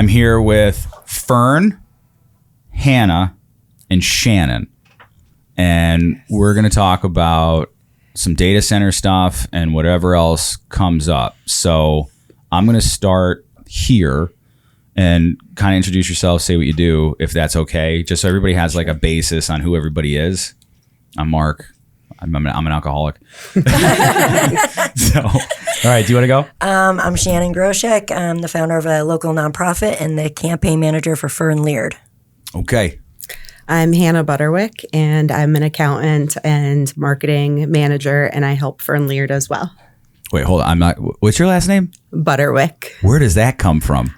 I'm here with Fern, Hannah, and Shannon. And we're going to talk about some data center stuff and whatever else comes up. So I'm going to start here and kind of introduce yourself, say what you do, if that's okay, just so everybody has like a basis on who everybody is. I'm Mark. I'm an alcoholic. So, all right, do you want to go? I'm Shannon Groshek. I'm the founder of a local nonprofit and the campaign manager for Fern Leard. Okay. I'm Hannah Butterwick, and I'm an accountant and marketing manager, and I help Fern Leard as well. Wait, hold on. I'm not. What's your last name? Butterwick. Where does that come from?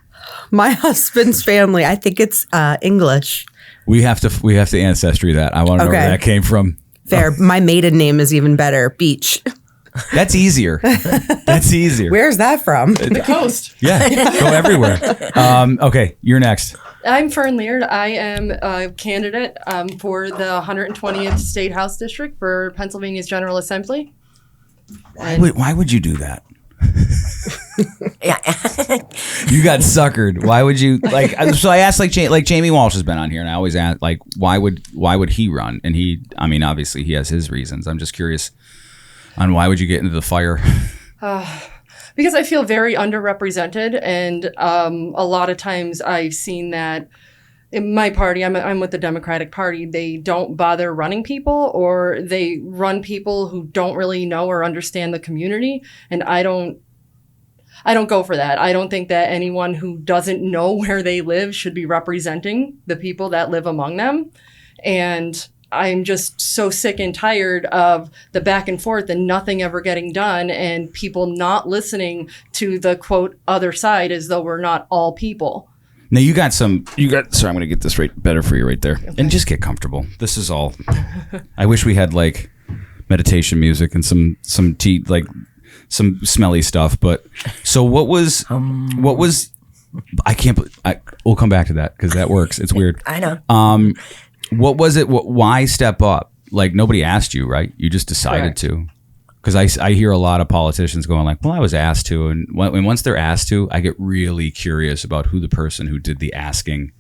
My husband's family. I think it's English. We have to ancestry that. I want to know where that came from. Fair. My maiden name is even better. Beach. That's easier. That's easier. Where's that from? The coast. Yeah, go everywhere. Okay, you're next. I'm Fern Leard. I am a candidate for the 120th State House District for Pennsylvania's General Assembly. Why would you do that? Yeah. You got suckered. Why would you so I asked like Jamie Walsh has been on here, and I always ask like why would he run? And obviously he has his reasons. I'm just curious on why would you get into the fire? Because I feel very underrepresented, and a lot of times I've seen that in my party, I'm with the Democratic Party, they don't bother running people, or they run people who don't really know or understand the community, and I don't go for that. I don't think that anyone who doesn't know where they live should be representing the people that live among them. And I'm just so sick and tired of the back and forth and nothing ever getting done, and people not listening to the quote other side as though we're not all people. Now sorry, I'm going to get this right better for you right there. Okay. And just get comfortable. This is all. I wish we had like meditation music and some tea, like some smelly stuff. But so what was, we'll come back to that because that works. It's weird. I know. What was it? Why step up? Like nobody asked you, right? You just decided to. Because I hear a lot of politicians going like, well, I was asked to. And once they're asked to, I get really curious about who the person who did the asking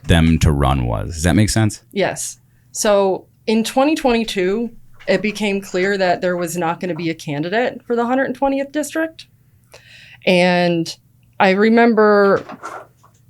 them to run was. Does that make sense? Yes. So in 2022, it became clear that there was not going to be a candidate for the 120th district. And I remember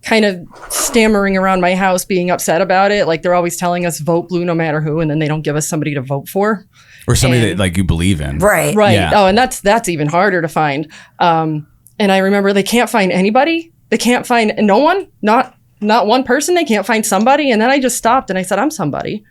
kind of stammering around my house being upset about it. Like they're always telling us vote blue no matter who, and then they don't give us somebody to vote for. Or somebody that like you believe in. Right. Yeah. Oh, and that's even harder to find. And I remember they can't find anybody. They can't find no one, not one person. They can't find somebody. And then I just stopped and I said, I'm somebody.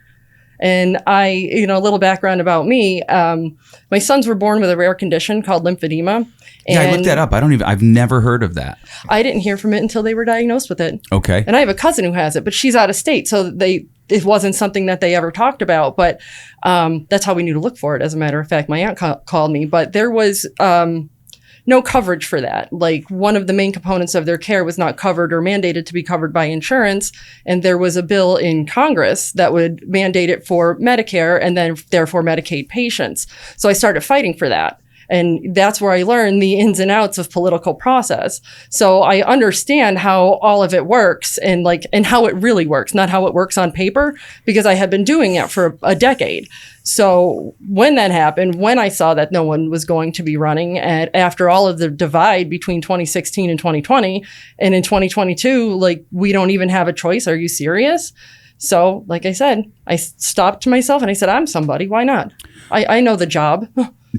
And a little background about me. My sons were born with a rare condition called lymphedema. Yeah, I looked that up. I've never heard of that. I didn't hear from it until they were diagnosed with it. Okay. And I have a cousin who has it, but she's out of state. So it wasn't something that they ever talked about, but that's how we knew to look for it. As a matter of fact, my aunt called me, but there was no coverage for that. Like one of the main components of their care was not covered or mandated to be covered by insurance. And there was a bill in Congress that would mandate it for Medicare and then therefore Medicaid patients. So I started fighting for that. And that's where I learned the ins and outs of political process. So I understand how all of it works and how it really works, not how it works on paper, because I had been doing it for a decade. So when that happened, when I saw that no one was going to be running, and after all of the divide between 2016 and 2020, and in 2022, like we don't even have a choice. Are you serious? So like I said, I stopped myself and I said, I'm somebody. Why not? I know the job.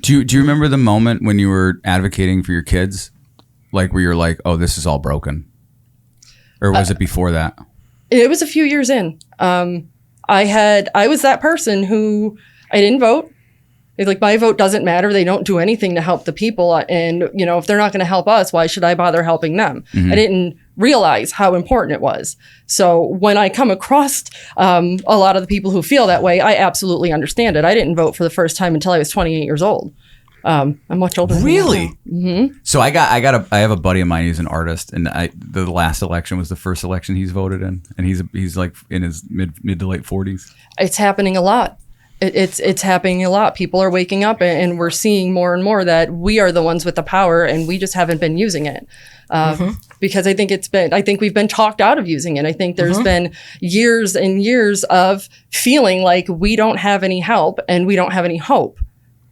Do you remember the moment when you were advocating for your kids? Like where you're like, oh, this is all broken? Or was it before that? It was a few years in. I was that person who I didn't vote. Like my vote doesn't matter. They don't do anything to help the people. And, if they're not going to help us, why should I bother helping them? Mm-hmm. I didn't realize how important it was. So when I come across a lot of the people who feel that way, I absolutely understand it. I didn't vote for the first time until I was 28 years old. I'm much older. Really? Mm-hmm. So I have a buddy of mine. He's an artist, and the last election was the first election he's voted in, and he's like in his mid to late 40s. It's happening a lot. It's happening a lot. People are waking up, and we're seeing more and more that we are the ones with the power, and we just haven't been using it. Because I think we've been talked out of using it. I think there's been years and years of feeling like we don't have any help and we don't have any hope.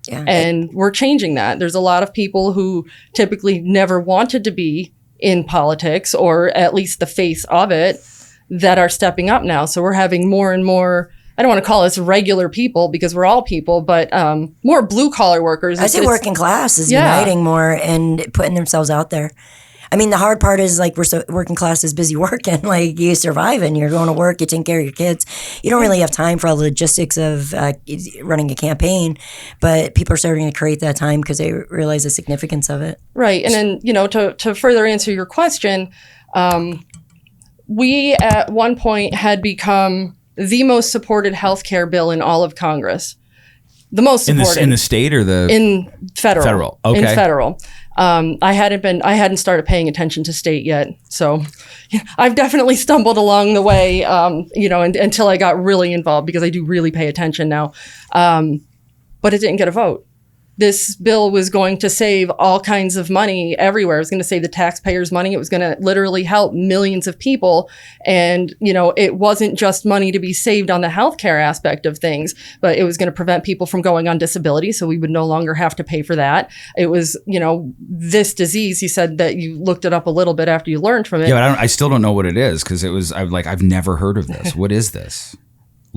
Yeah. And we're changing that. There's a lot of people who typically never wanted to be in politics, or at least the face of it, that are stepping up now. So we're having more and more, I don't want to call us regular people because we're all people, but more blue collar workers. I say working class is uniting more and putting themselves out there. I mean, the hard part is like working class is busy working. Like you surviving, you're going to work, you're taking care of your kids. You don't really have time for all the logistics of running a campaign, but people are starting to create that time because they realize the significance of it. Right. And then, to further answer your question, we at one point had become the most supported healthcare bill in all of Congress. The most supported. In the state or in federal? Federal. Okay. In federal. I hadn't started paying attention to state yet. So I've definitely stumbled along the way, until I got really involved, because I do really pay attention now. But it didn't get a vote. This bill was going to save all kinds of money everywhere. It was going to save the taxpayers money. It was going to literally help millions of people. And, it wasn't just money to be saved on the healthcare aspect of things, but it was going to prevent people from going on disability. So we would no longer have to pay for that. It was, this disease, you said that you looked it up a little bit after you learned from it. Yeah, but I still don't know what it is, because I've never heard of this. What is this?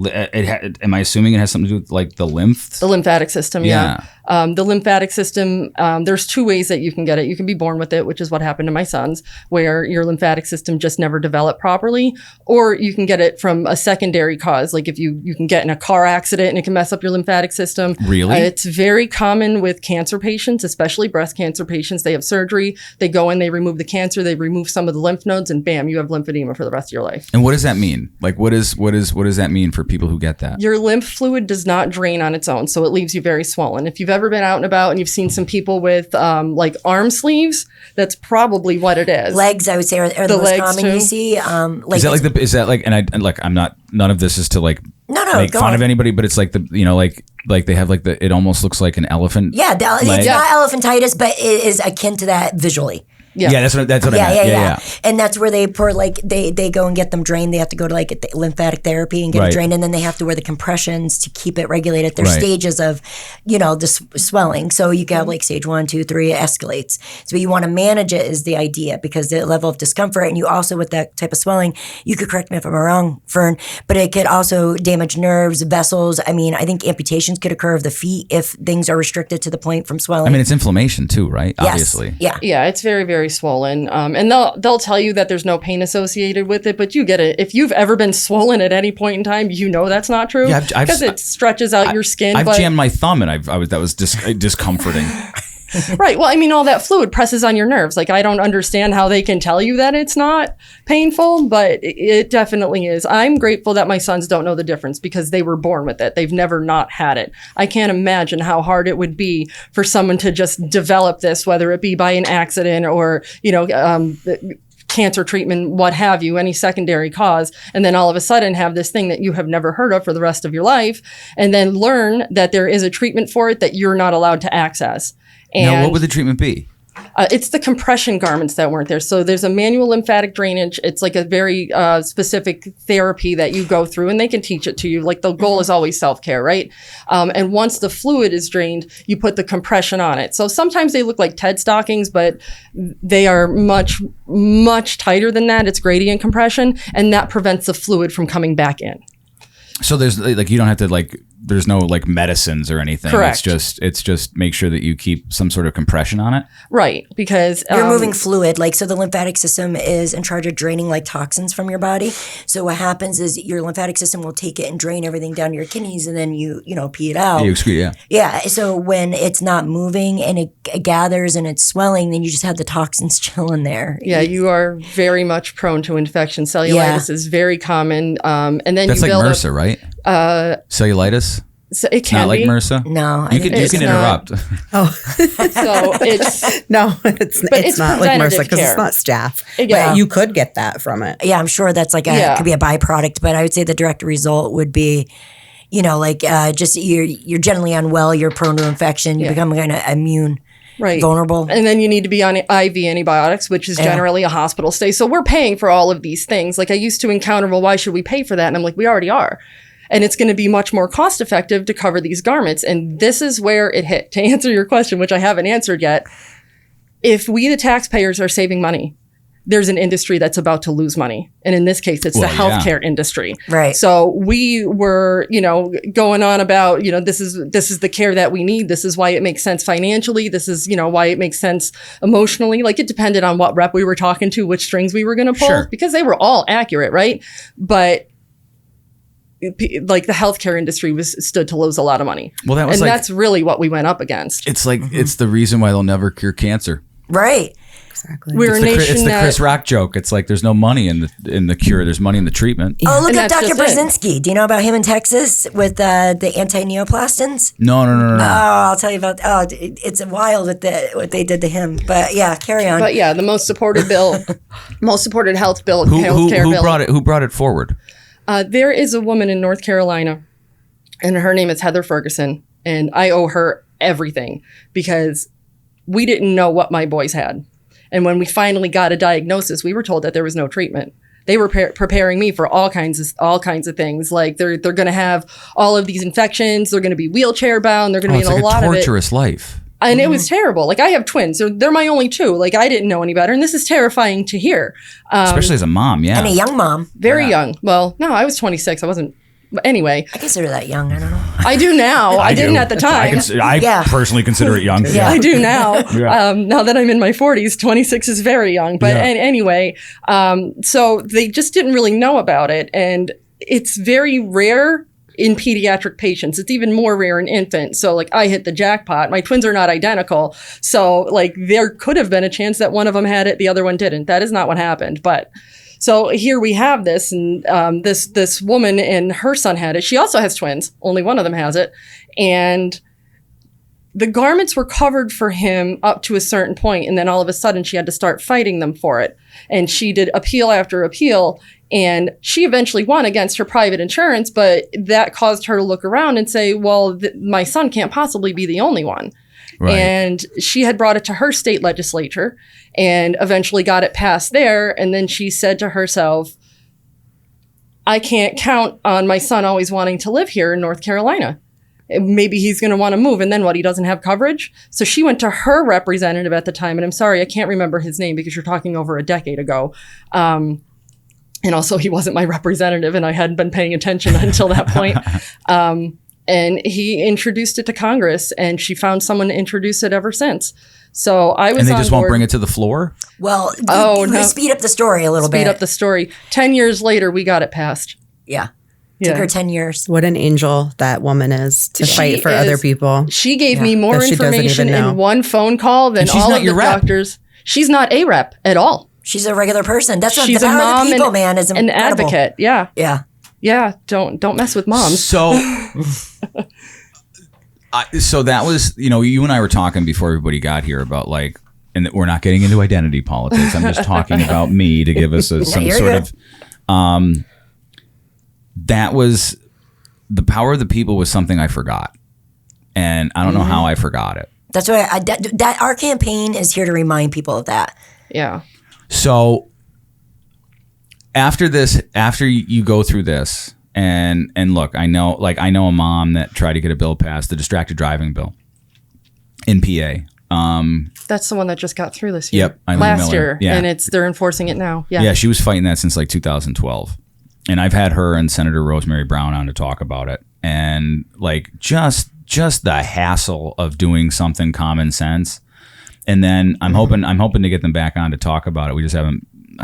Am I assuming it has something to do with like the lymphatic system? Yeah. The lymphatic system, there's two ways that you can get it. You can be born with it, which is what happened to my sons, where your lymphatic system just never developed properly, or you can get it from a secondary cause. Like if you can get in a car accident and it can mess up your lymphatic system. Really? It's very common with cancer patients, especially breast cancer patients. They have surgery, they go in, they remove the cancer, they remove some of the lymph nodes, and bam, you have lymphedema for the rest of your life. And what does that mean? Like what does that mean for people who get that? Your lymph fluid does not drain on its own, so it leaves you very swollen. If you've ever been out and about and you've seen some people with like arm sleeves, that's probably what it is. Legs, I would say, are the most common too. You see. I'm not, none of this is to like make fun of anybody, but it's like like they have like it almost looks like an elephant. Yeah, it's not elephantitis, but it is akin to that visually. Yeah, that's what I meant. Yeah. And that's where they pour they go and get them drained. They have to go to like lymphatic therapy and get it drained, and then they have to wear the compressions to keep it regulated. There's stages of, the swelling. So you can have like stage 1, 2, 3, it escalates. So you want to manage it is the idea, because the level of discomfort, and you also with that type of swelling, you could correct me if I'm wrong, Fern, but it could also damage nerves, vessels. I mean, I think amputations could occur of the feet if things are restricted to the point from swelling. I mean, it's inflammation too, right? Yes. Obviously. Yeah, it's very, very swollen. And they'll tell you that there's no pain associated with it, but you get it. If you've ever been swollen at any point in time, that's not true. Yeah, because it stretches out your skin. I've jammed my thumb, and that was discomforting. Right. Well, I mean, all that fluid presses on your nerves. Like, I don't understand how they can tell you that it's not painful, but it definitely is. I'm grateful that my sons don't know the difference, because they were born with it. They've never not had it. I can't imagine how hard it would be for someone to just develop this, whether it be by an accident or, cancer treatment, what have you, any secondary cause, and then all of a sudden have this thing that you have never heard of for the rest of your life, and then learn that there is a treatment for it that you're not allowed to access. And now, what would the treatment be? It's the compression garments that weren't there. So there's a manual lymphatic drainage. It's like a very specific therapy that you go through, and they can teach it to you. Like, the goal is always self-care, right? And once the fluid is drained, you put the compression on it. So sometimes they look like TED stockings, but they are much, much tighter than that. It's gradient compression, and that prevents the fluid from coming back in. So there's like, you don't have to like, there's no like medicines or anything. Correct. It's just make sure that you keep some sort of compression on it. Right. Because you're moving fluid. So the lymphatic system is in charge of draining like toxins from your body. So what happens is your lymphatic system will take it and drain everything down to your kidneys, and then you pee it out. You excrete, yeah. Yeah. So when it's not moving and it gathers and it's swelling, then you just have the toxins chilling there. Yeah, you are very much prone to infection. Cellulitis is very common. And then that's you like build MRSA, right? So cellulitis. it can not be. like MRSA. No, you can interrupt. Oh, so it's no, it's not like MRSA, because it's not staph. Yeah. But you could get that from it. Yeah, I'm sure that's like could be a byproduct, but I would say the direct result would be, like just you're generally unwell, you're prone to infection, you become kind of immune. Right. Vulnerable. And then you need to be on IV antibiotics, which is generally a hospital stay. So we're paying for all of these things. Like I used to encounter, well, why should we pay for that? And I'm like, we already are. And it's going to be much more cost effective to cover these garments. And this is where it hit. To answer your question, which I haven't answered yet, if we, the taxpayers, are saving money, there's an industry that's about to lose money. And in this case, it's the healthcare industry. Right. So we were, going on about, this is the care that we need. This is why it makes sense financially. This is, why it makes sense emotionally. Like it depended on what rep we were talking to, which strings we were going to pull, because they were all accurate, right? But like the healthcare industry stood to lose a lot of money. Well, that's really what we went up against. It's like, it's the reason why they'll never cure cancer. Right. Exactly. We're a nation it's the Chris Rock joke. It's like there's no money in the cure. There's money in the treatment. Yeah. Oh, look at Dr. Brzezinski. Do you know about him in Texas with the anti-neoplastons? No. Oh, I'll tell you about. Oh, it's wild what they did to him. But yeah, carry on. But yeah, the most supported bill, most supported health bill, healthcare bill. Who brought it forward? There is a woman in North Carolina, and her name is Heather Ferguson, and I owe her everything because we didn't know what my boys had. And when we finally got a diagnosis, we were told that there was no treatment. They were preparing me for all kinds of things. Like they're going to have all of these infections. They're going to be wheelchair bound. They're going to be in a lot of it. It's a torturous life. And it was terrible. Like I have twins. They're my only two. Like I didn't know any better. And this is terrifying to hear. Especially as a mom, yeah. And a young mom. Very young. Well, no, I was 26. I wasn't. But anyway. I consider that young. I don't know. I do now. I didn't at the time. I personally consider it young. Yeah. I do now. Now that I'm in my 40s, 26 is very young. But anyway, so they just didn't really know about it. And it's very rare in pediatric patients. It's even more rare in infants. So like I hit the jackpot. My twins are not identical. So like there could have been a chance that one of them had it, the other one didn't. That is not what happened. But so here we have this, and this woman and her son had it. She also has twins. Only one of them has it. And the garments were covered for him up to a certain point, and then all of a sudden she had to start fighting them for it. And she did appeal after appeal, and she eventually won against her private insurance, but that caused her to look around and say, well, my son can't possibly be the only one. Right. And she had brought it to her state legislature and eventually got it passed there. And then she said to herself, I can't count on my son always wanting to live here in North Carolina. Maybe he's going to want to move. And then what? He doesn't have coverage. So she went to her representative at the time. And I'm sorry, I can't remember his name because you're talking over a decade ago. And also he wasn't my representative and I hadn't been paying attention until that point. And he introduced it to Congress, and she found someone to introduce it ever since. So I was. And they just won't bring it to the floor? Well, speed up the story a little bit. Speed up the story. 10 years later, we got it passed. Yeah. Took her 10 years. What an angel that woman is to fight for other people. She gave me more information in one phone call than all of the doctors. She's not a rep at all. She's a regular person. That's she's the power a mom of the people, man. Is an advocate. Yeah. Yeah. Yeah, don't mess with moms. So, so that was, you and I were talking before everybody got here about like, and we're not getting into identity politics. I'm just talking about me to give us some sort of, that was, the power of the people was something I forgot. And I don't know how I forgot it. That's why that our campaign is here to remind people of that. Yeah. So, after you go through this, and look, I know a mom that tried to get a bill passed, the distracted driving bill in PA. That's the one that just got through this year. Yep, Eileen last Miller. year, and they're enforcing it now. Yeah, yeah, she was fighting that since like 2012, and I've had her and Senator Rosemary Brown on to talk about it, and like just the hassle of doing something common sense, and then I'm hoping to get them back on to talk about it. We just I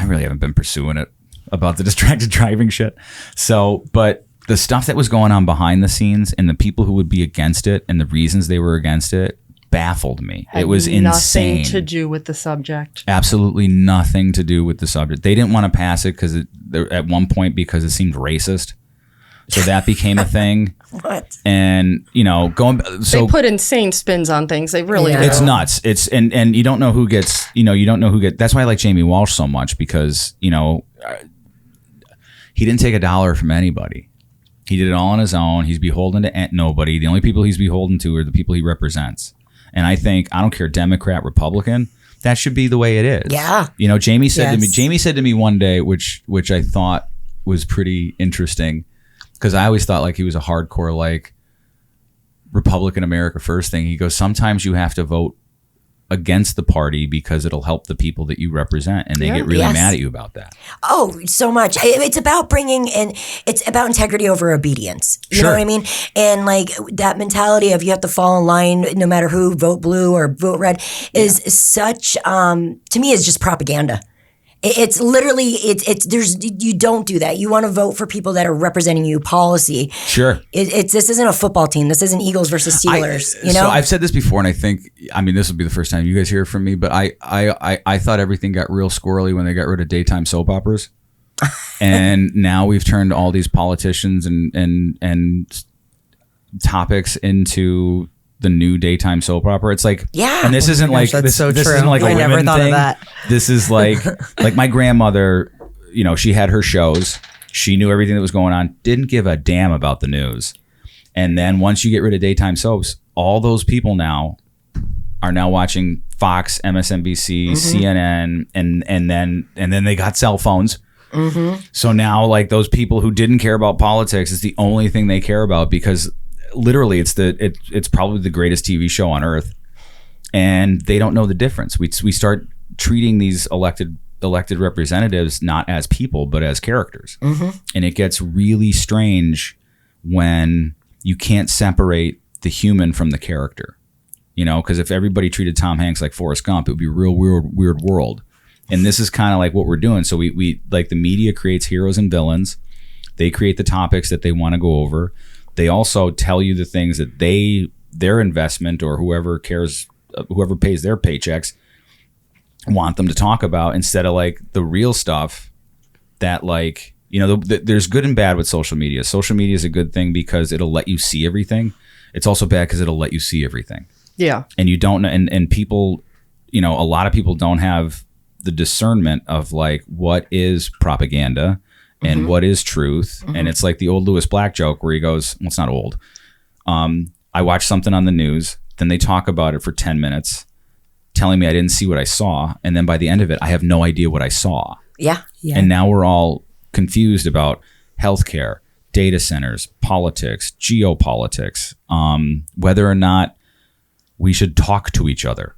really haven't been pursuing it about the distracted driving shit. So, but the stuff that was going on behind the scenes and the people who would be against it and the reasons they were against it baffled me. It was insane. Nothing to do with the subject. Absolutely nothing to do with the subject. They didn't want to pass it at one point because it seemed racist. So that became a thing. What? And they put insane spins on things. They really do. It's nuts. It's and you don't know who gets. That's why I like Jamie Walsh so much because he didn't take $1 from anybody. He did it all on his own. He's beholden to nobody. The only people he's beholden to are the people he represents. And I think, I don't care, Democrat, Republican, that should be the way it is. Yeah. You know, Jamie said to me one day, which I thought was pretty interesting, because I always thought like he was a hardcore like Republican America First thing. He goes, sometimes you have to vote against the party because it'll help the people that you represent, and they get really mad at you about that. Oh, so much. It's about bringing in, it's about integrity over obedience. You know what I mean? And like that mentality of you have to fall in line no matter who, vote blue or vote red, is such, to me, is just propaganda. It's literally, you don't do that. You want to vote for people that are representing you, policy. Sure. This isn't a football team. This isn't Eagles versus Steelers. You know? So I've said this before, and I think, I mean, this will be the first time you guys hear it from me, but I thought everything got real squirrely when they got rid of daytime soap operas. And now we've turned all these politicians and topics into the new daytime soap opera. It's like, and this isn't like, this isn't like a women never thought thing. of that. This is like my grandmother, you know, she had her shows. She knew everything that was going on, didn't give a damn about the news. And then once you get rid of daytime soaps, all those people now are now watching Fox, MSNBC, CNN, and then they got cell phones. So now like those people who didn't care about politics is the only thing they care about, because literally it's probably the greatest TV show on earth, and they don't know the difference. We start treating these elected representatives not as people but as characters, and it gets really strange when you can't separate the human from the character, you know, because if everybody treated Tom Hanks like Forrest Gump, it would be a real weird world. And this is kind of like what we're doing. So we like, the media creates heroes and villains. They create the topics that they want to go over. They also tell you the things that their investment or whoever pays their paychecks want them to talk about, instead of like the real stuff that, like, you know, there's good and bad with social media. Social media is a good thing because it'll let you see everything. It's also bad because it'll let you see everything. Yeah. And you don't know, and people, you know, a lot of people don't have the discernment of like what is propaganda and what is truth. And it's like the old Lewis Black joke where he goes, well, it's not old. I watched something on the news, then they talk about it for 10 minutes, telling me I didn't see what I saw. And then by the end of it, I have no idea what I saw. Yeah. And now we're all confused about healthcare, data centers, politics, geopolitics, whether or not we should talk to each other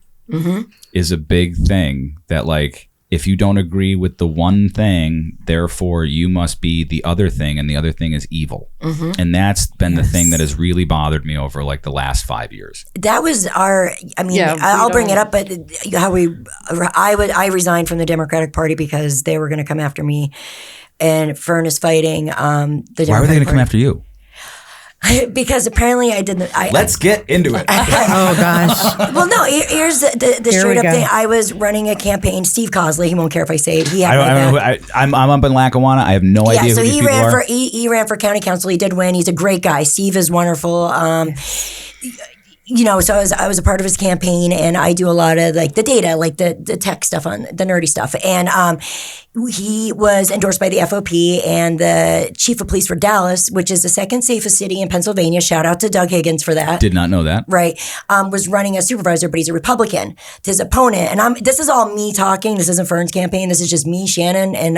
is a big thing. That like, if you don't agree with the one thing, therefore you must be the other thing, and the other thing is evil. And that's been the thing that has really bothered me over like the last 5 years. That was I'll bring it up, but I resigned from the Democratic Party because they were going to come after me, and Fern is fighting the Democratic Why were they going to come after you? Because apparently I didn't. Let's get into it. Oh gosh. Well, no. Here's the straight up thing. I was running a campaign. Steve Cosley. He won't care if I say it. I don't know. I'm up in Lackawanna. I have no idea. So he ran for county council. He did win. He's a great guy. Steve is wonderful. You know, so I was a part of his campaign, and I do a lot of like the data, like the tech stuff, on the nerdy stuff. And he was endorsed by the FOP and the chief of police for Dallas, which is the second safest city in Pennsylvania. Shout out to Doug Higgins for that. Did not know that. Right. Was running as supervisor, but he's a Republican. To his opponent, and this is all me talking. This isn't Fern's campaign. This is just me, Shannon, and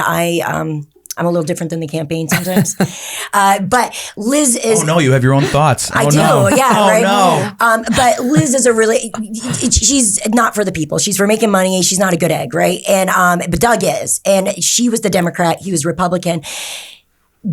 I'm a little different than the campaign sometimes. But Liz is... Oh, no, you have your own thoughts. I do, right? No. But Liz is she's not for the people. She's for making money. She's not a good egg, right? And but Doug is. And she was the Democrat. He was Republican.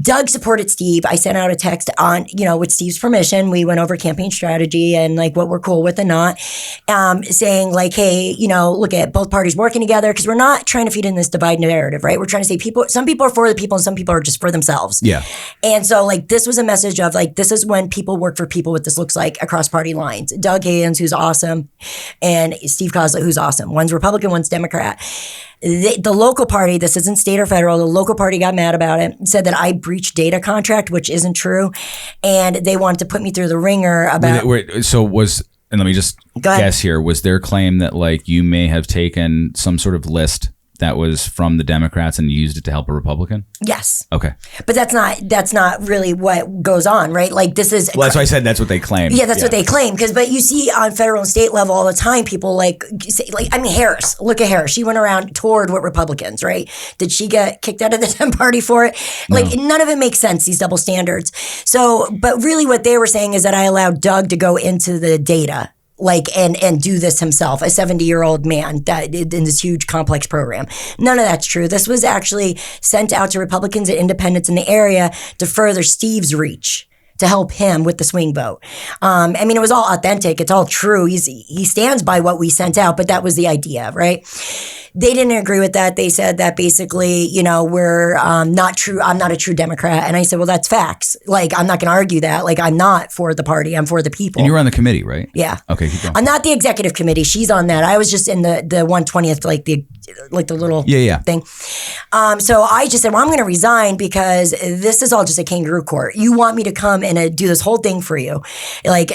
Doug supported Steve. I sent out a text on, with Steve's permission. We went over campaign strategy and like what we're cool with and not, saying like, hey, look at both parties working together, because we're not trying to feed in this divide narrative, right? We're trying to say some people are for the people and some people are just for themselves. Yeah. And so like this was a message of like, this is when people work for people, what this looks like across party lines. Doug Higgins, who's awesome, and Steve Cosley, who's awesome. One's Republican, one's Democrat. The local party, this isn't state or federal, the local party got mad about it, said that I breached data contract, which isn't true. And they wanted to put me through the ringer about... And let me just guess here, was their claim that like you may have taken some sort of list that was from the Democrats and used it to help a Republican? Yes. Okay. But that's not really what goes on, right? Like this is. Well, that's why I said that's what they claim. Yeah, that's what they claim. But you see on federal and state level all the time, people say, Harris. Look at Harris. She went around, toured with Republicans, right? Did she get kicked out of the Dem Party for it? None of it makes sense. These double standards. So, but really, what they were saying is that I allowed Doug to go into the data. And do this himself, a 70-year-old man that in this huge complex program. None of that's true. This was actually sent out to Republicans and independents in the area to further Steve's reach, to help him with the swing vote. It was all authentic. It's all true. He stands by what we sent out, but that was the idea, right? They didn't agree with that. They said that basically, we're not true. I'm not a true Democrat. And I said, well, that's facts. I'm not going to argue that. I'm not for the party. I'm for the people. And you were on the committee, right? Yeah. Okay, keep going. I'm not the executive committee. She's on that. I was just in the 120th, the little thing. So I just said, well, I'm going to resign because this is all just a kangaroo court. You want me to come and do this whole thing for you,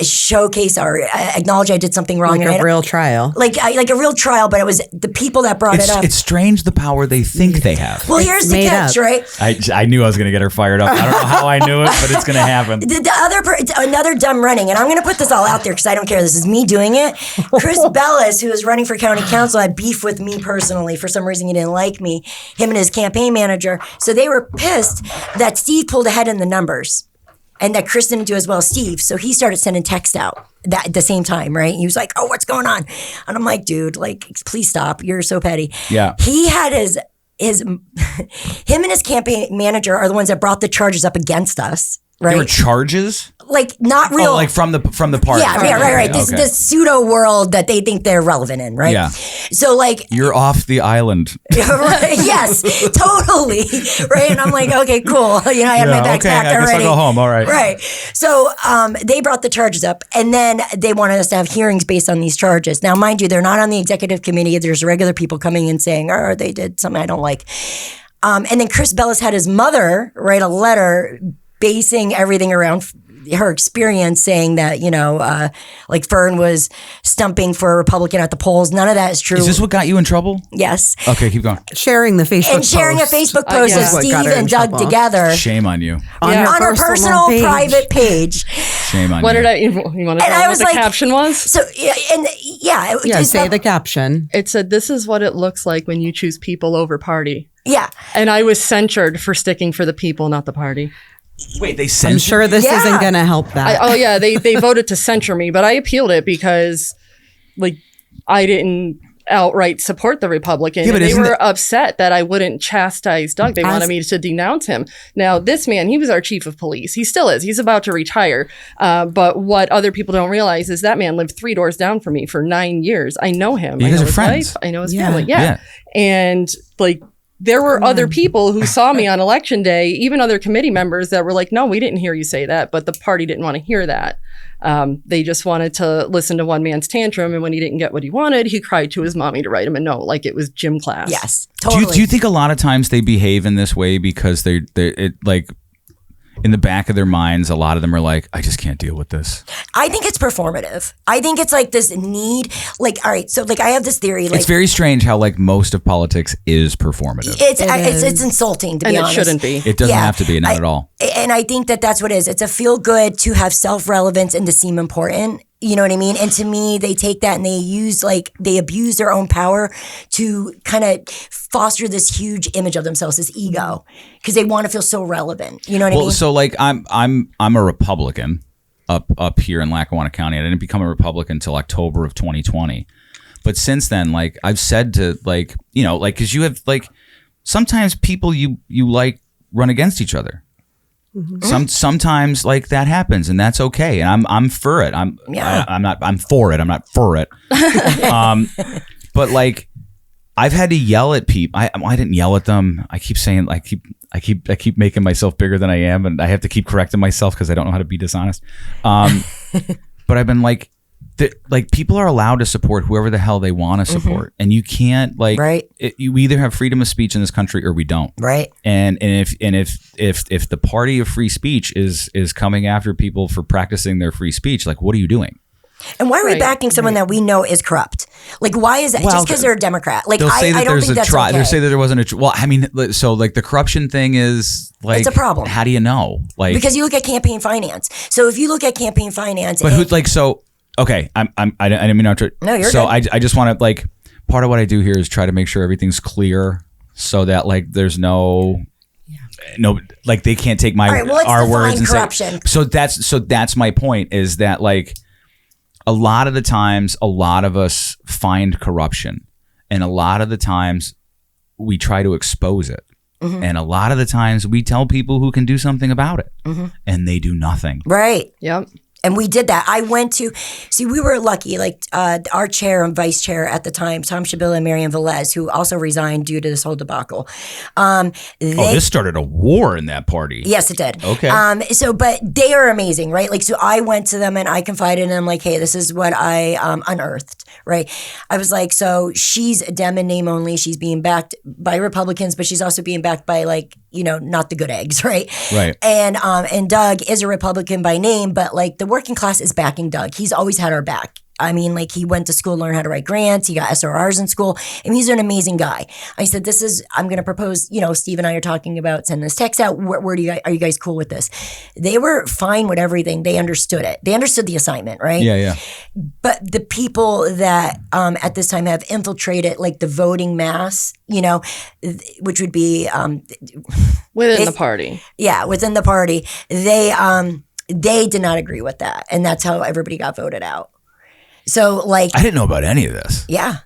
showcase or acknowledge I did something wrong. Like a real trial. Like a real trial, but it was the people that brought it up. It's strange the power they think they have. Well, here's the catch, right? I knew I was going to get her fired up. I don't know how I knew it, but it's going to happen. It's another dumb running, and I'm going to put this all out there because I don't care. This is me doing it. Chris Bellis, who is running for county council, had beef with me personally. For some reason, he didn't like me. Him and his campaign manager. So they were pissed that Steve pulled ahead in the numbers. And that Chris didn't do as well as Steve. So he started sending text out at the same time, right? He was like, oh, what's going on? And I'm like, dude, please stop. You're so petty. Yeah. He had him and his campaign manager are the ones that brought the charges up against us, right? There were charges? Not real. Oh, from the party. Yeah, right. This pseudo world that they think they're relevant in, right? Yeah. So you're off the island. Right, yes, totally. Right. And I'm like, okay, cool. I had my bags packed already. I guess I'll go home. All right. Right. So they brought the charges up, and then they wanted us to have hearings based on these charges. Now, mind you, they're not on the executive committee. There's regular people coming in saying, oh, they did something I don't like. And then Chris Bellis had his mother write a letter basing everything around her experience, saying that, Fern was stumping for a Republican at the polls. None of that is true. Is this what got you in trouble? Yes. Okay, keep going. Sharing the Facebook post. And sharing a Facebook post of Steve and Doug together. Shame on you. On her personal private page. Shame on you. You want to know what the caption was? So, say the caption. It said, this is what it looks like when you choose people over party. Yeah. And I was censured for sticking for the people, not the party. Wait, they censored? I'm sure this isn't going to help that. They voted to censure me, but I appealed it because, I didn't outright support the Republican. Yeah, but they were upset that I wouldn't chastise Doug. They wanted me to denounce him. Now, this man, he was our chief of police. He still is. He's about to retire. But what other people don't realize is that man lived 3 doors down from me for 9 years. I know him. You I guys know are his friends. wife. I know his family. Yeah. And there were other people who saw me on election day, even other committee members that were like, no, we didn't hear you say that. But the party didn't want to hear that. They just wanted to listen to one man's tantrum. And when he didn't get what he wanted, he cried to his mommy to write him a note like it was gym class. Yes, totally. Do you think a lot of times they behave in this way because they're in the back of their minds, a lot of them are like, I just can't deal with this? I think it's performative. I think it's this need, all right, so I have this theory. It's very strange how most of politics is performative. It's insulting, to be honest. And it shouldn't be. It doesn't have to be, not at all. And I think that's what it is. It's a feel good to have self-relevance and to seem important. You know what I mean? And to me, they take that and they abuse their own power to kind of foster this huge image of themselves, this ego, because they want to feel so relevant. You know what I mean? So I'm a Republican up here in Lackawanna County. I didn't become a Republican until October of 2020. But since then, I've said to because you have sometimes people you run against each other. Mm-hmm. Sometimes that happens, and that's okay, and I'm for it. I'm for it. I'm not for it. But I've had to yell at people. I didn't yell at them. I keep saying I keep making myself bigger than I am, and I have to keep correcting myself because I don't know how to be dishonest. But I've been people are allowed to support whoever the hell they want to support, mm-hmm. and you can't right. You either have freedom of speech in this country or we don't. Right. And if the party of free speech is coming after people for practicing their free speech, what are you doing? And why are we backing someone that we know is corrupt? Like, why is that? Well, Just because they're a Democrat? Like, They'll say that I don't there's think a that's trial. okay. They'll say that there wasn't a. Well, I mean, so like the corruption thing is like It's a problem. How do you know? Like because you look at campaign finance. So if you look at campaign finance, but who like so? Okay, I didn't mean to. No, you're so good. I just want to like part of what I do here is try to make sure everything's clear so that like there's no like they can't take my All right, well, let's our define words and corruption. say. So that's my point is that like a lot of the times a lot of us find corruption and a lot of the times we try to expose it. Mm-hmm. And a lot of the times we tell people who can do something about it and they do nothing. Right. Yep. And we did that. I went to, we were lucky, like our chair and vice chair at the time, Tom Shabilla and Marianne Velez, who also resigned due to this whole debacle. This started a war in that party. Yes, it did. Okay. But they are amazing, right? Like, so I went to them and I confided in them, like, hey, this is what I unearthed, right? I was like, so she's a Dem in name only. She's being backed by Republicans, but she's also being backed by like, not the good eggs, right? Right. And Doug is a Republican by name, but like the working class is backing Doug. He's always had our back. I mean, like he went to school, learned how to write grants. He got SRRs in school, and he's an amazing guy. I said, I'm going to propose, Steve and I are talking about sending this text out. Where are you guys cool with this? They were fine with everything. They understood it. They understood the assignment, right? Yeah. But the people that at this time have infiltrated like the voting mass, which would be within the party. Yeah, within the party, they did not agree with that, and that's how everybody got voted out. So, like, I didn't know about any of this. Yeah.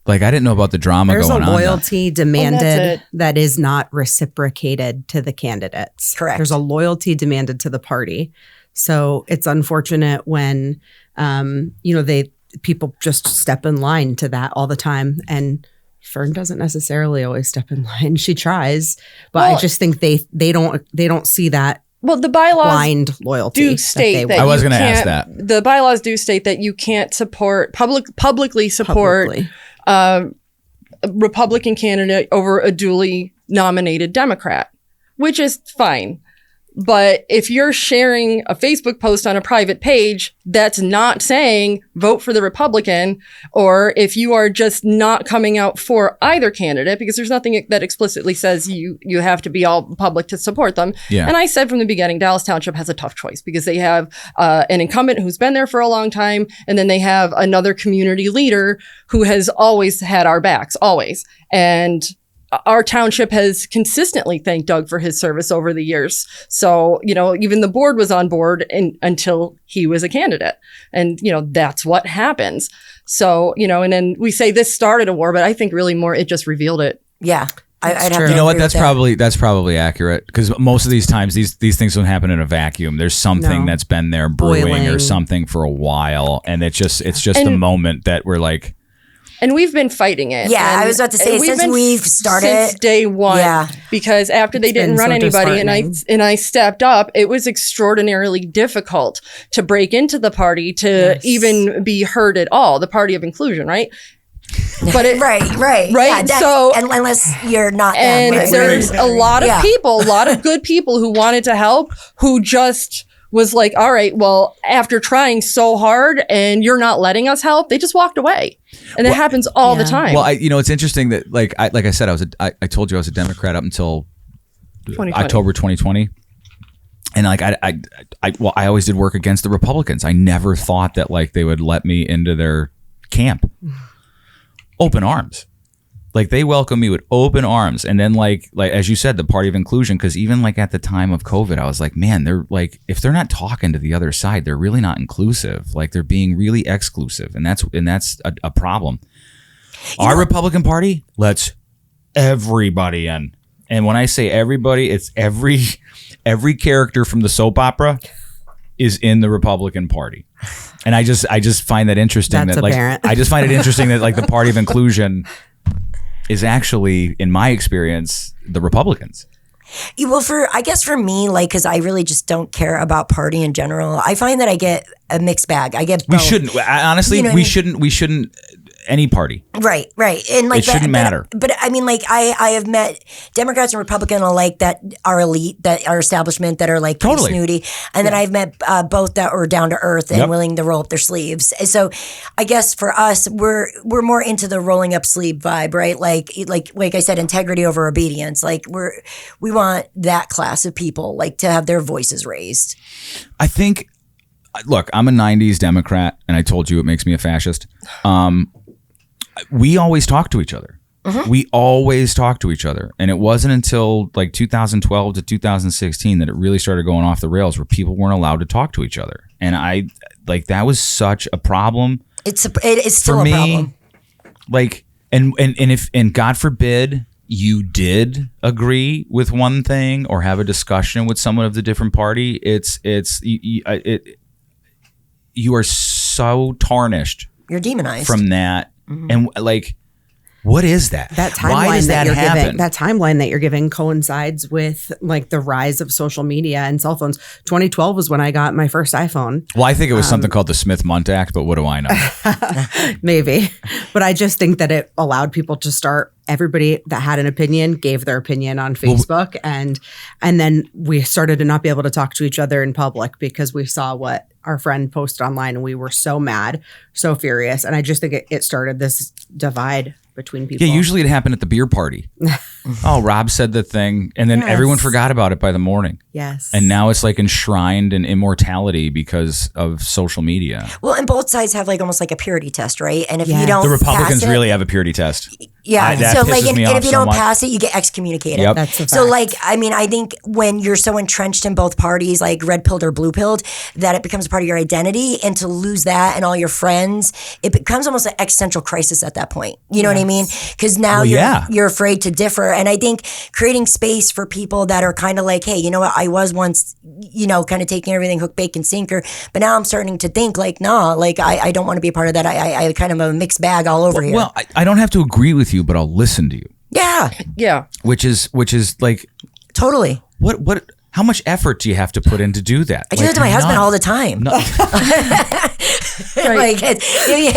Like, I didn't know about the drama There's going on. There's a loyalty demanded it. that is not reciprocated to the candidates. Correct. There's a loyalty demanded to the party. So it's unfortunate when, people just step in line to that all the time. And Fern doesn't necessarily always step in line. She tries, but I just think they don't see that. Well, the bylaws blind loyalty do state that I was going to ask that. The bylaws do state that you can't publicly support a Republican candidate over a duly nominated Democrat, which is fine. But if you're sharing a Facebook post on a private page that's not saying vote for the Republican, or if you are just not coming out for either candidate, because there's nothing that explicitly says you have to be all public to support them. Yeah. And I said from the beginning, Dallas Township has a tough choice because they have an incumbent who's been there for a long time, and then they have another community leader who has always had our backs, always. And our township has consistently thanked Doug for his service over the years. So, even the board was on board until he was a candidate. And, that's what happens. So, and then we say this started a war, but I think really more it just revealed it. Yeah. I'd have to You know what? agree with That's probably accurate because most of these times these things don't happen in a vacuum. There's something that's been there brewing Boiling. or something for a while, and it's just a moment that we're like. And we've been fighting it. Yeah, and I was about to say, since we've started. Since day one. Yeah. Because after they didn't been run so anybody disheartening. and I stepped up, it was extraordinarily difficult to break into the party to even be heard at all. The party of inclusion, right? But Right. Right, Yeah, so- unless you're not them, And right? there's a lot of Yeah. people, a lot of good people who wanted to help, who just was like, all right, well, after trying so hard and you're not letting us help, they just walked away. And it happens all the time. Well, it's interesting that like I said, I told you I was a Democrat up until 2020. October 2020. And like I always did work against the Republicans. I never thought that like they would let me into their camp. Open arms. Like they welcomed me with open arms. And then like as you said, the party of inclusion, because even like at the time of COVID, I was like, man, they're like, if they're not talking to the other side, they're really not inclusive. Like they're being really exclusive. And that's a problem. Our Republican Party lets everybody in. And when I say everybody, it's every character from the soap opera is in the Republican Party. And I just find that interesting. That's that like apparent. I just find it interesting that like the party of inclusion is actually, in my experience, the Republicans. Well, I guess for me, like, because I really just don't care about party in general, I find that I get a mixed bag. I get both. We shouldn't. Honestly, You know what I we mean? shouldn't. any party. Right. And like it shouldn't matter. But I mean, like I have met Democrats and Republicans alike that are elite, that are establishment, that are like pretty snooty. And then I've met both that are down to earth and willing to roll up their sleeves. So I guess for us, we're more into the rolling up sleeve vibe, right? Like I said, integrity over obedience. Like we want that class of people like to have their voices raised. I think, look, I'm a 90s Democrat, and I told you it makes me a fascist. We always talk to each other. We always talk to each other. And it wasn't until like 2012 to 2016 that it really started going off the rails, where people weren't allowed to talk to each other. And that was such a problem. It is still a problem. Like, and God forbid you did agree with one thing or have a discussion with someone of the different party, you are so tarnished. You're demonized from that. And like, what is that? That timeline Why does that happen? Giving, that timeline that you're giving coincides with like the rise of social media and cell phones. 2012 was when I got my first iPhone. Well, I think it was something called the Smith-Mundt Act, but what do I know? Maybe. But I just think that it allowed people to start. Everybody that had an opinion gave their opinion on Facebook, and then we started to not be able to talk to each other in public because we saw what our friend posted online, and we were so mad, so furious. And I just think it started this divide between people. Yeah, usually it happened at the beer party. Oh, Rob said the thing, and then everyone forgot about it by the morning. Yes. And now it's like enshrined in immortality because of social media. Well, and both sides have like almost like a purity test, right? And if you don't, the Republicans pass it, really have a purity test. Yeah. So like, and if you don't pass it, you get excommunicated. Yep. That's a fact. So like, I mean, I think when you're so entrenched in both parties, like red pilled or blue pilled, that it becomes part of your identity, and to lose that and all your friends, it becomes almost an existential crisis at that point. You know what I mean? Because now you're afraid to differ. And I think creating space for people that are kind of like, hey, you know what? I was once, kind of taking everything hook, bait, and sinker, but now I'm starting to think like, no, like I don't want to be a part of that. I kind of a mixed bag all over here. Well, I don't have to agree with you, but I'll listen to you. Yeah. Which is like, totally. What? How much effort do you have to put in to do that? I do that to my husband all the time. Like,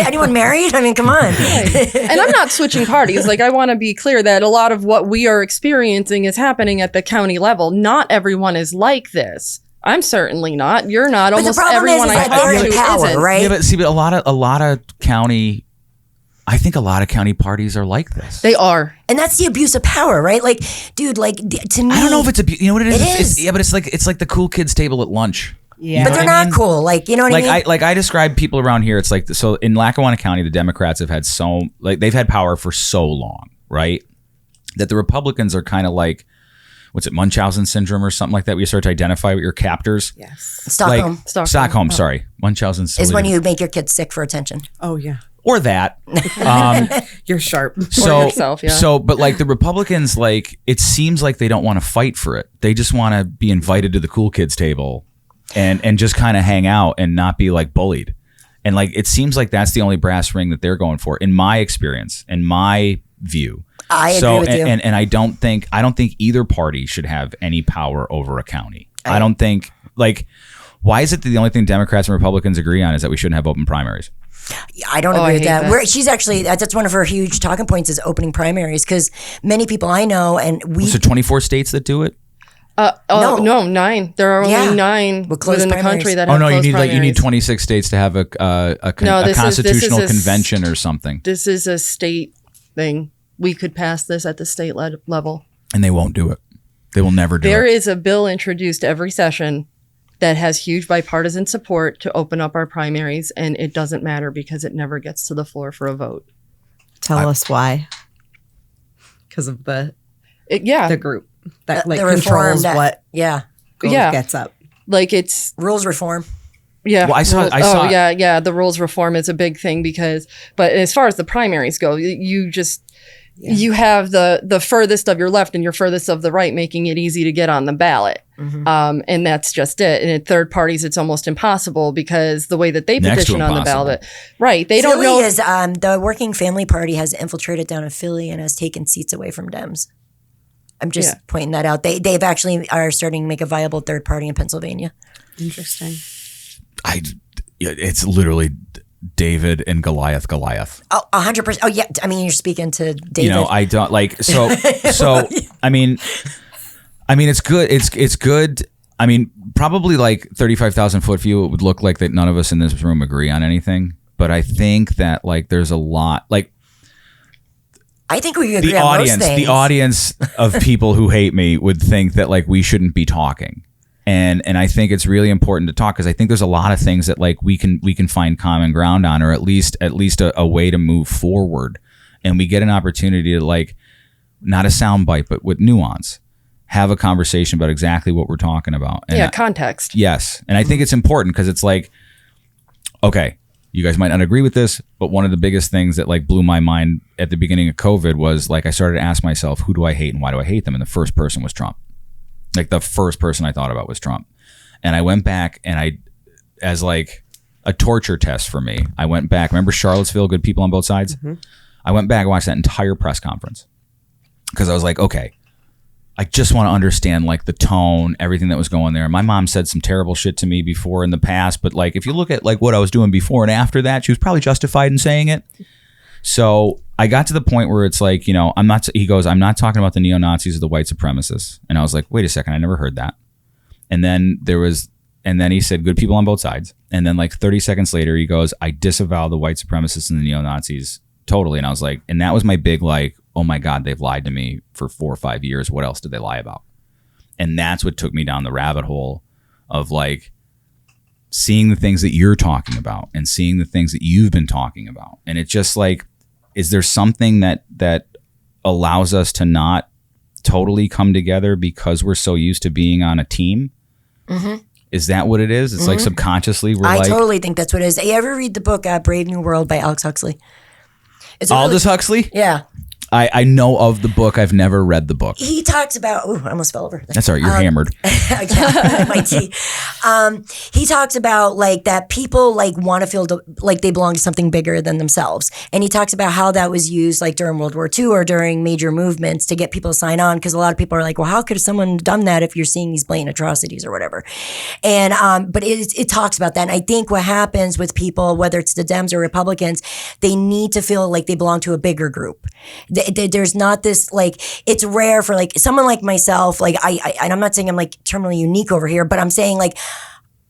anyone married? I mean, come on. Right. And I'm not switching parties. Like, I want to be clear that a lot of what we are experiencing is happening at the county level. Not everyone is like this. I'm certainly not. You're not. But almost the problem everyone is I that they're talk in to power, isn't. right? Yeah, but a lot of county. I think a lot of county parties are like this. They are. And that's the abuse of power, right? Like, dude, like to me, I don't know if it's abuse. You know what it is? It is. But it's like the cool kids table at lunch. Yeah. But they're not cool. Like, you know what I mean? I describe people around here. It's like, so in Lackawanna County, the Democrats have had they've had power for so long, right? That the Republicans are kind of like, what's it, Munchausen syndrome or something like that? We start to identify with your captors. Yes. Stockholm. Sorry. Munchausen is when you make your kids sick for attention. Oh, yeah. Or that. You're sharp. So, yourself, yeah. So, but like the Republicans, like, it seems like they don't want to fight for it. They just want to be invited to the cool kids table and just kind of hang out and not be like bullied. And like, it seems like that's the only brass ring that they're going for, in my experience, in my view. I agree with you. And I don't think either party should have any power over a county. I don't think, like, why is it that the only thing Democrats and Republicans agree on is that we shouldn't have open primaries? I don't agree with that. She's actually, that's one of her huge talking points is opening primaries, because many people I know, and we... So 24 states that do it? No, 9. There are only 9 within the country that have closed primaries. You need 26 states to have a constitutional convention or something. This is a state thing. We could pass this at the state level. And they won't do it. They will never do it. There is a bill introduced every session that has huge bipartisan support to open up our primaries, and it doesn't matter because it never gets to the floor for a vote. Tell us why. Because of the group that like controls what gets up. Like, it's rules reform. Yeah. Well, I saw. The rules reform is a big thing but as far as the primaries go, you have the furthest of your left and your furthest of the right, making it easy to get on the ballot. Mm-hmm. And that's just it. And in third parties, it's almost impossible because the way that they petition on the ballot, right? They don't know. Is the Working Family Party has infiltrated down in Philly and has taken seats away from Dems. I'm just pointing that out. They've actually are starting to make a viable third party in Pennsylvania. Interesting. It's literally David and Goliath. Oh, 100%. Oh, yeah. I mean, you're speaking to David. You know, I don't like, so, I mean, it's good. It's good. I mean, probably like 35,000 foot view, it would look like that none of us in this room agree on anything. But I think that like there's a lot, like, I think we agree on most things. The audience of people who hate me would think that like we shouldn't be talking. And I think it's really important to talk because I think there's a lot of things that like we can find common ground on, or at least a way to move forward. And we get an opportunity to like, not a soundbite, but with nuance, have a conversation about exactly what we're talking about. And context. Yes. And I think it's important because it's like, okay, you guys might not agree with this, but one of the biggest things that like blew my mind at the beginning of COVID was like I started to ask myself, who do I hate and why do I hate them? And the first person was Trump. Like the first person I thought about was Trump. And I went back and as like a torture test for me, I went back. Remember Charlottesville, good people on both sides? Mm-hmm. I went back and watched that entire press conference because I was like, okay, I just want to understand like the tone, everything that was going there. My mom said some terrible shit to me before in the past, but like if you look at like what I was doing before and after that, she was probably justified in saying it. So I got to the point where it's like, you know, he goes, I'm not talking about the neo-Nazis or the white supremacists. And I was like, wait a second, I never heard that. And then he said good people on both sides. And then like 30 seconds later, he goes, I disavow the white supremacists and the neo-Nazis totally. And I was like, and that was my big like, oh my God, they've lied to me for 4 or 5 years. What else did they lie about? And that's what took me down the rabbit hole of like seeing the things that you're talking about and seeing the things that you've been talking about. And it's just like, is there something that allows us to not totally come together because we're so used to being on a team? Mm-hmm. Is that what it is? It's like subconsciously we're I totally think that's what it is. You ever read the book Brave New World by Aldous Huxley? Aldous Huxley? Yeah. I know of the book. I've never read the book. He talks about, I almost fell over. That's all right. You're hammered. Yeah, my tea. He talks about like that people like want to feel like they belong to something bigger than themselves. And he talks about how that was used like during World War II or during major movements to get people to sign on. Because a lot of people are like, well, how could someone done that if you're seeing these blatant atrocities or whatever? And but it talks about that. And I think what happens with people, whether it's the Dems or Republicans, they need to feel like they belong to a bigger group. There's not this like, it's rare for like someone like myself, like and I'm not saying I'm like terminally unique over here, but I'm saying like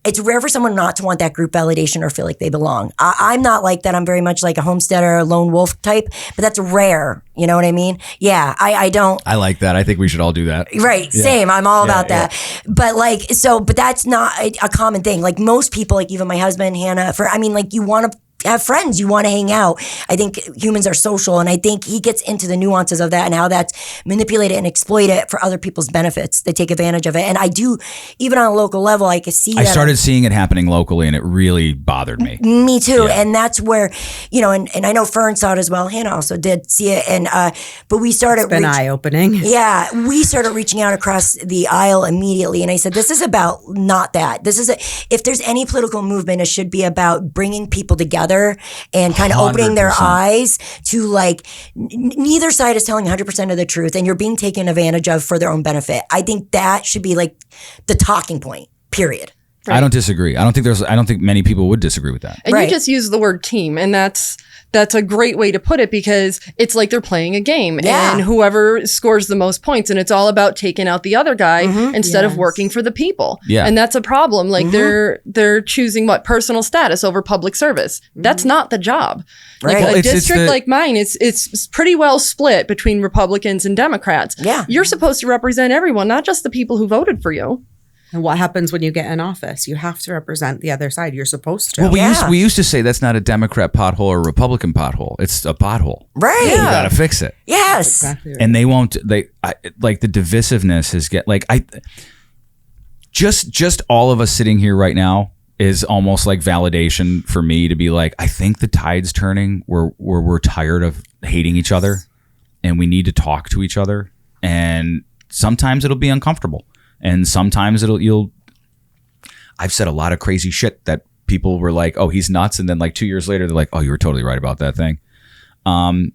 it's rare for someone not to want that group validation or feel like they belong. I'm not like that. I'm very much like a homesteader, lone wolf type, but that's rare. You know what I mean? Yeah, I don't. I like that. I think we should all do that. Right. Yeah. Same. I'm all about that. But like, but that's not a common thing. Like most people, like even my husband, Hannah, like you want to have friends, you want to hang out. I think humans are social, and I think he gets into the nuances of that and how that's manipulated and exploited for other people's benefits. They take advantage of it. And I do, even on a local level, I can see that. I started seeing it happening locally, and it really bothered me. Me too. Yeah. And that's where, and I know Fern saw it as well. Hannah also did see it. And but we started. It's been eye-opening. Yeah. We started reaching out across the aisle immediately. And I said, this is about not that. If there's any political movement, it should be about bringing people together and kind of 100%. Opening their eyes to like neither side is telling 100% of the truth and you're being taken advantage of for their own benefit. I think that should be like the talking point, period. Right. I don't disagree. I don't think many people would disagree with that. And you just use the word team, and that's a great way to put it because it's like they're playing a game and whoever scores the most points, and it's all about taking out the other guy instead of working for the people. Yeah. And that's a problem. Like they're choosing personal status over public service. That's not the job. Right. Like a district like mine, it's pretty well split between Republicans and Democrats. Yeah. You're supposed to represent everyone, not just the people who voted for you. And what happens when you get in office? You have to represent the other side. You're supposed to. Well, we used to say that's not a Democrat pothole or a Republican pothole. It's a pothole. Right. You got to fix it. Yes. Exactly right. And they won't. Like the divisiveness is just all of us sitting here right now is almost like validation for me to be like, I think the tide's turning. We're tired of hating each other, and we need to talk to each other. And sometimes it'll be uncomfortable. And sometimes I've said a lot of crazy shit that people were like, oh, he's nuts. And then like 2 years later, they're like, oh, you were totally right about that thing. And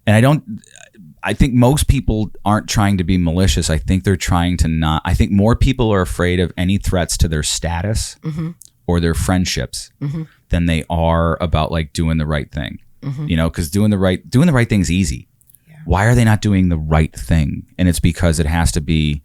I think most people aren't trying to be malicious. I think they're trying to not. I think more people are afraid of any threats to their status or their friendships than they are about like doing the right thing. You know, because doing the right thing's easy. Why are they not doing the right thing? And it's because it has to be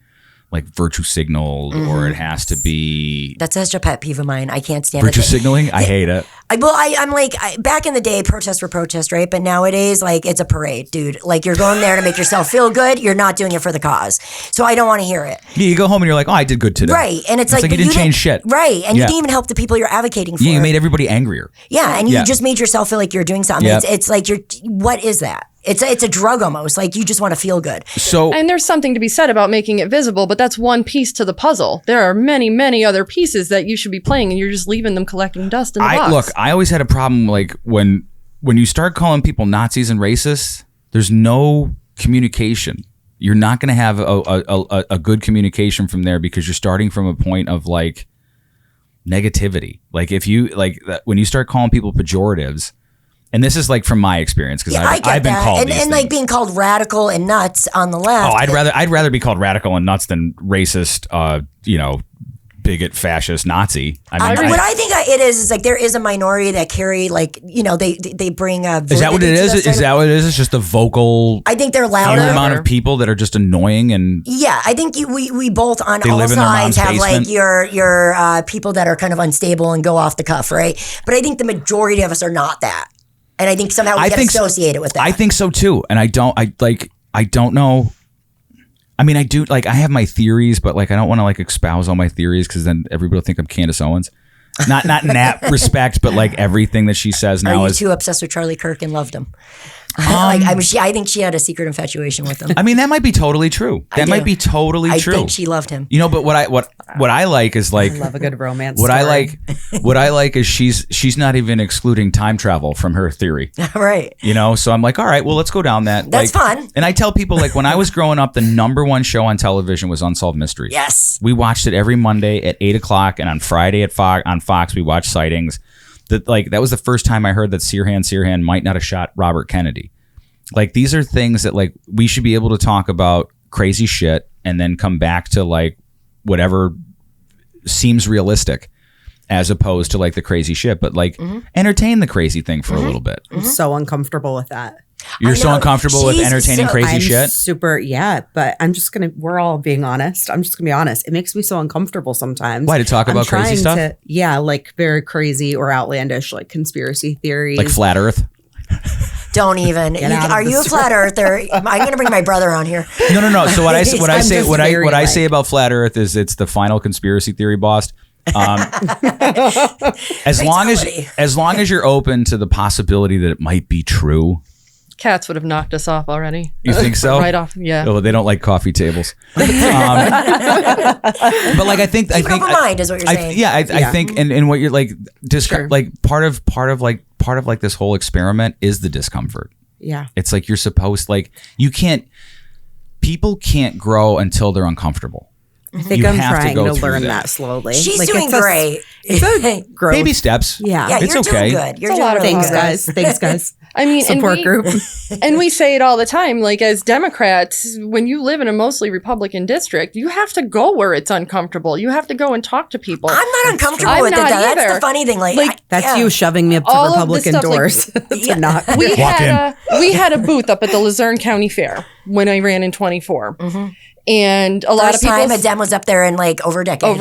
like virtue signaled, or it has to be. That's such a pet peeve of mine. I can't stand virtue signaling. I hate it. I'm like, back in the day, protests were protests, right? But nowadays, like, it's a parade, dude. Like, you're going there to make yourself feel good. You're not doing it for the cause. So I don't want to hear it. Yeah, you go home and you're like, oh, I did good today. Right. And it's like you didn't change shit. Right. And you didn't even help the people you're advocating for. Yeah, you made everybody angrier. Yeah. And you just made yourself feel like you're doing something. Yep. It's like, what is that? It's a drug almost. Like, you just want to feel good. And there's something to be said about making it visible, but that's one piece to the puzzle. There are many, many other pieces that you should be playing, and you're just leaving them collecting dust in the box. Look, I always had a problem like when you start calling people Nazis and racists, there's no communication. You're not going to have a good communication from there, because you're starting from a point of like negativity. Like if you when you start calling people pejoratives. And this is like from my experience, because I've been called these and like being called radical and nuts on the left. Oh, I'd rather be called radical and nuts than racist, bigot, fascist, Nazi. I mean, what I think it is like there is a minority that carry like they bring is that what it is? Is that what it is? It's just a vocal. I think they're louder. Amount of people that are just annoying and. Yeah, I think we both on they all live sides have basement. like your people that are kind of unstable and go off the cuff, right? But I think the majority of us are not that. And I think somehow we get associated with that. I think so too. And I don't know. I mean, I do like I have my theories, but like I don't want to like espouse all my theories, because then everybody will think I'm Candace Owens. Not in that respect, but like everything that she says now Are you is too obsessed with Charlie Kirk and loved him? I think she had a secret infatuation with him. I mean, that might be totally true. That might be totally true. I think she loved him. You know, but what I like is like I love a good romance. What story. I like is she's not even excluding time travel from her theory. Right. You know, so I'm like, all right, well, let's go down that. That's fun. And I tell people, like, when I was growing up, the #1 show on television was Unsolved Mysteries. Yes. We watched it every Monday at 8:00, and on Friday on Fox we watched Sightings. That was the first time I heard that Sirhan might not have shot Robert Kennedy. Like, these are things that like we should be able to talk about crazy shit and then come back to like whatever seems realistic, as opposed to like the crazy shit, but like entertain the crazy thing for a little bit. I'm so uncomfortable with that. You're so uncomfortable with entertaining crazy shit? Super, but we're all being honest. I'm just going to be honest. It makes me so uncomfortable sometimes. Why, to talk about crazy stuff? Like very crazy or outlandish, like conspiracy theories. Like flat earth? Don't even. Are you a flat earther? I'm going to bring my brother on here. No. So what I say about flat earth is it's the final conspiracy theory boss. As long as you're open to the possibility that it might be true. Cats would have knocked us off already. You think so? Right off, yeah. Oh, they don't like coffee tables. But like I think open mind is what you're saying. I think and what you're like like part of like this whole experiment is the discomfort. Yeah. It's like you're supposed people can't grow until they're uncomfortable. I think I'm trying to learn that slowly. She's doing great. It's a growth. Baby steps. Yeah, it's you're okay. doing good. You're it's doing a lot of Thanks, guys. I mean, support group. And we say it all the time, like as Democrats, when you live in a mostly Republican district, you have to go where it's uncomfortable. You have to go and talk to people. I'm not uncomfortable with it. That's the funny thing. That's you shoving me up to Republican doors to knock. We had a booth up at the Luzerne County Fair when I ran in 24. Mm-hmm. And a lot of people. First time a Dem was up there in like over a decade.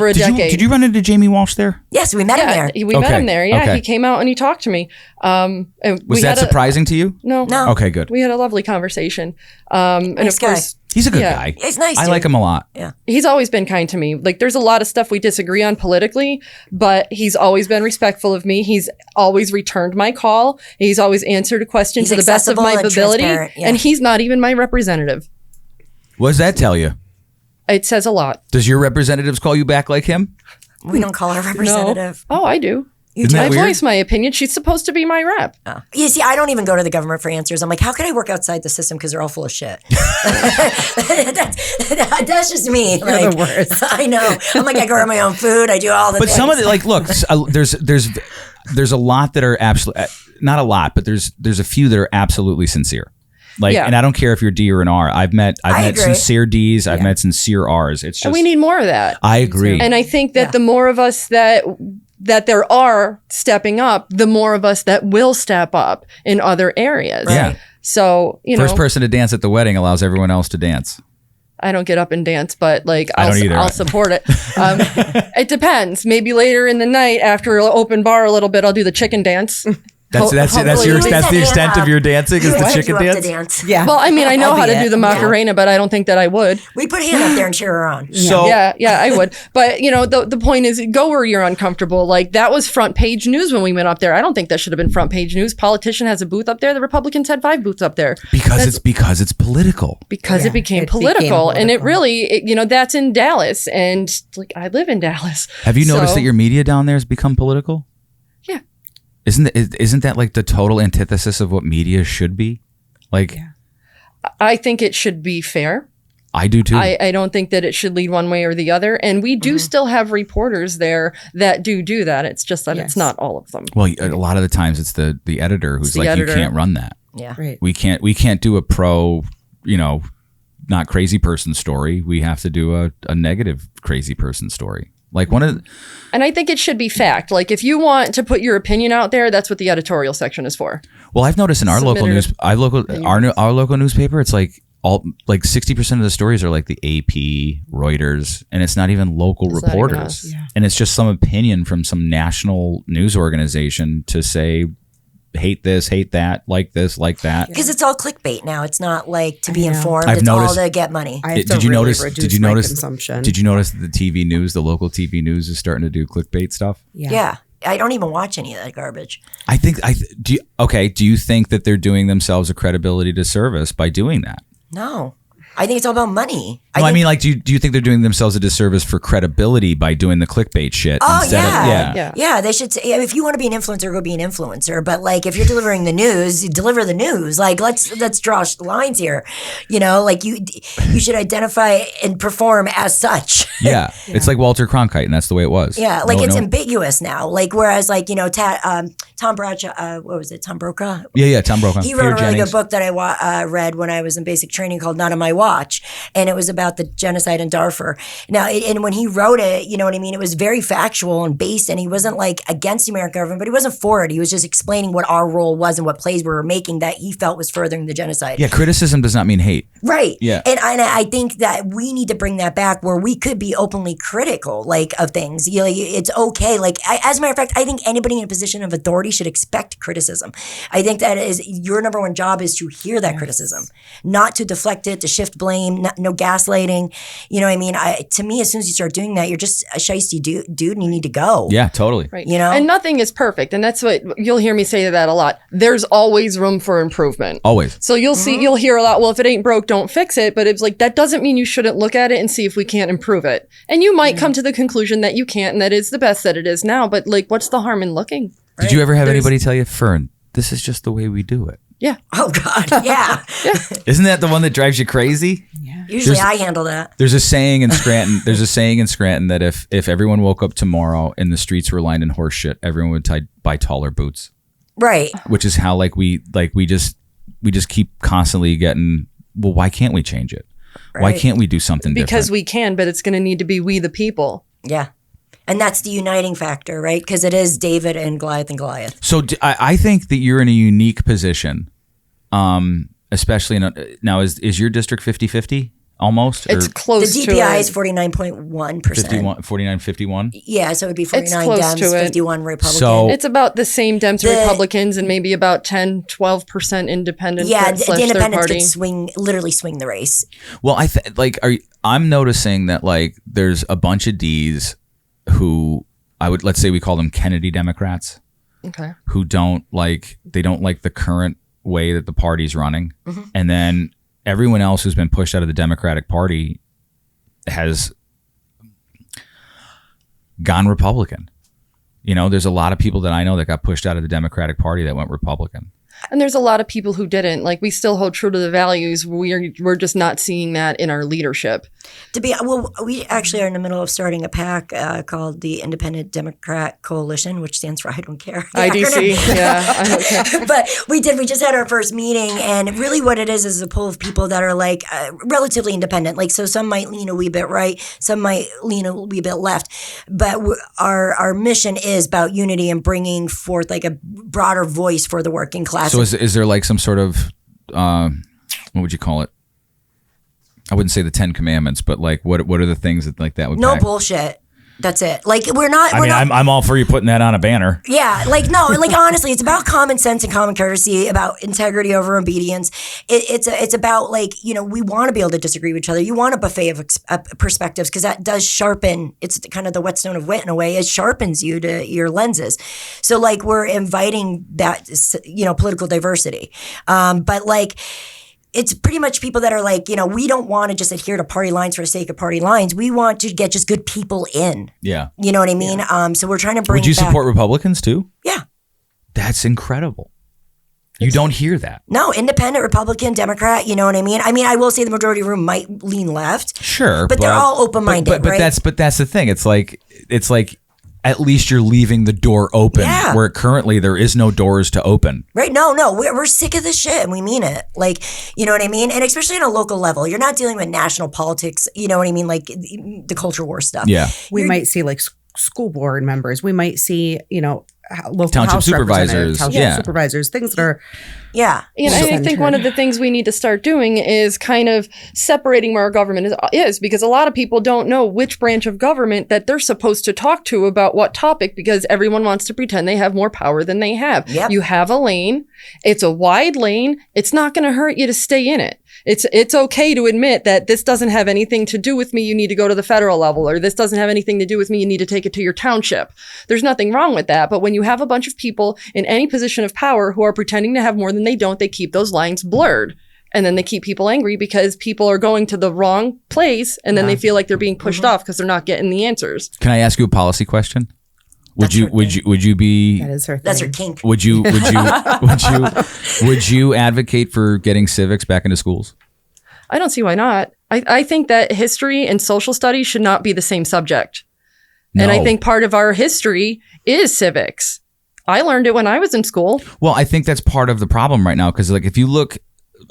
Did you run into Jamie Walsh there? Yes, we met him there. We met him there. Yeah, okay. He came out and he talked to me. Was that surprising to you? No. Okay, good. We had a lovely conversation. And of course, he's a good guy. He's nice. I like him a lot. Yeah. He's always been kind to me. Like, there's a lot of stuff we disagree on politically, but he's always been respectful of me. He's always returned my call. He's always answered a question to the best of my ability. Yeah. And he's not even my representative. What does that tell you? It says a lot. Does your representatives call you back like him? We don't call our representative. No. Oh, I do. I voice my opinion. She's supposed to be my rep. Oh. You see, I don't even go to the government for answers. I'm like, how can I work outside the system? Because they're all full of shit. That's just me. You're the worst. I know. I'm like, I grow my own food. I do all the things. But some of the, like, look, there's a lot that are absolutely, not a lot, but there's a few that are absolutely sincere. Like, and I don't care if you're D or an R. I've met sincere Ds. I've met sincere Rs. It's just, and we need more of that. I agree. And I think that the more of us that that there are stepping up, the more of us that will step up in other areas. Yeah. So, First person to dance at the wedding allows everyone else to dance. I don't get up and dance, but like I don't either. I'll support it. It depends. Maybe later in the night after an open bar a little bit, I'll do the chicken dance. That's the extent of your dancing is the chicken dance. Yeah. Well, I mean, I know how to do the Macarena, but I don't think that I would. We put Hannah up there and cheer her on. So Yeah, I would. But the point is, go where you're uncomfortable. Like that was front page news when we went up there. I don't think that should have been front page news. Politician has a booth up there. The Republicans had 5 booths up there because it's political. Because it became political, and it really, that's in Dallas, and like I live in Dallas. Have you noticed that your media down there has become political? Yeah. Isn't that like the total antithesis of what media should be? Like, I think it should be fair. I do too. I don't think that it should lead one way or the other. And we do still have reporters there that do that. It's just that it's not all of them. Well, a lot of the times it's the editor who's like, you can't run that. Yeah. Right. We can't do a pro, not crazy person story. We have to do a negative crazy person story. Like and I think it should be fact. Like if you want to put your opinion out there, that's what the editorial section is for. Well, I've noticed in our local news, our local newspaper, it's like 60% of the stories are like the AP, Reuters, and it's not even local reporters. And it's just some opinion from some national news organization to say, hate this, hate that, like this, like that. Because it's all clickbait now. It's not like to be informed. I've it's noticed, all to get money. Did you notice that the TV news, the local TV news is starting to do clickbait stuff? Yeah. I don't even watch any of that garbage. Do you think that they're doing themselves a credibility disservice by doing that? No. I think it's all about money. Do you think they're doing themselves a disservice for credibility by doing the clickbait shit? Yeah. They should say, if you want to be an influencer, go be an influencer. But like, if you're delivering the news, deliver the news. Like, let's draw lines here. Like you should identify and perform as such. Yeah. It's like Walter Cronkite, and that's the way it was. Yeah, like it's ambiguous now. Like whereas like Tom Bradshaw, what was it? Tom Brokaw. Yeah, Tom Brokaw. He wrote a really good book that I read when I was in basic training called Not on My Watch, and it was about the genocide in Darfur. Now, and when he wrote it, you know what I mean? It was very factual and based, and he wasn't like against the American government, but he wasn't for it. He was just explaining what our role was and what plays we were making that he felt was furthering the genocide. Yeah, criticism does not mean hate. Right. Yeah. And I think that we need to bring that back where we could be openly critical, like, of things. It's okay. Like, as a matter of fact, I think anybody in a position of authority should expect criticism. I think that is your number one job is to hear that criticism, not to deflect it, to shift blame, no gaslighting. You know what I mean? To me, as soon as you start doing that, you're just a shiesty dude and you need to go. Yeah, totally. Right. And nothing is perfect. And that's what you'll hear me say that a lot. There's always room for improvement. Always. So you'll hear a lot, well, if it ain't broke, don't fix it. But it's like, that doesn't mean you shouldn't look at it and see if we can't improve it. And you might come to the conclusion that you can't, and that is the best that it is now. But like, what's the harm in looking? Did you ever have anybody tell you, Fern, this is just the way we do it? Yeah. Oh, God. Yeah. Isn't that the one that drives you crazy? Yeah. Usually I handle that. There's a saying in Scranton. That if everyone woke up tomorrow and the streets were lined in horse shit, everyone would buy taller boots. Right. Which is how we just keep constantly getting, well, why can't we change it? Right. Why can't we do something different? Because we can, but it's going to need to be we the people. Yeah. And that's the uniting factor, right? Because it is David and Goliath. So I think that you're in a unique position, especially now. Is your district 50-50 almost? It's close to it. The DPI is 49.1%. 49-51? Yeah, so it would be 49 Dems, 51 Republicans. So it's about the same Dems and Republicans and maybe about 10-12% independent. Yeah, the independents could literally swing the race. Well, I'm noticing that like there's a bunch of Ds who let's say we call them Kennedy Democrats. Okay. Who don't like the current way that the party's running. Mm-hmm. And then everyone else who's been pushed out of the Democratic Party has gone Republican. There's a lot of people that I know that got pushed out of the Democratic Party that went Republican. And there's a lot of people who didn't. Like, we still hold true to the values. We're just not seeing that in our leadership. We actually are in the middle of starting a PAC called the Independent Democrat Coalition, which stands for I Don't Care. IDC, yeah, I don't care. But we just had our first meeting, and really what it is a pool of people that are like relatively independent. Like, so some might lean a wee bit right, some might lean a wee bit left. But our mission is about unity and bringing forth like a broader voice for the working class. So is there like some sort of, what would you call it? I wouldn't say the 10 Commandments, but like what are the things that like that would No bullshit. That's it. Like, I'm all for you putting that on a banner. Yeah. Like, no, like, honestly, it's about common sense and common courtesy, about integrity over obedience. It's about, like, we want to be able to disagree with each other. You want a buffet of perspectives, because that does sharpen. It's kind of the whetstone of wit in a way. It sharpens you to your lenses. So, like, we're inviting that, political diversity. But, like, it's pretty much people that are like, we don't want to just adhere to party lines for the sake of party lines. We want to get just good people in. Yeah. You know what I mean? Yeah. So we're trying to bring. Would you support Republicans too? Yeah. That's incredible. You don't hear that. No, independent, Republican, Democrat, you know what I mean? I mean, I will say the majority room might lean left. Sure. But they're all open-minded, but right? That's the thing. It's like at least you're leaving the door open, where currently there is no doors to open. Right? No, we're sick of this shit, and we mean it. Like, you know what I mean? And especially on a local level, you're not dealing with national politics. You know what I mean? Like the culture war stuff. Yeah, we might see like school board members. We might see, local township supervisors, supervisors, things that are. Yeah. And I think one of the things we need to start doing is kind of separating where our government is, because a lot of people don't know which branch of government that they're supposed to talk to about what topic, because everyone wants to pretend they have more power than they have. Yep. You have a lane. It's a wide lane. It's not going to hurt you to stay in it. It's okay to admit that this doesn't have anything to do with me. You need to go to the federal level, or this doesn't have anything to do with me. You need to take it to your township. There's nothing wrong with that. But when you have a bunch of people in any position of power who are pretending to have more than they don't, they keep those lines blurred. And then they keep people angry because people are going to the wrong place, and then they feel like they're being pushed off because they're not getting the answers. Can I ask you a policy question? Would you be? That is her thing. That's her kink. Would you advocate for getting civics back into schools? I don't see why not. I think that history and social studies should not be the same subject. No. And I think part of our history is civics. I learned it when I was in school. Well, I think that's part of the problem right now, because like if you look,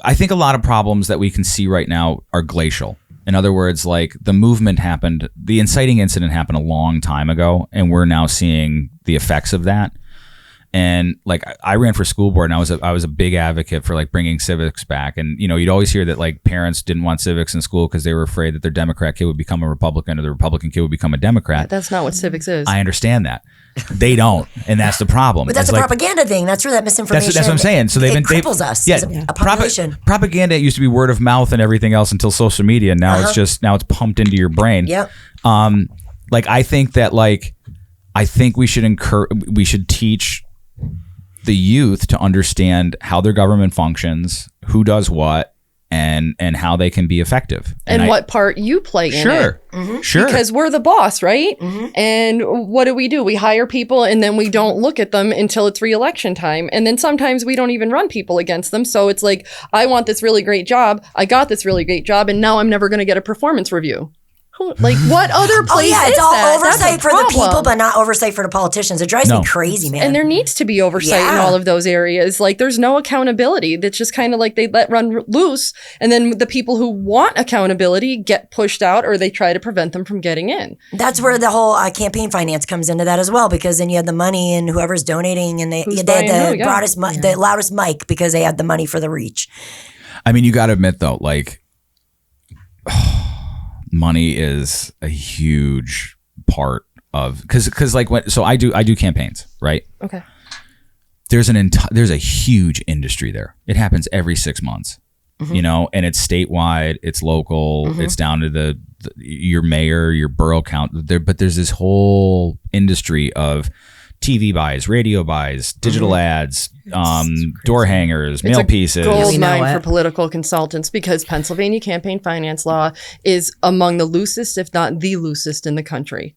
I think a lot of problems that we can see right now are glacial. In other words, like the movement happened, the inciting incident happened a long time ago, and we're now seeing the effects of that. And like I ran for school board, and I was a big advocate for like bringing civics back. And you'd always hear that like parents didn't want civics in school because they were afraid that their Democrat kid would become a Republican, or the Republican kid would become a Democrat. That's not what civics is. I understand that. They don't, and that's the problem. But that's a propaganda thing. That's where that misinformation. That's what I'm saying. So it cripples us as a population. Propaganda used to be word of mouth and everything else until social media. Now it's pumped into your brain. Yep. Like I think we should teach the youth to understand how their government functions, who does what, and how they can be effective. And what part you play in it. Mm-hmm. Sure. Because we're the boss, right? Mm-hmm. And what do? We hire people, and then we don't look at them until it's re-election time. And then sometimes we don't even run people against them. So it's like, I want this really great job. I got this really great job, and now I'm never going to get a performance review. Like, what other place it's is all that? oversight for the people, but not oversight for the politicians. It drives me crazy, man. And there needs to be oversight in all of those areas. Like, there's no accountability. That's just kind of like they let run loose. And then the people who want accountability get pushed out, or they try to prevent them from getting in. That's where the whole campaign finance comes into that as well, because then you had the money and whoever's donating, and they had the loudest mic because they had the money for the reach. I mean, you got to admit, though, like, money is a huge part of, because like so I do campaigns, right? Okay. There's a huge industry there. It happens every 6 months, and it's statewide, it's local, it's down to your mayor, your borough count there. But there's this whole industry of TV buys, radio buys, digital ads, door hangers, mail pieces. It's a gold mine for political consultants, because Pennsylvania campaign finance law is among the loosest, if not the loosest, in the country.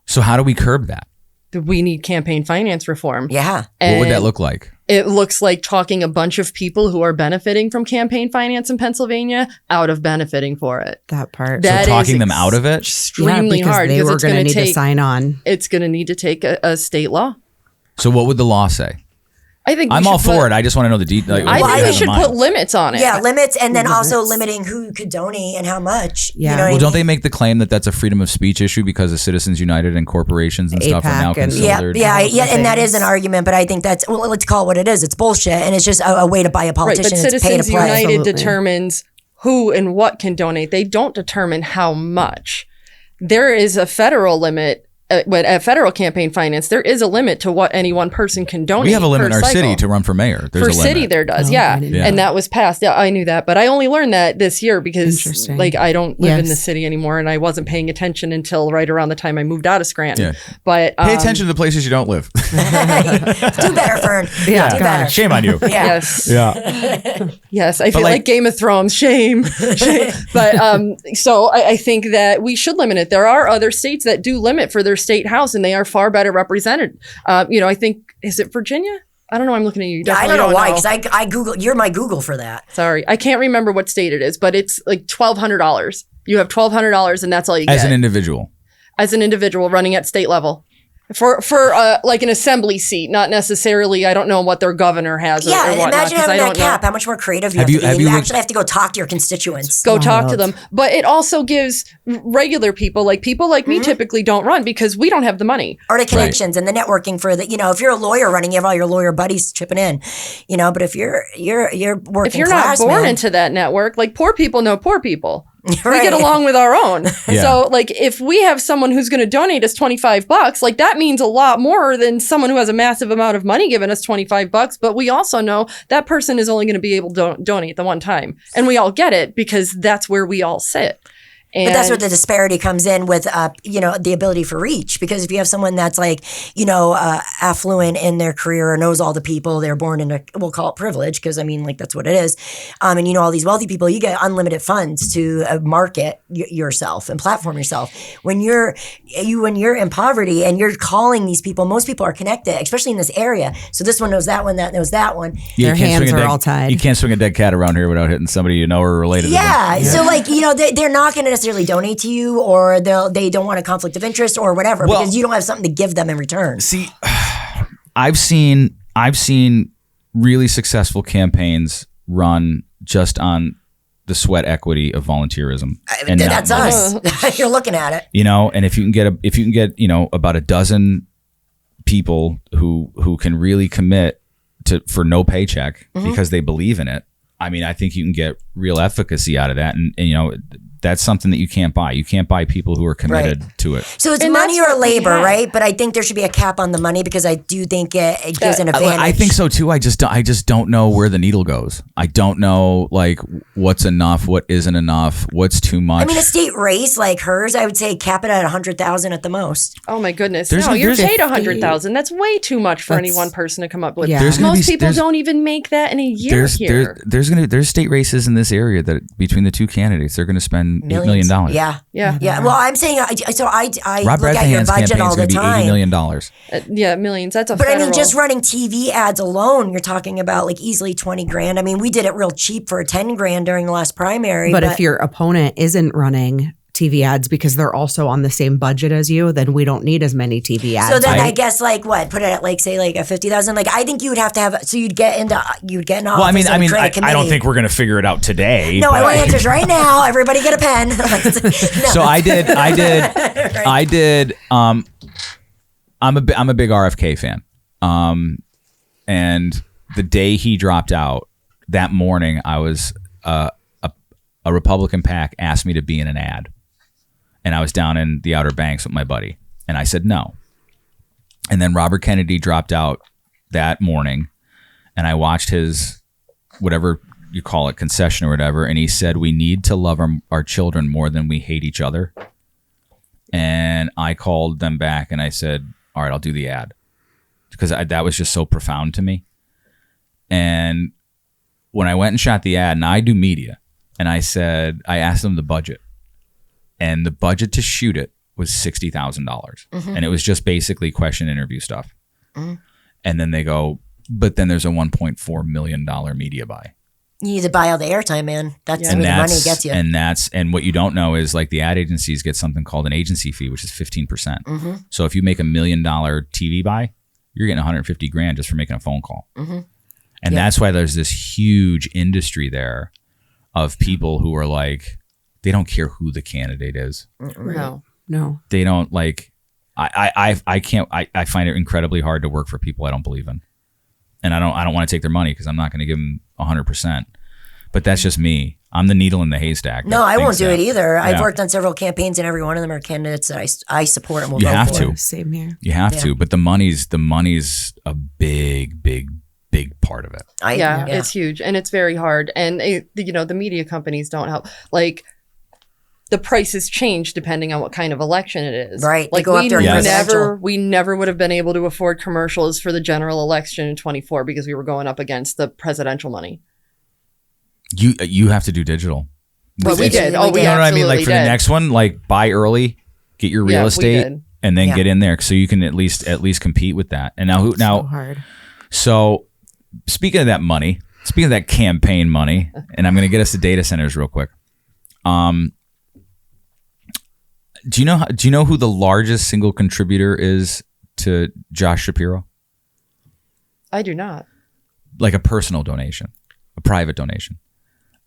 So how do we curb that? We need campaign finance reform. Yeah. What would that look like? it looks like talking a bunch of people who are benefiting from campaign finance in Pennsylvania out of benefiting for it. That part. That so talking them out of it? Extremely hard. They because were it's going to need take, to sign on. It's going to need to take a state law. So what would the law say? I think I'm all for it. I just want to know the details. I think we should put limits on it. Yeah, limits, and then also limiting who could donate and how much. Yeah. You know Well, don't they make the claim that that's a freedom of speech issue because of Citizens United and corporations and stuff are now AIPAC and- considered? Yeah, and that is an argument, but I think that's, well, let's call it what it is. It's bullshit, and it's just a way to buy a Right, politician. but It's pay to Citizens play. United Absolutely. determines who and what can donate. They don't determine how much. There is a federal limit. But at federal campaign finance, there is a limit to what any one person can donate. We have a limit in per our cycle. city to run for mayor. There's For a limit. city, there does, Oh, yeah. I didn't know And that. that was passed. Yeah, I knew that, but I only learned that this year because, Interesting. like, I don't live in Yes. the city anymore, and I wasn't paying attention until right around the time I moved out of Scranton. Yeah. But Pay attention to the places you don't live. Do better, Fern. Yeah, Do God. better. Shame on you. Yeah. Yes, Yeah. yes, I feel like- like Game of Thrones. Shame. Shame. But so I think that we should limit it. There are other states that do limit for their state house, and they are far better represented. I think, is it Virginia? I don't know. I'm looking at you. Yeah, I Definitely don't know why, because I Google. You're my Google for that. Sorry, I can't remember what state it is, but it's like $1,200. You have $1,200, and that's all you get As an individual. as an individual running at state level. For like an assembly seat, not necessarily. I don't know what their governor has. Yeah, or and whatnot, imagine 'cause having I that don't know. cap. How much more creative you Have have you- to be. have You you looked- actually have to go talk to your constituents. Go talk to Wild. them. But it also gives regular people like me typically don't run because we don't have the money. Or the connections and the networking for the, if you're a lawyer running, you have all your lawyer buddies chipping in, but if you're working If you're class, not born man, into that network, like poor people know poor people. We Right. get along with our own. Yeah. So like if we have someone who's going to donate us $25, like that means a lot more than someone who has a massive amount of money giving us $25. But we also know that person is only going to be able to donate the one time. And we all get it because that's where we all sit. But that's where the disparity comes in with, the ability for reach. Because if you have someone that's like, affluent in their career or knows all the people, they're born in we'll call it privilege, because that's what it is. And all these wealthy people, you get unlimited funds to market yourself and platform yourself. When you're in poverty and you're calling these people, most people are connected, especially in this area. So this one knows that one, that knows that one. Yeah, Their you can't hands swing a are dead- all tied. You can't swing a dead cat around here without hitting somebody you know or related to them. Yeah. So they're not going to necessarily donate to you, or they don't want a conflict of interest or whatever, Well- because you don't have something to give them in return. See, I've seen really successful campaigns run just on the sweat equity of volunteerism. And not That's money. us. You're looking at it. And if you can get about a dozen people who can really commit for no paycheck because they believe in it, I think you can get real efficacy out of that, and that's something that you can't buy. You can't buy people who are committed to it. So it's And money that's or what we labor, have. right? But I think there should be a cap on the money, because I do think it gives an advantage. I think so too. I just don't know where the needle goes. I don't know what's enough, what isn't enough, what's too much. A state race like hers, I would say cap it at 100,000 at the most. Oh my goodness! There's- No, you're there's- paid 100,000. That's way too much for any That's- one person to come up with. Yeah. There's gonna Most be- people there's- don't even make that in a year here. There's state races in this area that between the two candidates they're going to spend $8 million. Yeah. Yeah. Yeah. Well, I'm saying, I Rob look at your Baratheon's budget campaign all is the going to be $80 time. million. Yeah, millions. That's a But federal. just running TV ads alone, you're talking about easily 20 grand. We did it real cheap for 10 grand during the last primary. But if your opponent isn't running TV ads because they're also on the same budget as you, then we don't need as many TV ads. So then I guess put it at say a 50,000. I think you would have to have, so you'd get into Well, I don't think we're going to figure it out today. No, I but- want answers right now. Everybody get a pen. No. So I did. I'm a big RFK fan. And the day he dropped out, that morning, I was a Republican PAC asked me to be in an ad, and I was down in the Outer Banks with my buddy, and I said no. And then Robert Kennedy dropped out that morning, and I watched his whatever you call it, concession or whatever, and he said we need to love our children more than we hate each other. And I called them back and I said, all right, I'll do the ad, because that was just so profound to me. And when I went and shot the ad, and I do media, and I asked them the budget, and the budget to shoot it was $60,000. And it was just basically question interview stuff. And then they go, But then there's a $1.4 million media buy. You need to buy all the airtime, man. That's where the money gets you. And what you don't know is like the ad agencies get something called an agency fee, which is 15%. Mm-hmm. So if you make $1 million TV buy, you're getting $150,000 just for making a phone call. Mm-hmm. And that's why there's this huge industry there of people who are like, they don't care who the candidate is. No. They don't like, I find it incredibly hard to work for people I don't believe in. And I don't want to take their money because I'm not going to give them 100%. But that's just me. I'm the needle in the haystack. No, I won't do it either. I've worked on several campaigns, and every one of them are candidates that I support and will you vote have for. to. Same here. You have to. But the money's a big part of it. It's huge, and it's very hard. And the media companies don't help. Like, the prices change depending on what kind of election it is. Right. Like, they go up during presidential. we never would have been able to afford commercials for the general election in 24 because we were going up against the presidential money. You have to do digital. Well, we did. Oh, we you know what I mean? Like for did. the next one, like buy early, get your real estate, and then get in there so you can at least compete with that. And now So hard. So speaking of that money, speaking of that campaign money, and I'm going to get us to data centers real quick. Do you know who the largest single contributor is to Josh Shapiro? I do not. Like a personal donation, a private donation.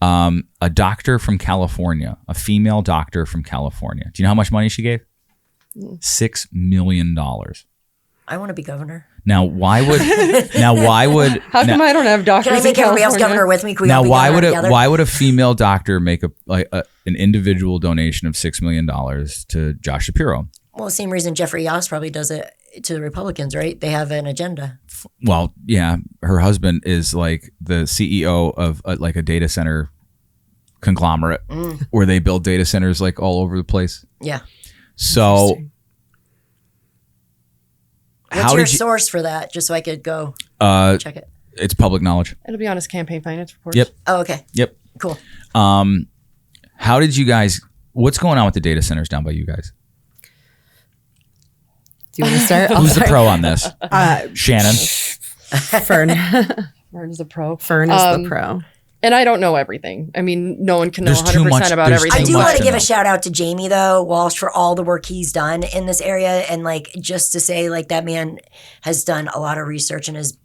A doctor from California, a female doctor from California. Do you know how much money she gave? $6 million. I want to be governor. Now, why would? How come I don't have doctors? Can I make everybody else governor with me? Can we all be why together? would a female doctor make an individual donation of $6 million to Josh Shapiro? Well, same reason Jeffrey Yost probably does it to the Republicans, right? They have an agenda. Well, yeah, her husband is like the CEO of like a data center conglomerate where they build data centers like all over the place. Yeah. So, what's your source for that? Just so I could go check it. It's public knowledge. It'll be on his campaign finance report. Yep. Oh, okay. Yep. Cool. How did you guys? What's going on with the data centers down by you guys? Do you want to start? Who's the pro on this? Shannon. Fern. Fern's the pro. Fern is the pro. And I don't know everything. I mean, no one can know There's too 100% much- about there's everything. I do much want to to give know. a shout out to Jamie though, Walsh, for all the work he's done in this area, and like just to say like that man has done a lot of research and has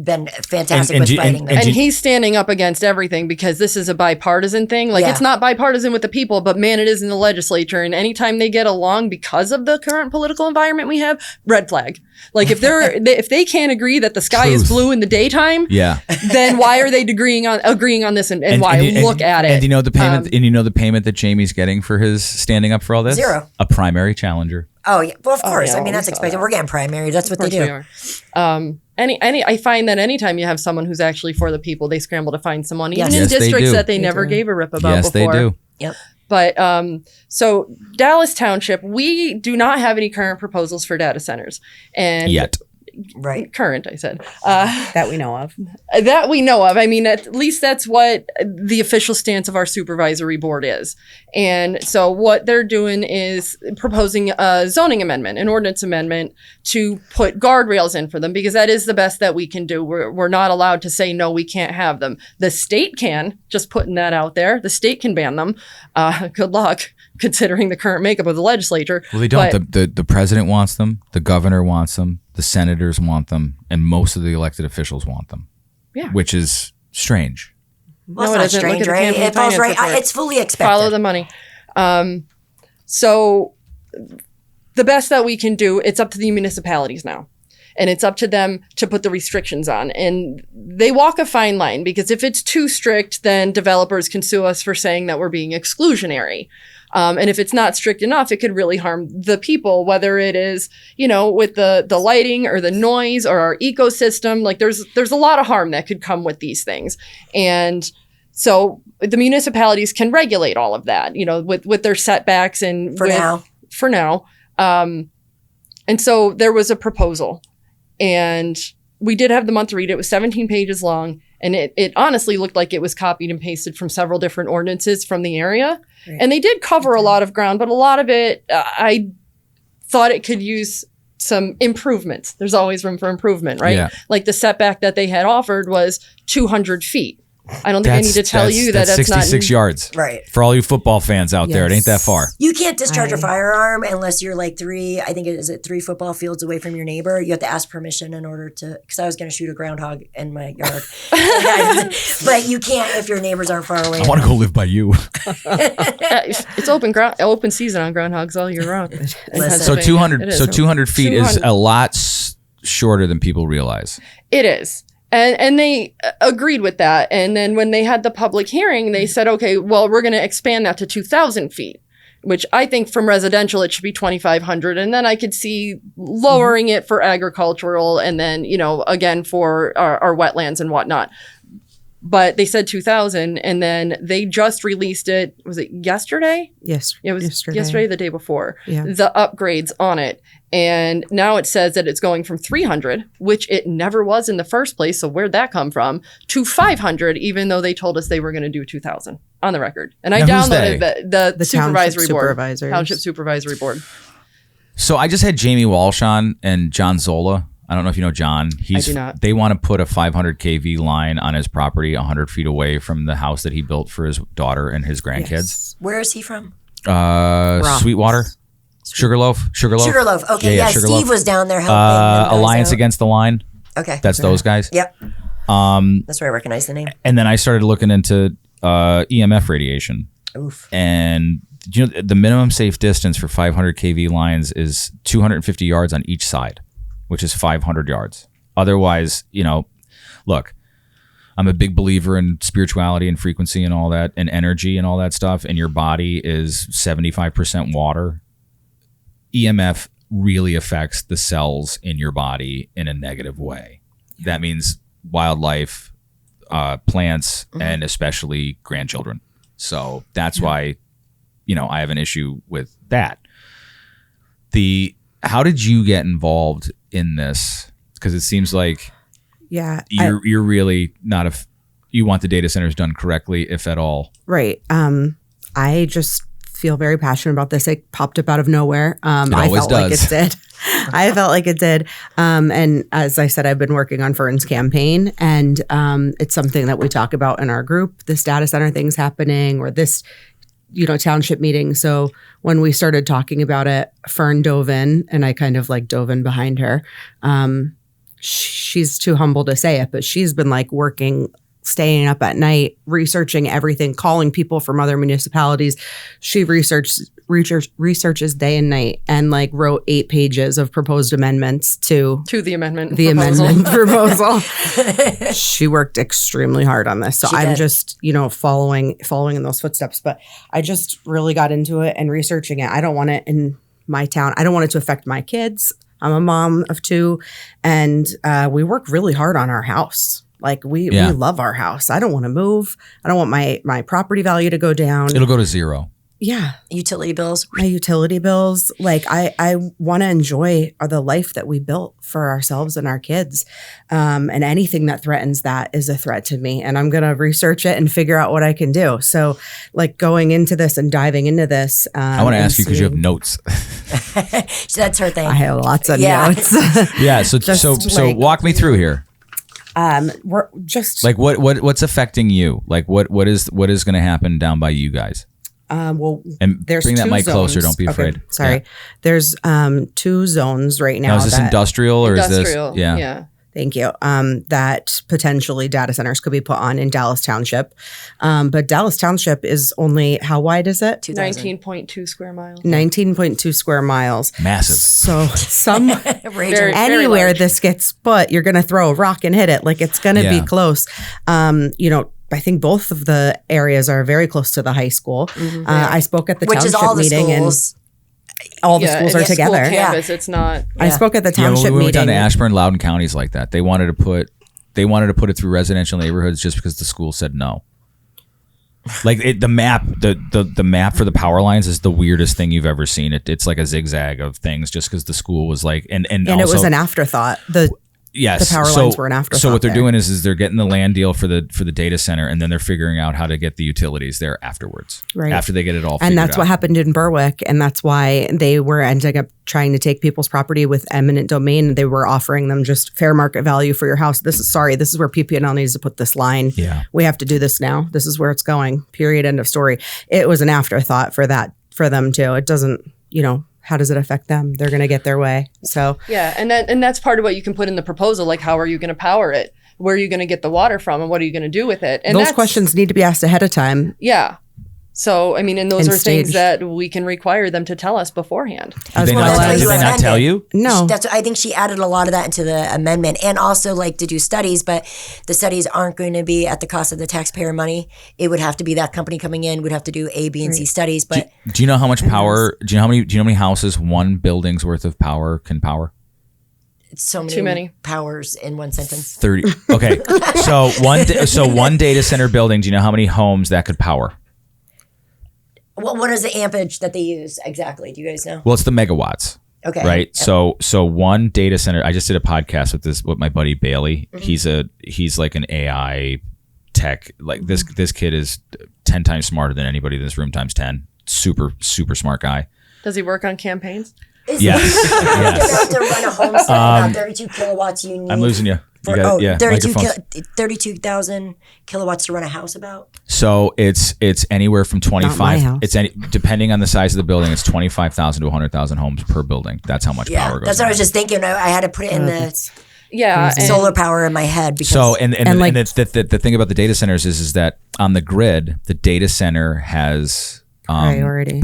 been fantastic with fighting them. And he's standing up against everything because this is a bipartisan thing. Like, it's not bipartisan with the people, but man, it is in the legislature. And anytime they get along because of the current political environment we have, red flag. Like, if if they can't agree that the sky is blue in the daytime, then why are they agreeing on this and why? Look at it. And you know the payment. And you know the payment that Jamie's getting for his standing up for all this? Zero. A primary challenger. Oh yeah, well of course. yeah, I mean that's expected. We're getting primary. That's what they do. I find that anytime you have someone who's actually for the people, they scramble to find someone, even in Yes, they districts do. that they never gave a rip about Yes, before. they do. Yep. But so Dallas Township, we do not have any current proposals for data centers, and Yet. Right. current, I said. That we know of. That we know of. I mean, at least that's what the official stance of our supervisory board is. And so what they're doing is proposing a zoning amendment, an ordinance amendment to put guardrails in for them, because that is the best that we can do. We're not allowed to say, no, we can't have them. The state can, just putting that out there. The state can ban them. Good luck, considering the current makeup of the legislature. Well, they don't. But, The president wants them. The governor wants them. The senators want them, and most of the elected officials want them. Yeah. Which is strange. Well, No, it it's not isn't. Look strange, at the right? campaign It falls finance right. report. It's fully expected. follow the money. So the best that we can do, it's up to the municipalities now. And it's up to them to put the restrictions on. And they walk a fine line, because if it's too strict, then developers can sue us for saying that we're being exclusionary. And if it's not strict enough, it could really harm the people, whether it is, with the lighting or the noise or our ecosystem. Like there's a lot of harm that could come with these things. And so the municipalities can regulate all of that, with their setbacks and For now. And so there was a proposal, and we did have the month to read it. It was 17 pages long, and it honestly looked like it was copied and pasted from several different ordinances from the area. Right. And they did cover a lot of ground, but a lot of it, I thought it could use some improvements. There's always room for improvement, right? Yeah. Like the setback that they had offered was 200 feet. I don't think I need to tell you that that's 66 not yards. Right. For all you football fans out there, it ain't that far. You can't discharge a firearm unless you're like 3 football fields away from your neighbor. You have to ask permission in order to, because I was going to shoot a groundhog in my yard. But you can't if your neighbors aren't far away. I want to go live by you. It's open season on groundhogs all year round. So 200 feet is a lot shorter than people realize. It is. And they agreed with that. And then when they had the public hearing, they said, okay, well, we're going to expand that to 2,000 feet, which I think from residential, it should be 2,500. And then I could see lowering it for agricultural and then, again, for our wetlands and whatnot. But they said 2,000, and then they just released it. Was it yesterday? Yes. It was yesterday, the day before. Yeah. The upgrades on it. And now it says that it's going from 300, which it never was in the first place. So where'd that come from? To 500, even though they told us they were going to do 2,000 on the record. And I downloaded the supervisory board. Township Supervisory Board. So I just had Jamie Walsh on and John Zola. I don't know if you know John. I do not. They want to put a 500 kV line on his property 100 feet away from the house that he built for his daughter and his grandkids. Yes. Where is he from? Sweetwater. Sugarloaf. Okay, yeah. Steve Sugarloaf. was down there helping. Alliance Against the Line. Okay. That's those guys. Yep. That's where I recognize the name. And then I started looking into EMF radiation. Oof. And the minimum safe distance for 500 kV lines is 250 yards on each side, which is 500 yards. Otherwise, look, I'm a big believer in spirituality and frequency and all that and energy and all that stuff. And your body is 75% water. EMF really affects the cells in your body in a negative way. That means wildlife, plants, and especially grandchildren. So that's why, I have an issue with that. How did you get involved in this? Because it seems like you're really not you want the data centers done correctly, if at all. Right. I just feel very passionate about this. It popped up out of nowhere. I felt like it did. I felt like it did. And as I said, I've been working on Fern's campaign, and it's something that we talk about in our group, this data center thing's happening or this, township meeting. So when we started talking about it, Fern dove in, and I kind of dove in behind her. She's too humble to say it, but she's been staying up at night, researching everything, calling people from other municipalities. She researches day and night, and wrote 8 pages of proposed amendments to the amendment proposal. She worked extremely hard on this. So I'm just, following in those footsteps. But I just really got into it and researching it. I don't want it in my town. I don't want it to affect my kids. I'm a mom of 2, and we work really hard on our house. We love our house. I don't want to move. I don't want my property value to go down. It'll go to 0. Yeah. Utility bills. My utility bills. I want to enjoy the life that we built for ourselves and our kids. And anything that threatens that is a threat to me. And I'm going to research it and figure out what I can do. So going into this and diving into this. I want to ask you because you have notes. So that's her thing. I have lots of notes. Yeah. So walk me through here. We're just what's affecting you? What is going to happen down by you guys? And there's bring that 2 mic zones. closer. Don't be afraid. Okay, sorry. Yeah. There's 2 zones right now. Now, is this industrial or is this? Yeah. Thank you. That potentially data centers could be put on in Dallas Township. But Dallas Township is only, how wide is it? 19.2 square miles. 19.2 square miles. Massive. So Very anywhere large. this gets put, you're going to throw a rock and hit it. It's going to be close. I think both of the areas are very close to the high school. Mm-hmm. I spoke at the township meeting, and all the schools are together. Campus, it's not. I spoke at the township meeting. We went down to meeting. Ashburn, Loudoun counties like that. They wanted to put it through residential neighborhoods just because the school said no. The map, the map for the power lines is the weirdest thing you've ever seen. It's like a zigzag of things just because the school was and also, it was an afterthought. Yes. The power lines were an afterthought. So what they're there. doing is they're getting the land deal for the data center, and then they're figuring out how to get the utilities there afterwards. Right. After they get it all figured And that's out. what happened in Berwick. And that's why they were ending up trying to take people's property with eminent domain. They were offering them just fair market value for your house. This is where PP&L needs to put this line. Yeah. We have to do this now. This is where it's going. Period. End of story. It was an afterthought for them too. It doesn't, how does it affect them? They're going to get their way. So yeah, and that's part of what you can put in the proposal. Like, how are you going to power it? Where are you going to get the water from, and what are you going to do with it? And those questions need to be asked ahead of time. Yeah. So, I mean, and those And are things staged. that we can require them to tell us beforehand. Did they not tell you? No. I think she added a lot of that into the amendment, and also like to do studies, but the studies aren't going to be at the cost of the taxpayer money. It would have to be that company coming in would have to do A, B, and C studies. But Do you know how much power? Do you know how many houses one building's worth of power can power? it's so many, Too many powers in one sentence. 30. Okay, so one data center building. Do you know how many homes that could power? What is the ampage that they use exactly? Do you guys know? Well, it's the megawatts. Okay. Right. So one data center. I just did a podcast with my buddy Bailey. Mm-hmm. He's like an AI tech. Like this kid is 10 times smarter than anybody in this room times 10. Super smart guy. Does he work on campaigns? Yes. Yes. To run a home set about 32 kilowatts you need. I'm losing you. For, You got, 32,000 kilowatts to run a house about. So it's anywhere from Not my 25. house. It's depending on the size of the building. It's 25,000 to 100,000 homes per building. That's how much power goes. That's what I was in. just thinking. I had to put it in the Yeah. and- solar power in my head. Because So and like- the thing about the data centers is that on the grid, the data center has priority.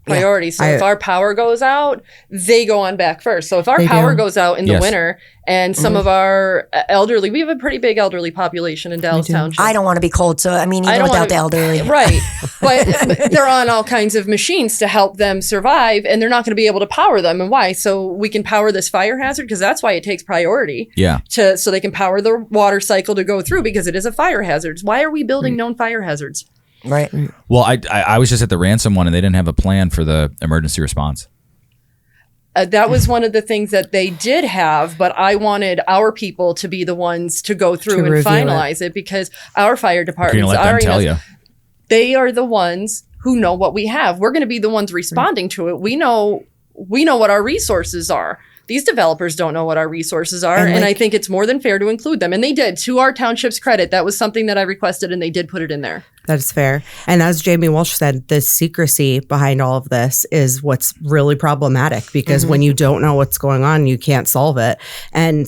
priority. So if our power goes out, they go on back first. So if our They power do. goes out in the Yes. winter and some of our elderly, we have a pretty big elderly population in Dallas Township. I don't want to be cold. So, I mean, even without the elderly. Right. But they're on all kinds of machines to help them survive, and they're not going to be able to power them. And why? So we can power this fire hazard, because that's why it takes priority. Yeah. So they can power the water cycle to go through, because it is a fire hazard. Why are we building known fire hazards? Right. Well, I was just at the ransom one, and they didn't have a plan for the emergency response. That was one of the things that they did have, but I wanted our people to be the ones to go through and review finalize it, because our fire You're departments, gonna let them tell you. they are the ones who know what we have. We're going to be the ones responding to it. We know what our resources are. These developers don't know what our resources are, and I think it's more than fair to include them. And they did. To our township's credit, that was something that I requested, and they did put it in there. That's fair. And as Jamie Walsh said, the secrecy behind all of this is what's really problematic, because when you don't know what's going on, you can't solve it. And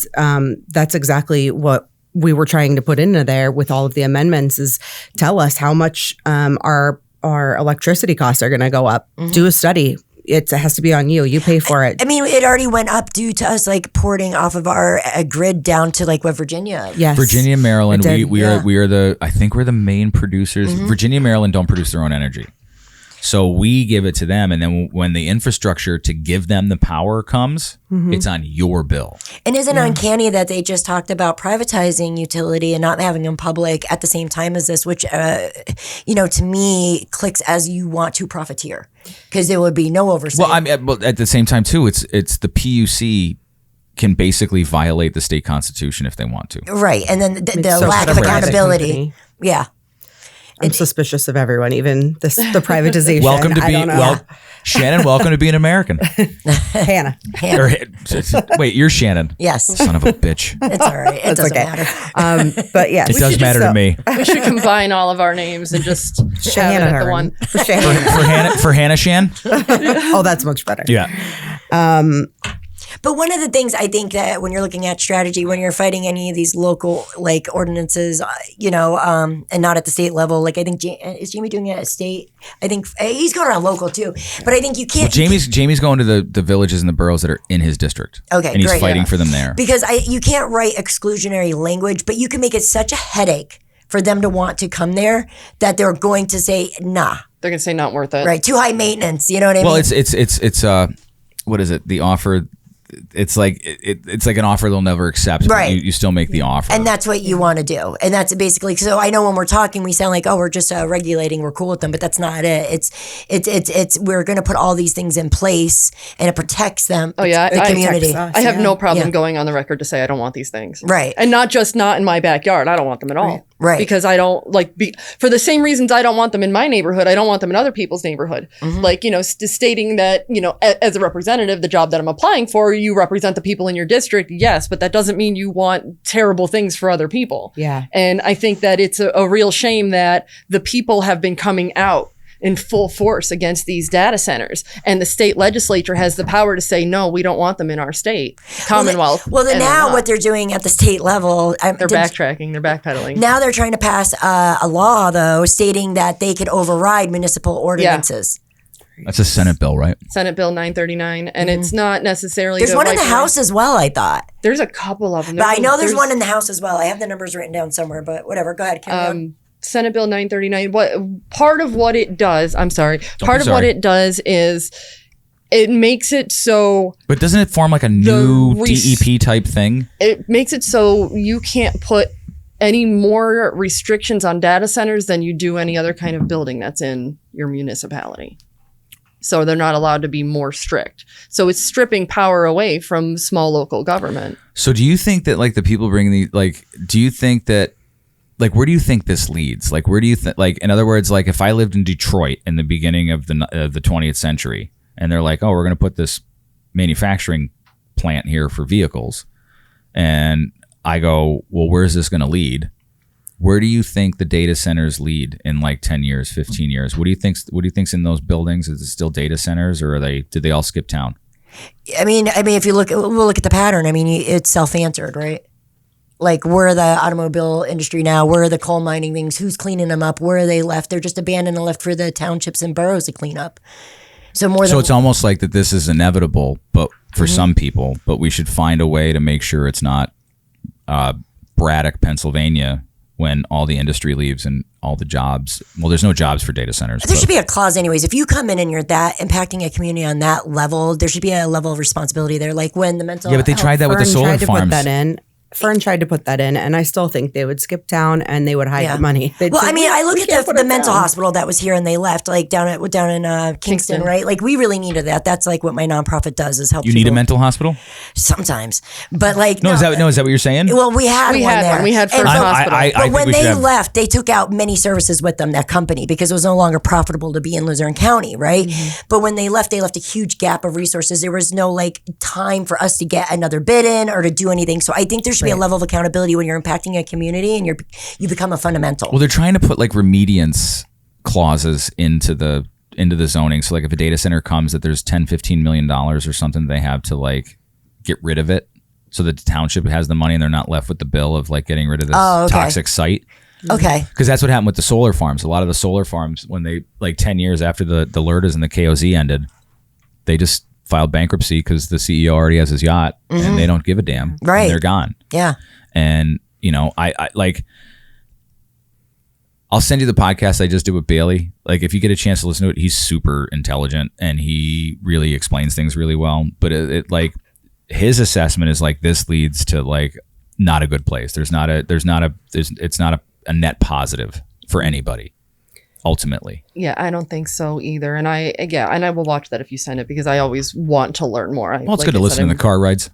that's exactly what we were trying to put into there with all of the amendments, is tell us how much our electricity costs are going to go up. Do a study. It has to be on you. You pay for it. I mean, it already went up due to us like porting off of our grid down to like West Virginia. Yes. Virginia and Maryland, It did, we are I think we're the main producers. Virginia and Maryland don't produce their own energy. So we give it to them, and then when the infrastructure to give them the power comes, it's on your bill. And isn't it uncanny that they just talked about privatizing utility and not having them public at the same time as this, which, to me clicks as you want to profiteer, because there would be no oversight. Well, I mean, but at the same time too, it's the PUC can basically violate the state constitution if they want to. Right. And then the So lack should of a private accountability. company. Yeah. I'm suspicious of everyone, even the privatization. Welcome to I be don't know. Shannon. Welcome to be an American. Hannah. Or, wait, you're Shannon. Yes. Son of a bitch. It's all right. It doesn't okay. matter. But yes, It does matter to me. We should combine all of our names and just have it Shannon at the Hearn. one. Shannon. For Hannah Shan. Oh, that's much better. Yeah. But one of the things I think that when you're looking at strategy, when you're fighting any of these local like ordinances, and not at the state level, like I think is Jamie doing it at state? I think he's going around local too. But I think you can't. Well, Jamie's going to the villages and the boroughs that are in his district. Okay, and he's great. fighting for them there. Because you can't write exclusionary language, but you can make it such a headache for them to want to come there that they're going to say, nah, They're going to say not worth it. right? Too high maintenance. You know what I mean? Well, it's what is it? The offer it's like it's like an offer they'll never accept. But Right. you still make the offer. And that's what you want to do. And that's basically, so I know when we're talking, we sound like, oh, we're just regulating, we're cool with them, but that's not it. It's we're going to put all these things in place and it protects them. Oh, yeah. The community. I have no problem Yeah. going on the record to say I don't want these things. Right. And not in my backyard. I don't want them at all. Right. Because I don't for the same reasons I don't want them in my neighborhood, I don't want them in other people's neighborhood. Like, stating that, as a representative, the job that I'm applying for, you represent the people in your district. Yes. But that doesn't mean you want terrible things for other people. Yeah. And I think that it's a real shame that the people have been coming out in full force against these data centers, and the state legislature has the power to say, no, we don't want them in our state, Commonwealth. Well, then and now not. what they're doing at the state level, They're backtracking, they're backpedaling. now they're trying to pass a law, though, stating that they could override municipal ordinances. That's a Senate bill, right? Senate Bill 939, and it's not necessarily. There's to one in wipe the away- House as well, I thought. There's a couple of them. But I know there's one in the House as well. I have the numbers written down somewhere, but whatever. Go ahead, carry on. Senate Bill 939. Part of what it does is it makes it so. But doesn't it form like a new res- DEP type thing? It makes it so you can't put any more restrictions on data centers than you do any other kind of building that's in your municipality. So they're not allowed to be more strict. So it's stripping power away from small local government. So do you think that like the people bringing the do you think that where do you think this leads? Like where do you think in other words, like if I lived in Detroit in the beginning of the 20th century and they're like, oh, we're going to put this manufacturing plant here for vehicles, and I go, well, where's this going to lead? Where do you think the data centers lead in like 10 years, 15 years? What do you think's in those buildings? Is it still data centers, or did they all skip town? I mean, if we'll look at the pattern. I mean, it's self-answered, right? Like, where are the automobile industry now? Where are the coal mining things? Who's cleaning them up? Where are they left? They're just abandoned and left for the townships and boroughs to clean up. So it's almost like that this is inevitable, but for some people, but we should find a way to make sure it's not Braddock, Pennsylvania, when all the industry leaves and all the jobs. Well, there's no jobs for data centers. There should be a clause anyways. If you come in and you're that impacting a community on that level, there should be a level of responsibility there. Like when the mental but they tried that with the solar farms. Fern tried to put that in, and I still think they would skip town and they would hide the money. They'd Well, say, I mean, I look at the mental down. hospital that was here and they left, like down in Kingston, right? Like we really needed that. That's like what my nonprofit does, is help. You need a mental hospital? Sometimes, but like Is that what you're saying? Well, we had one there. We had And First so- Hospital. I But think when we should they have- left, they took out many services with them, that company, because it was no longer profitable to be in Luzerne County, right? But when they left a huge gap of resources. There was no time for us to get another bid in or to do anything. So I think there should be a level of accountability when you're impacting a community and you become a fundamental. Well, they're trying to put remediance clauses into the zoning. So if a data center comes, that there's $10-15 million or something they have to get rid of it, so that the township has the money and they're not left with the bill of getting rid of this toxic site. Okay. Because that's what happened with the solar farms. A lot of the solar farms, when they 10 years after the LERDAs and the KOZ ended, they just filed bankruptcy because the CEO already has his yacht and they don't give a damn. Right. And they're gone. Yeah. And I'll send you the podcast I just did with Bailey. If you get a chance to listen to it, he's super intelligent and he really explains things really well. But his assessment is this leads to not a good place. It's not a net positive for anybody ultimately. Yeah, I don't think so either. And I will watch that if you send it, because I always want to learn more. It's good to listen in the car rides.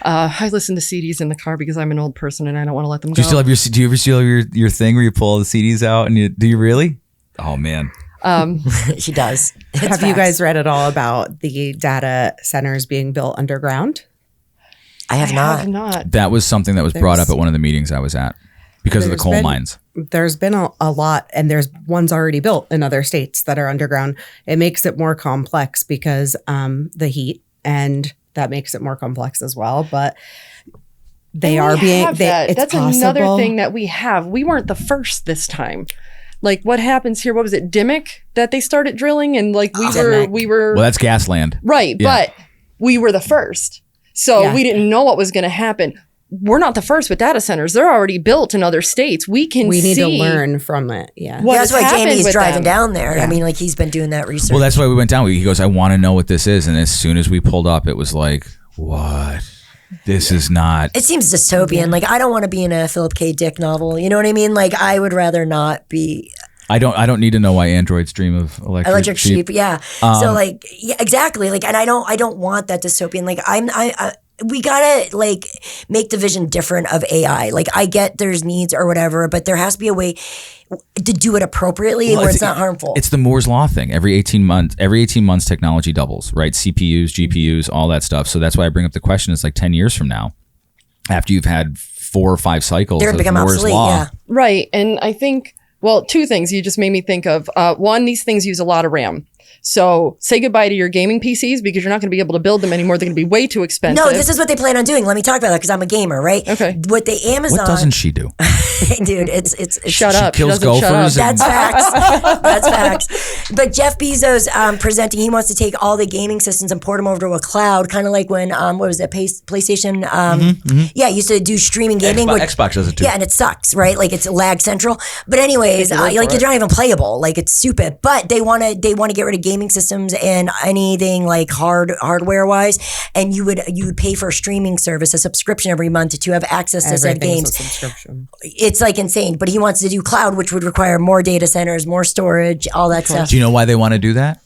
I listen to CDs in the car because I'm an old person and I don't want to let them go. Do you ever still have your thing where you pull all the CDs out and do you really? Oh man. She does. Have you guys read at all about the data centers being built underground? I have have not. not. That was something that was brought up at one of the meetings I was at because of the coal mines. There's been a lot, and there's ones already built in other states that are underground. It makes it more complex because the heat, and that makes it more complex as well. But they are being. That's another thing that we have. We weren't the first this time. What happens here? What was it? Dimmick that they started drilling, and we were. Well, that's Gasland, right? Yeah. But we were the first, so we didn't know what was going to happen. we're not the first with data centers. They're already built in other states. We need to learn from it. Yeah. That's why Jamie's driving down there. Yeah. I mean, like he's been doing that research. Well, that's why we went down. He goes, I want to know what this is. And as soon as we pulled up, it was like, what? This is not. It seems dystopian. Like I don't want to be in a Philip K. Dick novel. You know what I mean? Like I would rather not be. I don't need to know why androids dream of electric sheep. Yeah. So like, yeah, exactly. Like, and I don't want that dystopian. Like we gotta like make the vision different of AI. Like I get there's needs or whatever, but there has to be a way to do it appropriately where it's not harmful. It's the Moore's Law thing. Every 18 months, technology doubles, right? CPUs, GPUs, all that stuff. So that's why I bring up the question. It's like 10 years from now, after you've had 4 or 5 cycles They're of become Moore's obsolete, Law. yeah. Right. And I think, well, 2 things you just made me think of. One, these things use a lot of RAM. So say goodbye to your gaming PCs because you're not going to be able to build them anymore. They're going to be way too expensive. No, this is what they plan on doing. Let me talk about that because I'm a gamer, right? Okay. What the Amazon. What doesn't she do? Dude, it's shut up. She kills doesn't shut up. gophers. That's facts. That's facts. But Jeff Bezos presenting, he wants to take all the gaming systems and port them over to a cloud, kind of like when, what was it, PlayStation? Yeah, used to do streaming gaming. Xbox does it too. Yeah, and it sucks, right? Like it's lag central. But anyways, like they're not even playable. Like it's stupid. But they want to get rid of gaming systems and anything like hardware wise. And you would pay for a streaming service, a subscription every month to have access to said games. A subscription. It's like insane. But he wants to do cloud, which would require more data centers, more storage, all that stuff. Do you know why they want to do that?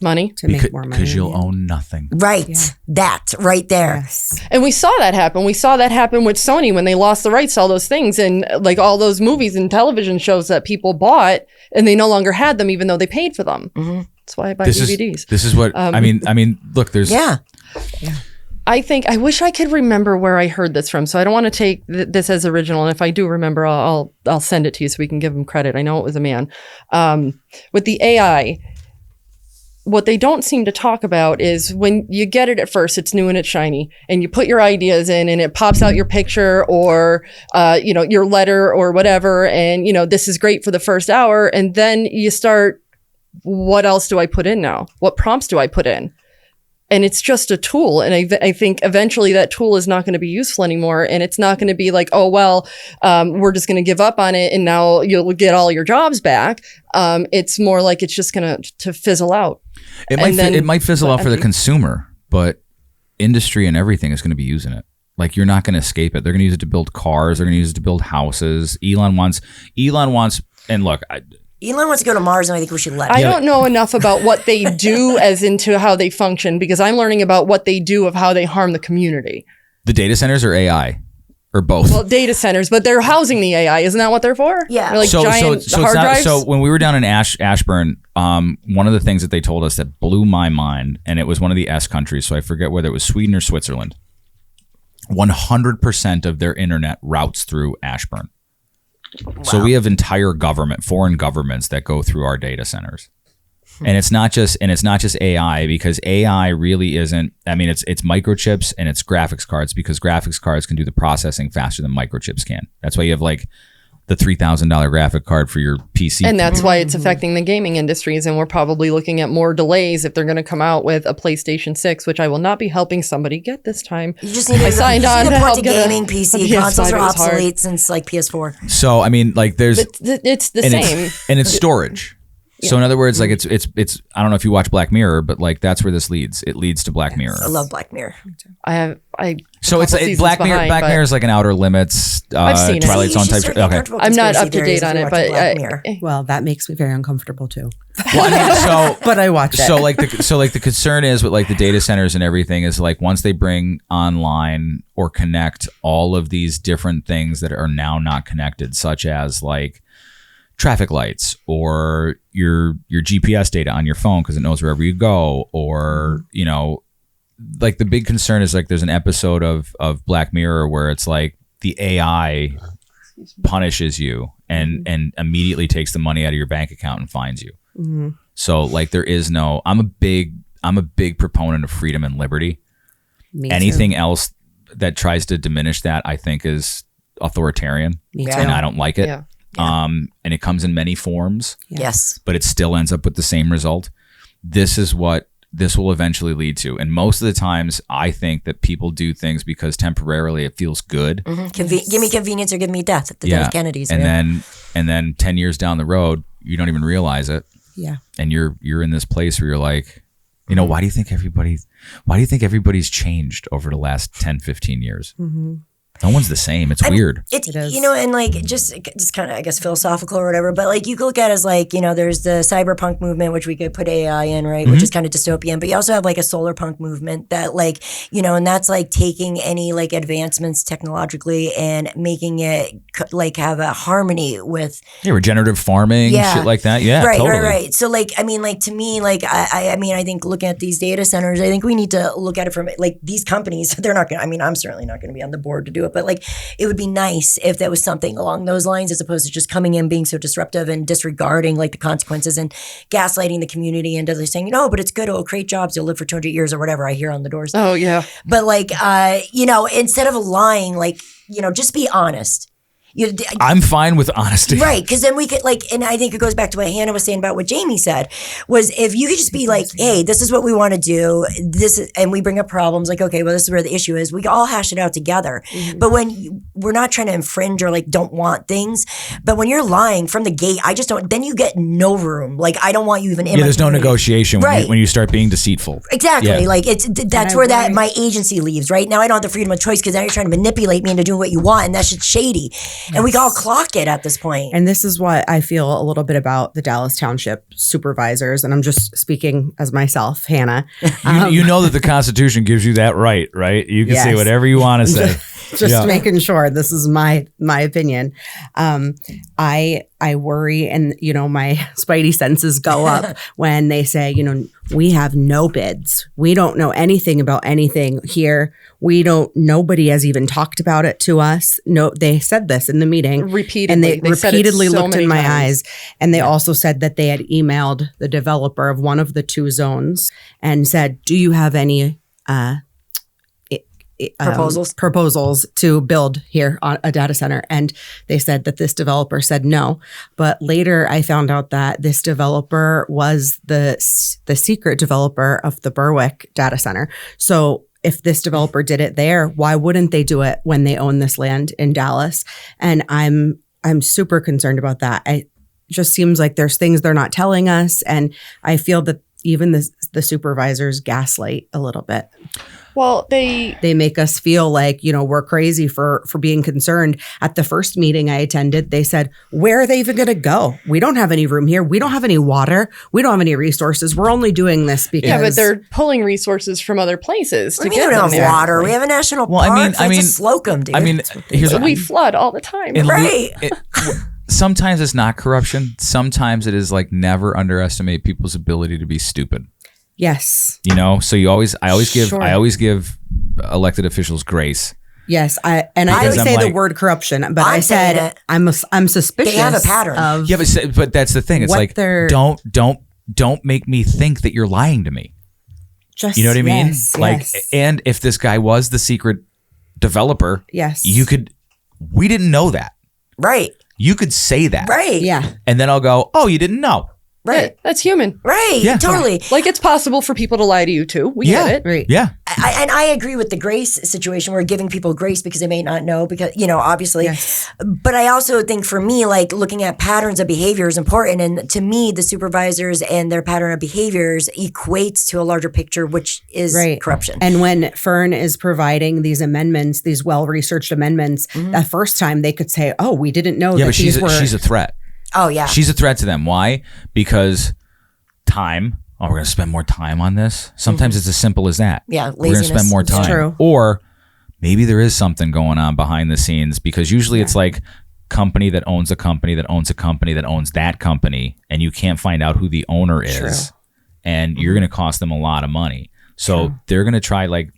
Money. To make more money. Because you'll own nothing. Right. Yeah. That right there. Yes. And we saw that happen. We saw that happen with Sony when they lost the rights to all those things and like all those movies and television shows that people bought and they no longer had them even though they paid for them. Mm-hmm. That's why I buy DVDs. This is what I mean, look, there's I think I wish I could remember where I heard this from. So I don't want to take this as original. And if I do remember, I'll send it to you so we can give him credit. I know it was a man. With the AI, what they don't seem to talk about is when you get it at first, it's new and it's shiny, and you put your ideas in, and it pops out your picture or your letter or whatever, and this is great for the first hour, and then you start. What else do I put in now? What prompts do I put in? And it's just a tool. And I think eventually that tool is not going to be useful anymore. And it's not going to be like, oh, well, we're just going to give up on it and now you'll get all your jobs back. It's more like it's just going to fizzle out. It might fizzle out for the consumer, but industry and everything is going to be using it. Like you're not going to escape it. They're going to use it to build cars. They're going to use it to build houses. Elon wants, and look, Elon wants to go to Mars, and I think we should let him. I don't know enough about what they do as into how they function because I'm learning about what they do of how they harm the community. The data centers or AI? Or both? Well, data centers, but they're housing the AI. Isn't that what they're for? Yeah. They're like giant hard drives? So when we were down in Ashburn, one of the things that they told us that blew my mind, and it was one of the S countries, so I forget whether it was Sweden or Switzerland, 100% of their internet routes through Ashburn. Wow. So we have entire foreign governments that go through our data centers. And it's not just AI because AI really isn't, I mean, it's microchips and it's graphics cards because graphics cards can do the processing faster than microchips can. That's why you have like the $3,000 graphic card for your PC. And that's why it's affecting the gaming industries. And we're probably looking at more delays if they're going to come out with a PlayStation 6, which I will not be helping somebody get this time. You just need to help get a gaming PC. Consoles are obsolete since like PS4. So, I mean, like there's... It's the same. And it's storage. So in other words, like it's I don't know if you watch Black Mirror, but like that's where this leads. It leads to Black Mirror. I love Black Mirror. So it's Black Mirror. Black Mirror is like an Outer Limits, Twilight Zone type. Okay, I'm not up to date on it, but well, that makes me very uncomfortable too. Well, I mean, but I watch it. So like the concern is with like the data centers and everything is like once they bring online or connect all of these different things that are now not connected, such as like traffic lights or your GPS data on your phone because it knows wherever you go, or like the big concern is like there's an episode of Black Mirror where it's like the AI punishes you and immediately takes the money out of your bank account and fines you. Mm-hmm. So like there is no, I'm a big proponent of freedom and liberty. Anything else that tries to diminish that I think is authoritarian. And I don't like it. Yeah. And it comes in many forms. Yes. But it still ends up with the same result. This is what this will eventually lead to. And most of the times I think that people do things because temporarily it feels good. Give me convenience or give me death at the death of Kennedy's. And then 10 years down the road, you don't even realize it. Yeah. And you're in this place where you're like, you know, why do you think everybody's changed over the last 10, 15 years? No one's the same. It's weird. It is. You know, and like just kind of, I guess, philosophical or whatever, but like you could look at it as like, you know, there's the cyberpunk movement, which we could put AI in, right? Which is kind of dystopian, but you also have like a solar punk movement that like, you know, and that's like taking any like advancements technologically and making it like have a harmony with regenerative farming, shit like that. Yeah, totally. Right. So like, I mean, like to me, like, I mean, I think looking at these data centers, I think we need to look at it from like these companies, they're not going to, I mean, I'm certainly not going to be on the board to do it, but like it would be nice if there was something along those lines as opposed to just coming in being so disruptive and disregarding like the consequences and gaslighting the community and saying, no, but it's good, it'll create jobs, you'll live for 200 years or whatever I hear on the doors. Oh yeah. But like you know, instead of lying, like, you know, just be honest. I'm fine with honesty. Right, because then we could like, and I think it goes back to what Hannah was saying about what Jamie said, was if you could just be like, hey, this is what we want to do, and we bring up problems, like, okay, well, this is where the issue is, we all hash it out together. But when we're not trying to infringe or like don't want things, but when you're lying from the gate, I just don't, then you get no room. Like, I don't want you even in my there's community. No negotiation when you start being deceitful. Exactly. Like, that's where that my agency leaves, right? Now I don't have the freedom of choice because now you're trying to manipulate me into doing what you want, and that shit's shady. And we can all clock it at this point. And this is what I feel a little bit about the Dallas Township supervisors. And I'm just speaking as myself, Hannah. You know that the Constitution gives you that right? You can say whatever you want to say. Just making sure this is my opinion. I worry, and you know, my spidey senses go up when they say, you know, we have no bids. We don't know anything about anything here. Nobody has even talked about it to us. No, they said this in the meeting repeatedly, and they repeatedly looked in my times. eyes, and they also said that they had emailed the developer of one of the two zones and said, do you have any proposals to build here on a data center? And they said that this developer said no. But later I found out that this developer was the secret developer of the Berwick data center. So if this developer did it there, why wouldn't they do it when they own this land in Dallas? And I'm super concerned about that. It just seems like there's things they're not telling us. And I feel that even the supervisors gaslight a little bit. Well, they make us feel like, you know, we're crazy for being concerned. At the first meeting I attended, they said, where are they even going to go? We don't have any room here. We don't have any water. We don't have any resources. We're only doing this because... Yeah, but they're pulling resources from other places to get them there. We don't have water. We have a national park. I mean, it's a Slocum, dude. I mean, we flood all the time. Right. Sometimes it's not corruption. Sometimes it is like never underestimate people's ability to be stupid. Yes. You know, so I always give elected officials grace. Yes, I didn't say the word corruption, but I said I'm suspicious. They have a pattern. Yeah, but that's the thing. It's like don't make me think that you're lying to me. You know what I mean? Yes. And if this guy was the secret developer, we didn't know that. Right. You could say that. Right. Yeah. And then I'll go, oh, you didn't know. Right. That's human. Right. Yeah. Totally. Like, it's possible for people to lie to you too. We get it. Right. Yeah. And I agree with the grace situation. We're giving people grace because they may not know, because, you know, obviously. Yes. But I also think for me, like, looking at patterns of behavior is important. And to me, the supervisors and their pattern of behaviors equates to a larger picture, which is corruption. And when Fern is providing these amendments, these well-researched amendments, the first time they could say, oh, we didn't know that but she's a threat. Oh, yeah. She's a threat to them. Why? Because time. Oh, we're going to spend more time on this. Sometimes it's as simple as that. Yeah, laziness. We're going to spend more time. True. Or maybe there is something going on behind the scenes, because usually it's like company that owns a company that owns a company that owns that company, and you can't find out who the owner is. True. And you're going to cost them a lot of money. So they're going to try, like,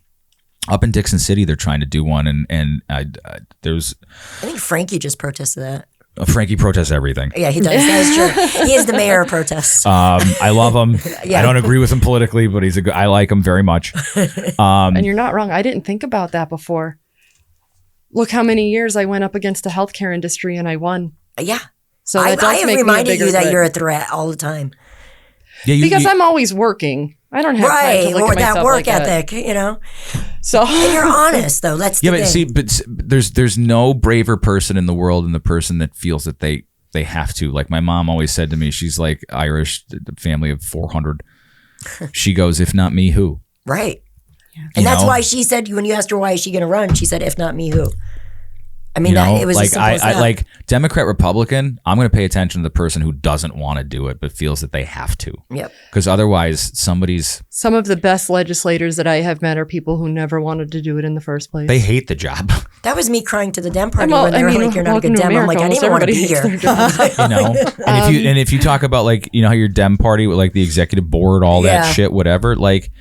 up in Dixon City, they're trying to do one. And there's... I think Frankie just protested that. Frankie protests everything. Yeah, he does. That's true. He is the mayor of protests. I love him. I don't agree with him politically, but I like him very much. And you're not wrong. I didn't think about that before. Look how many years I went up against the healthcare industry and I won. Yeah. So I that does have make reminded me a you that threat. you're a threat all the time. because I'm always working. I don't have time to look or at myself that work like ethic, So and you're honest though. That's the thing. but there's no braver person in the world than the person that feels that they have to. Like my mom always said to me, she's like Irish, family of 400. She goes, if not me, who? Right. Yeah. And that's why she said, when you asked her why is she going to run, she said, if not me, who? I mean, it was like as simple as that. I like Democrat, Republican. I'm going to pay attention to the person who doesn't want to do it, but feels that they have to. Yep. Because otherwise, some of the best legislators that I have met are people who never wanted to do it in the first place. They hate the job. That was me crying to the Dem party when they were like, "You're not a good Dem." I'm like, I didn't want to be here. And if you talk about like how your Dem party with like the executive board, all that shit, whatever, like.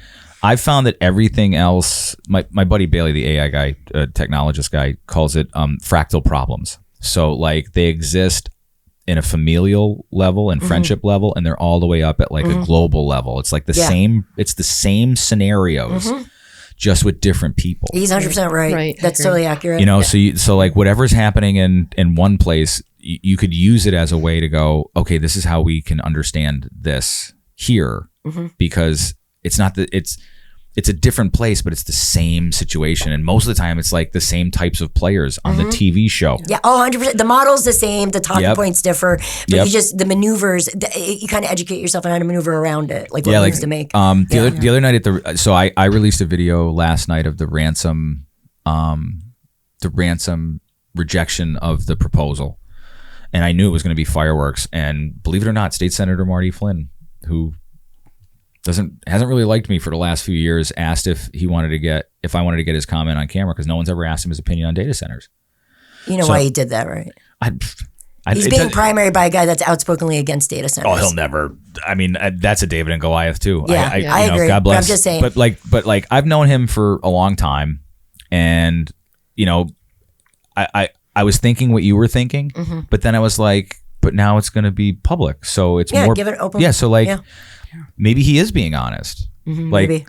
I found that everything else, my buddy Bailey, the AI guy, technologist guy, calls it fractal problems. So like they exist in a familial level and friendship level, and they're all the way up at like a global level. It's like the same scenarios, just with different people. He's 100% right. That's totally accurate. So like whatever's happening in one place, you could use it as a way to go, okay, this is how we can understand this here, because it's not that it's a different place, but it's the same situation. And most of the time it's like the same types of players on the TV show. Yeah. 100%. The model's the same. The talking points differ, but you just, the maneuvers, you kind of educate yourself on how to maneuver around it. Like what moves to make. The other night so I released a video last night of the ransom rejection of the proposal. And I knew it was going to be fireworks. And believe it or not, State Senator Marty Flynn, who hasn't really liked me for the last few years, asked if I wanted to get his comment on camera, because no one's ever asked him his opinion on data centers. You know why he did that, right? He's being primary by a guy that's outspokenly against data centers. Oh, he'll never. I mean, that's a David and Goliath too. Yeah, I agree. God bless. But I'm just saying. But like I've known him for a long time, and I was thinking what you were thinking, but then I was like, but now it's going to be public, so it's more. Give it open. Yeah, so like. Yeah. Maybe he is being honest. Like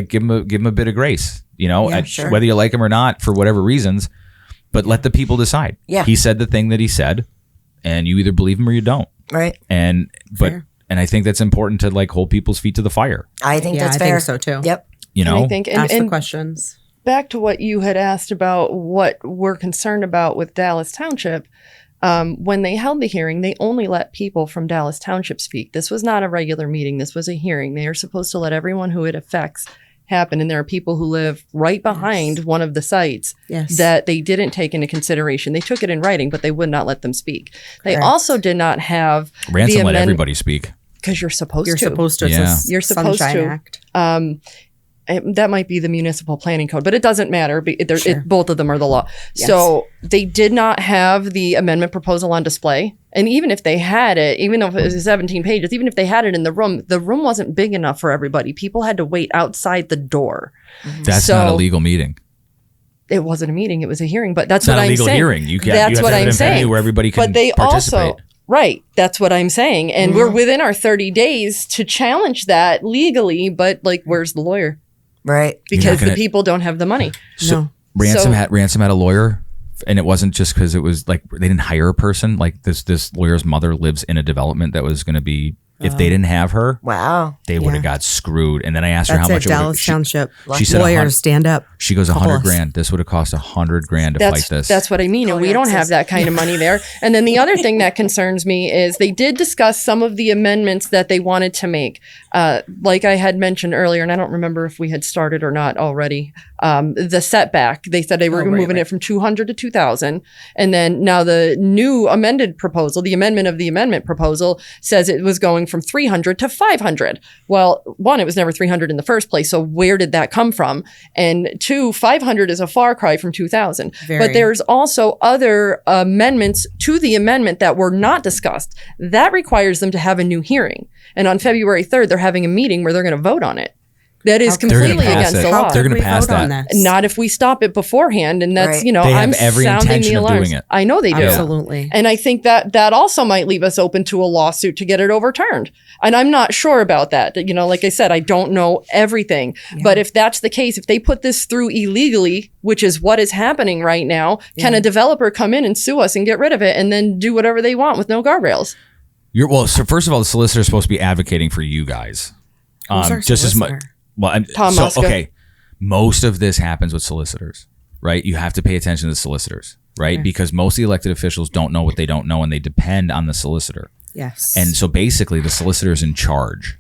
give him a bit of grace, sure. Whether you like him or not for whatever reasons, but let the people decide. Yeah. He said the thing that he said, and you either believe him or you don't. Right. And I think that's important to like hold people's feet to the fire. I think that's fair. I think so too. Yep. I think ask the questions. Back to what you had asked about what we're concerned about with Dallas Township. When they held the hearing, they only let people from Dallas Township speak. This was not a regular meeting. This was a hearing. They are supposed to let everyone who it affects happen. And there are people who live right behind one of the sites that they didn't take into consideration. They took it in writing, but they would not let them speak. They also did not have ransom let everybody speak. Because you're supposed to. You're supposed to. You're supposed to. Act. That might be the municipal planning code, but it doesn't matter. Both of them are the law. Yes. So they did not have the amendment proposal on display. And even if they had it, even though it was 17 pages, even if they had it in the room wasn't big enough for everybody. People had to wait outside the door. That's not a legal meeting. It wasn't a meeting. It was a hearing. But that's what I'm saying. It's not a legal hearing. You can't. That's what I'm saying. Where everybody can participate. Right. That's what I'm saying. And we're within our 30 days to challenge that legally. But like, where's the lawyer? Right. Because the people don't have the money. So Ransom had a lawyer, and it wasn't just because it was like they didn't hire a person. Like this lawyer's mother lives in a development that was going to be, if they didn't have her, they would have got screwed. And then I asked her how much Dallas Township. She said, lawyers stand up. She goes, $100,000. This would have cost $100,000 to fight this. That's what I mean. And we don't have that kind of money there. And then the other thing that concerns me is they did discuss some of the amendments that they wanted to make. Like I had mentioned earlier, and I don't remember if we had started or not already, the setback. They said they were moving it from 200 to 2,000. And then now the new amended proposal, the amendment of the amendment proposal, says it was going from 300 to 500. Well, one, it was never 300 in the first place. So where did that come from? And two, 500 is a far cry from 2,000. But there's also other amendments to the amendment that were not discussed. That requires them to have a new hearing. And on February 3rd, they're having a meeting where they're going to vote on it. That is completely against the law. They're going to pass that. Not if we stop it beforehand. And that's, they I'm have every sounding the intention of alarms. doing it. I know they do. Absolutely. And I think that also might leave us open to a lawsuit to get it overturned. And I'm not sure about that. Like I said, I don't know everything. Yeah. But if that's the case, if they put this through illegally, which is what is happening right now, can a developer come in and sue us and get rid of it and then do whatever they want with no guardrails? So first of all, the solicitor is supposed to be advocating for you guys. Who's our Just as much. solicitor? Well, Tom so Muska. okay, most of this happens with solicitors, right? You have to pay attention to the solicitors, right? Okay. Because most of the elected officials don't know what they don't know, and they depend on the solicitor. Yes. And so basically, the solicitor is in charge,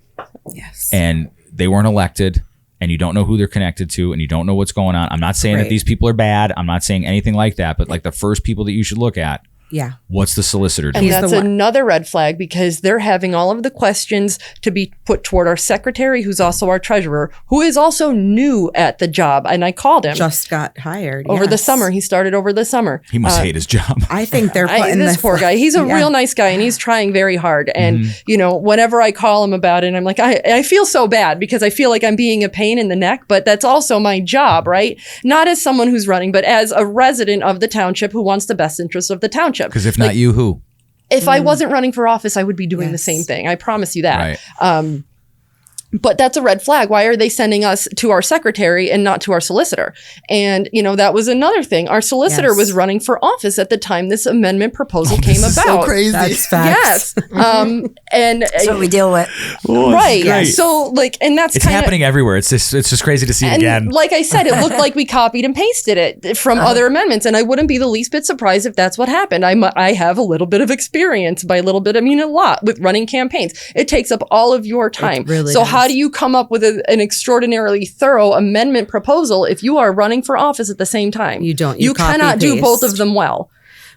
yes. and they weren't elected, and you don't know who they're connected to, and you don't know what's going on. I'm not saying that Right. these people are bad. I'm not saying anything like that. But like the first people that you should look at, yeah. what's the solicitor And doing? He's that's the one- another red flag because they're having all of the questions to be put toward our secretary, who's also our treasurer, who is also new at the job. And I called him Just got hired over the yes. summer. He started over the summer. He must hate his job. I think they're putting This poor guy. He's a Yeah. real nice guy and he's trying very hard. And, you know, whenever I call him about it, I'm like, I feel so bad because I feel like I'm being a pain in the neck, but that's also my job, right? Not as someone who's running, but as a resident of the township who wants the best interest of the township. Because if not you, who? If I wasn't running for office, I would be doing the Yes. same thing. I promise you that. Right. But that's a red flag. Why are they sending us to our secretary and not to our solicitor? And, you know, that was another thing. Our solicitor Yes. was running for office at the time this amendment proposal came This is about. so crazy. That's facts. Yes. And That's what we deal with. right. great. So like, and that's It's kind of happening everywhere. It's just crazy to see it and again. like I said, it looked like we copied and pasted it from other amendments. And I wouldn't be the least bit surprised if that's what happened. I have a little bit of experience. By a little bit, I mean a lot with running campaigns. It takes up all of your time. really So does. how do you come up with an extraordinarily thorough amendment proposal if you are running for office at the same time? You don't. You You copy, cannot do both paste. of them well.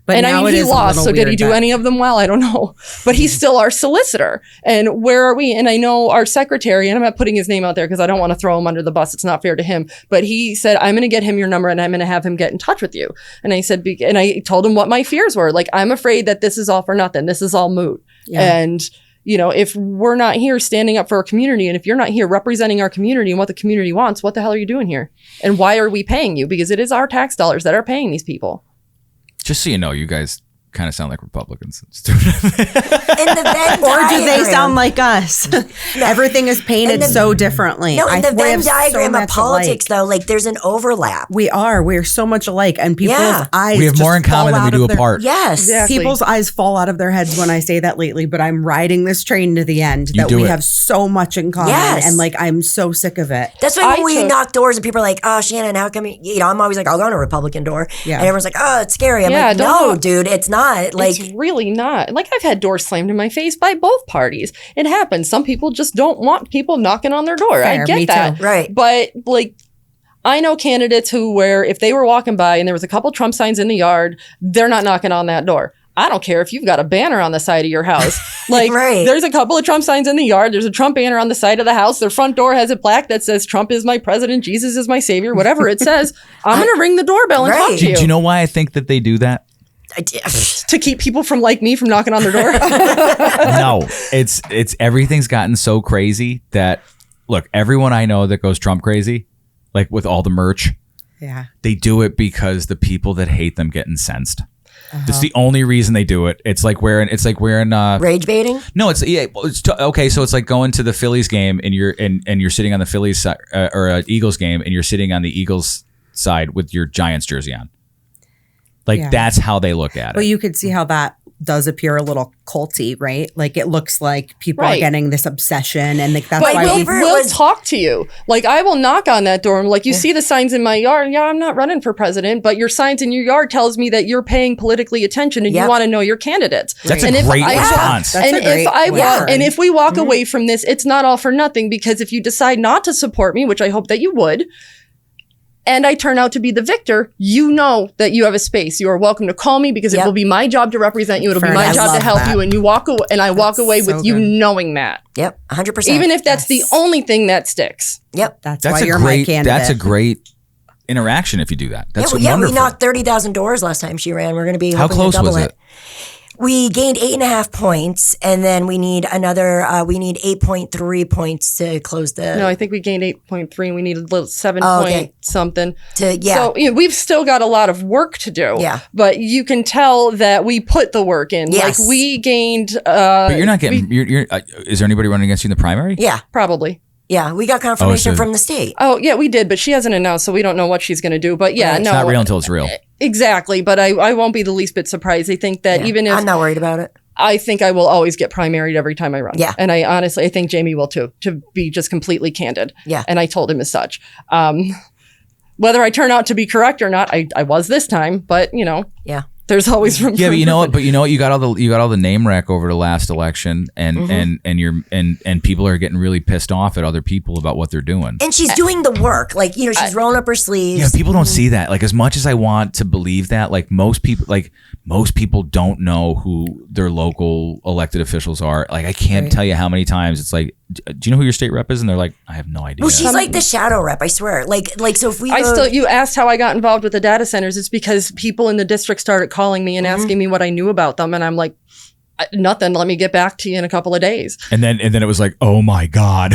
But And now I mean, it he is a lost. little So did he weird do that- any of them well? I don't know. But he's still our solicitor. And where are we? And I know our secretary, and I'm not putting his name out there because I don't want to throw him under the bus. It's not fair to him. But he said, I'm going to get him your number and I'm going to have him get in touch with you. And I said, and I told him what my fears were. Like, I'm afraid that this is all for nothing. This is all moot. Yeah. And you know, if we're not here standing up for our community, and if you're not here representing our community and what the community wants, what the hell are you doing here? And why are we paying you? Because it is our tax dollars that are paying these people. Just so you know, you guys kind of sound like Republicans. In the Venn Or do they diagram- sound like us? Everything is painted In the- so differently. No, in the we Venn have so diagram of much politics, alike. though, like there's an overlap. We're so much alike, and people's Yeah. eyes. we have more in just common fall than we out do of their- apart. Yes. Exactly. People's eyes fall out of their heads when I say that lately, but I'm riding this train to the end. You That do we it. have so much in common, Yes. and like I'm so sick of it. That's why I when we took- knock doors and people are like, "Oh, Shannon, how come you know?" I'm always like, "I'll go on a Republican door," Yeah. and everyone's like, "Oh, it's scary." I'm Yeah, like, don't "No, know. dude, it's not." Like, It's really not. Like, I've had doors slammed in my face by both parties. It happens. Some people just don't want people knocking on their door. I Fair, get me that. too. Right. But like, I know candidates who, where if they were walking by and there was a couple Trump signs in the yard, they're not knocking on that door. I don't care if you've got a banner on the side of your house. Like, Right. there's a couple of Trump signs in the yard. There's a Trump banner on the side of the house. Their front door has a plaque that says, "Trump is my president. Jesus is my savior." Whatever it says. I'm going to ring the doorbell and talk Right. to you. Do you know why I think that they do that? To keep people from like me from knocking on their door. No, it's everything's gotten so crazy that look, everyone I know that goes Trump crazy, like with all the merch, Yeah. they do it because the people that hate them get incensed. That's the only reason they do it. It's like wearing rage baiting. no, okay. So it's like going to the Phillies game and you're sitting on the Phillies side, or Eagles game and you're sitting on the Eagles side with your Giants jersey on. Like Yeah. that's how they look at But it. you could see how that does appear a little culty, right? Like it looks like people are Right. getting this obsession, and like that's But why we'll, we've we'll talk to you. Like, I will knock on that door and like, you see the signs in my yard. Yeah, I'm not running for president, but your signs in your yard tells me that you're paying politically attention and Yep. you want to know your candidates. That's And a if great I- response. That's and a great if I way walk, to and learn. if we walk away from this, it's not all for nothing, because if you decide not to support me, which I hope that you would, and I turn out to be the victor, you know that you have a space. You are welcome to call me because it Yep. will be my job to represent you. It'll Fern, be my I job to love help that. you. And you walk away, and I walk away so with you good. knowing that. Yep, 100%. Even if that's Yes. the only thing that sticks. Yep. that's That's why a you're my great. candidate. That's a great interaction if you do that. That's we wonderful. knocked 30,000 doors last time she ran. We're going to be How hoping close to double was it. it? We gained 8.5 points, and then we need another. We need 8.3 points to close the. No, I think we gained 8.3 and we needed a little 7 Oh, point okay. something. Yeah. So we've still got a lot of work to do. Yeah. But you can tell that we put the work in. Yes. Like we gained. But you're not getting. You're. Is there anybody running against you in the primary? Yeah, Probably. yeah, we got confirmation so- from the state. Oh, yeah, we did, but she hasn't announced, so we don't know what she's going to do. But yeah, Right. no. It's not real until it's real. Exactly. But I won't be the least bit surprised. I think that Yeah. even if. I'm not worried about it. I think I will always get primaried every time I run. Yeah. And I honestly think Jamie will too, to be just completely candid. Yeah. And I told him as such. Whether I turn out to be correct or not, I was this time, but Yeah. there's always room. Yeah, for but you know what? improvement. You got all the name wreck over the last election, and people are getting really pissed off at other people about what they're doing. And she's doing the work. Like, she's rolling up her sleeves. Yeah, people don't see that. Like, as much as I want to believe that, like most people don't know who their local elected officials are. Like, I can't tell you how many times it's like, do you know who your state rep is? And they're like, I have no idea. Well, she's like the shadow rep, I swear. Like so if we you asked how I got involved with the data centers. It's because people in the district started calling me and asking me what I knew about them. And I'm like, nothing. Let me get back to you in a couple of days. And then it was like, oh my God.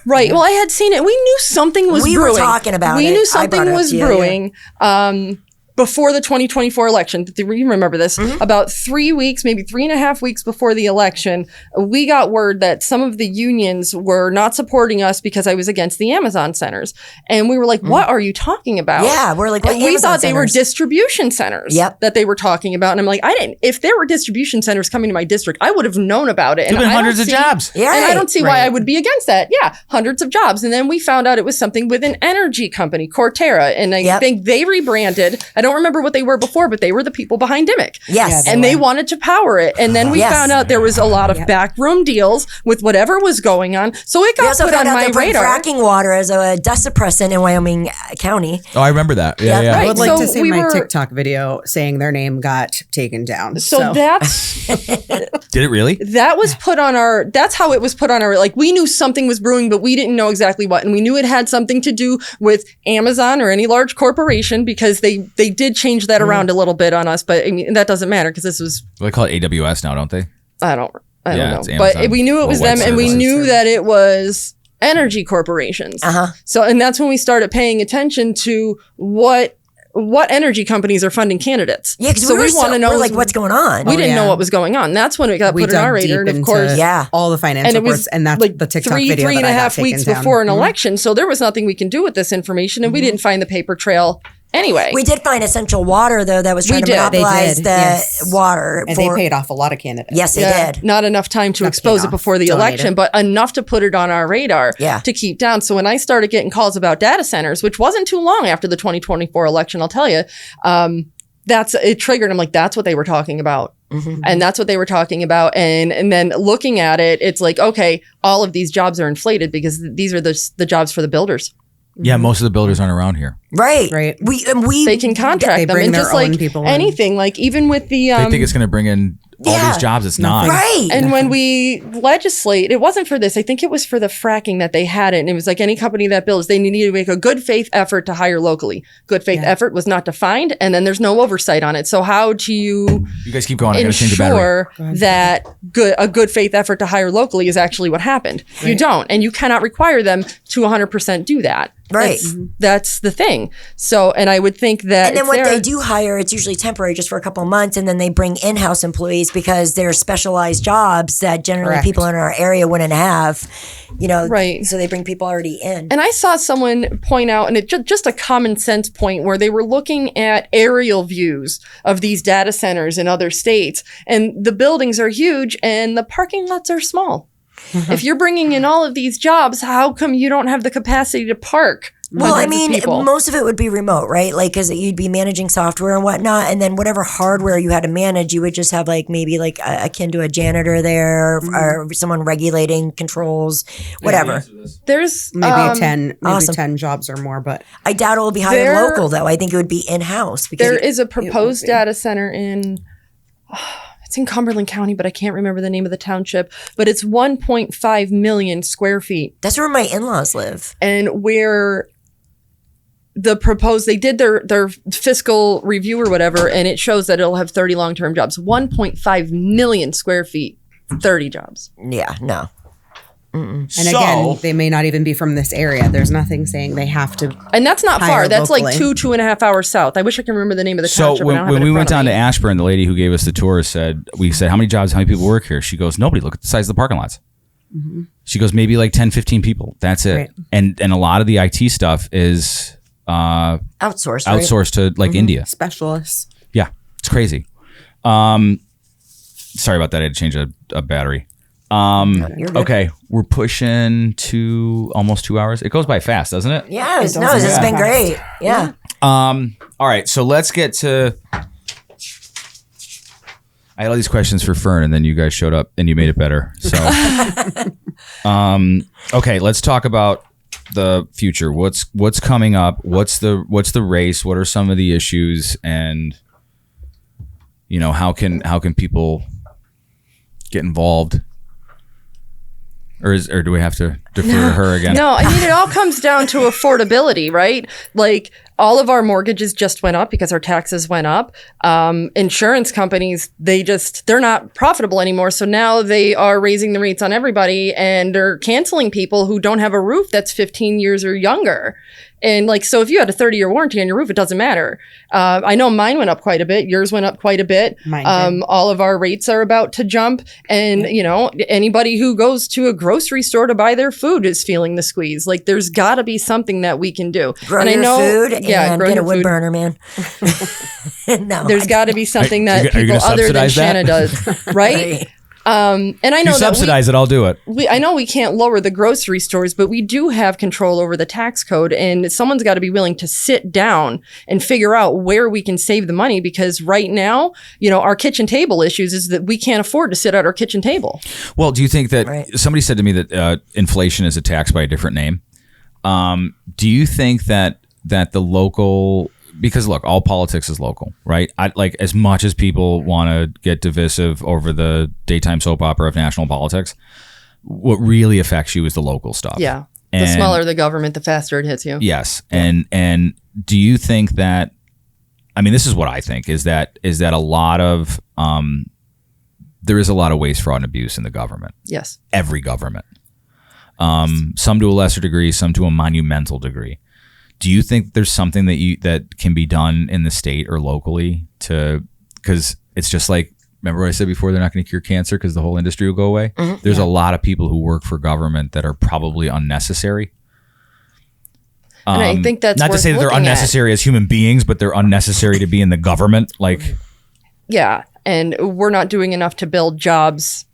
Right. Well, I had seen it. We knew something was brewing. We were talking about it. We knew I something brought it up was to you, brewing. Before the 2024 election, you remember this, about 3 weeks, maybe 3.5 weeks before the election, we got word that some of the unions were not supporting us because I was against the Amazon centers. And we were like, what are you talking about? Yeah, we're like, what and we Amazon thought they were centers? distribution centers that they were talking about. And I'm like, if there were distribution centers coming to my district, I would have known about it. There've been hundreds of jobs. Yeah, and I don't see why I would be against that. Yeah, hundreds of jobs. And then we found out it was something with an energy company, Cortera. And I think they rebranded. I don't remember what they were before, but they were the people behind Dimick. Yes. And they wanted to power it. And then we found out there was a lot of backroom deals with whatever was going on. So it got put on my radar. Fracking water as a dust suppressant in Wyoming County. Oh, I remember that. Yeah. Yeah. I would like So to see we my were- TikTok video saying their name got taken down. So that's Did it really? that was put on our, that's how it was put on our, like, we knew something was brewing, but we didn't know exactly what. And we knew it had something to do with Amazon or any large corporation because they did change that around a little bit on us. But I mean, that doesn't matter because this was, They call it AWS now, don't they? I don't Yeah, it's know. Amazon. But we knew it was Web them and we services. knew that it was energy corporations. So, and that's when we started paying attention to what energy companies are funding candidates. Yeah, because so we want to know we're like, what's going on? We didn't know what was going on. That's when it got we put in our dug radar. deep And of into course, all the finance and it reports, was and that's like the TikTok three video and that a I got half taken weeks down. before an election. So there was nothing we can do with this information, and we didn't find the paper trail anyway. We did find Essential Water, though, that was trying to monopolize the water. And they paid off a lot of candidates. Yes, they did. Not enough time to expose it before the election, but enough to put it on our radar to keep down. So when I started getting calls about data centers, which wasn't too long after the 2024 election, I'll tell you, it triggered. I'm like, that's what they were talking about. And that's what they were talking about. And then looking at it, it's like, okay, all of these jobs are inflated because these are the jobs for the builders. Yeah, most of the builders aren't around here. Right. They can contract them, bring and their just own like people anything, like even with the They think it's going to bring in all these jobs. It's not. Right. And when we legislate, it wasn't for this. I think it was for the fracking that they had it. And it was like any company that builds, they need to make a good faith effort to hire locally. Good faith effort was not defined, and then there's no oversight on it. So how do you guys keep going. I got to change the battery. ensure that a good faith effort to hire locally is actually what happened? Right. You don't, and you cannot require them to 100% do that. Right. That's the thing. So, and I would think that. And then what they do hire, it's usually temporary, just for a couple of months, and then they bring in-house employees because they're specialized jobs that generally people in our area wouldn't have, right. So they bring people already in. And I saw someone point out, and it just a common sense point, where they were looking at aerial views of these data centers in other states, and the buildings are huge and the parking lots are small. If you're bringing in all of these jobs, how come you don't have the capacity to park? Well, I mean, most of it would be remote, right? Like, because you'd be managing software and whatnot, and then whatever hardware you had to manage, you would just have maybe akin to a janitor there, or someone regulating controls, whatever. There's maybe 10 jobs or more, but I doubt it will be hired local, though. I think it would be in-house. There is a proposed data center in. It's in Cumberland County, but I can't remember the name of the township. But it's 1.5 million square feet. That's where my in-laws live. And where they did their fiscal review or whatever, and it shows that it'll have 30 long-term jobs. 1.5 million square feet, 30 jobs. Yeah, no. And again, they may not even be from this area. There's nothing saying they have to. And that's not far. That's locally. Like 2.5 hours south. I wish I can remember the name of the township. So when we went down to Ashburn, the lady who gave us the tour said, how many jobs, how many people work here? She goes, nobody. Look at the size of the parking lots. Mm-hmm. She goes, maybe like 10, 15 people. That's it. Right. And a lot of the IT stuff is outsourced to like India. Specialists. Yeah, it's crazy. Sorry about that. I had to change a battery. You're good. Okay, we're pushing to almost 2 hours. It goes by fast, doesn't it? Yeah, this has been great. Yeah. All right, so let's get to. I had all these questions for Fern, and then you guys showed up and you made it better. So, okay, let's talk about the future. What's coming up? What's the race? What are some of the issues? And how can people get involved? Or do we have to defer to her again? No, I mean, it all comes down to affordability, right? Like, all of our mortgages just went up because our taxes went up. Insurance companies, they're not profitable anymore. So now they are raising the rates on everybody, and they're canceling people who don't have a roof that's 15 years or younger. And so if you had a 30-year warranty on your roof, it doesn't matter. I know mine went up quite a bit. Yours went up quite a bit. All of our rates are about to jump. And, anybody who goes to a grocery store to buy their food is feeling the squeeze. There's got to be something that we can do. Grow and your I know, food yeah, and grow get a your wood food. burner, man. No, There's got to be something that are you people gonna other than subsidize that? Shannon does, right? And I know You that subsidize it, I'll do it. I know we can't lower the grocery stores, but we do have control over the tax code, and someone's got to be willing to sit down and figure out where we can save the money, because right now, our kitchen table issues is that we can't afford to sit at our kitchen table. Well, do you think that somebody said to me that inflation is a tax by a different name? Do you think that the local, because look, all politics is local, right? As much as people want to get divisive over the daytime soap opera of national politics, what really affects you is the local stuff. Yeah. The smaller the government, the faster it hits you. Yes. And do you think that, this is what I think, is that a lot of, there is a lot of waste, fraud, and abuse in the government. Yes. Every government. Some to a lesser degree, some to a monumental degree. Do you think there's something that can be done in the state or locally because it's just remember what I said before, they're not going to cure cancer because the whole industry will go away? Mm-hmm. There's a lot of people who work for government that are probably unnecessary. And I think that's not to say that they're unnecessary as human beings, but they're unnecessary to be in the government. Yeah. And we're not doing enough to build jobs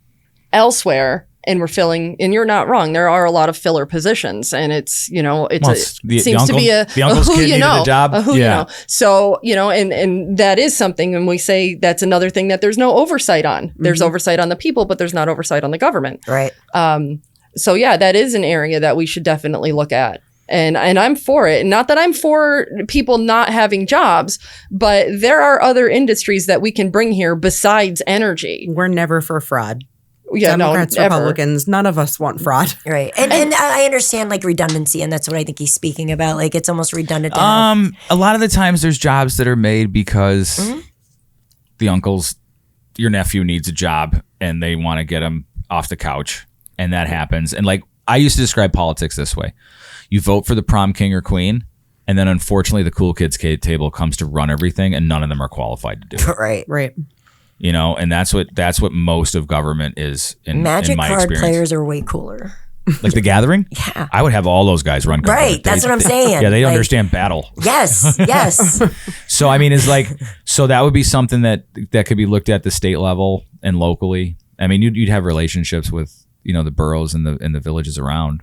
elsewhere. And we're filling, and you're not wrong. There are a lot of filler positions, and it seems to be a who you know, a who you know. So and that is something. And we say that's another thing that there's no oversight on. Mm-hmm. There's oversight on the people, but there's not oversight on the government. Right. So yeah, that is an area that we should definitely look at. And I'm for it. Not that I'm for people not having jobs, but there are other industries that we can bring here besides energy. We're never for fraud. Yeah, Democrats, Republicans, none of us want fraud. Right. And I understand redundancy, and that's what I think he's speaking about. It's almost redundant. A lot of the times there's jobs that are made because your nephew needs a job and they want to get him off the couch, and that happens. And I used to describe politics this way. You vote for the prom king or queen, and then unfortunately the cool kids table comes to run everything, and none of them are qualified to do it. Right. And that's what most of government is in my experience. Magic card players are way cooler. Like The Gathering? Yeah. I would have all those guys run government. Right, that's what I'm saying. Yeah, they understand battle. Yes. So so that would be something that could be looked at the state level and locally. You'd have relationships with the boroughs and the villages around.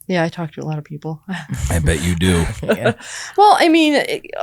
Yeah, I talk to a lot of people. I bet you do. Yeah. Well,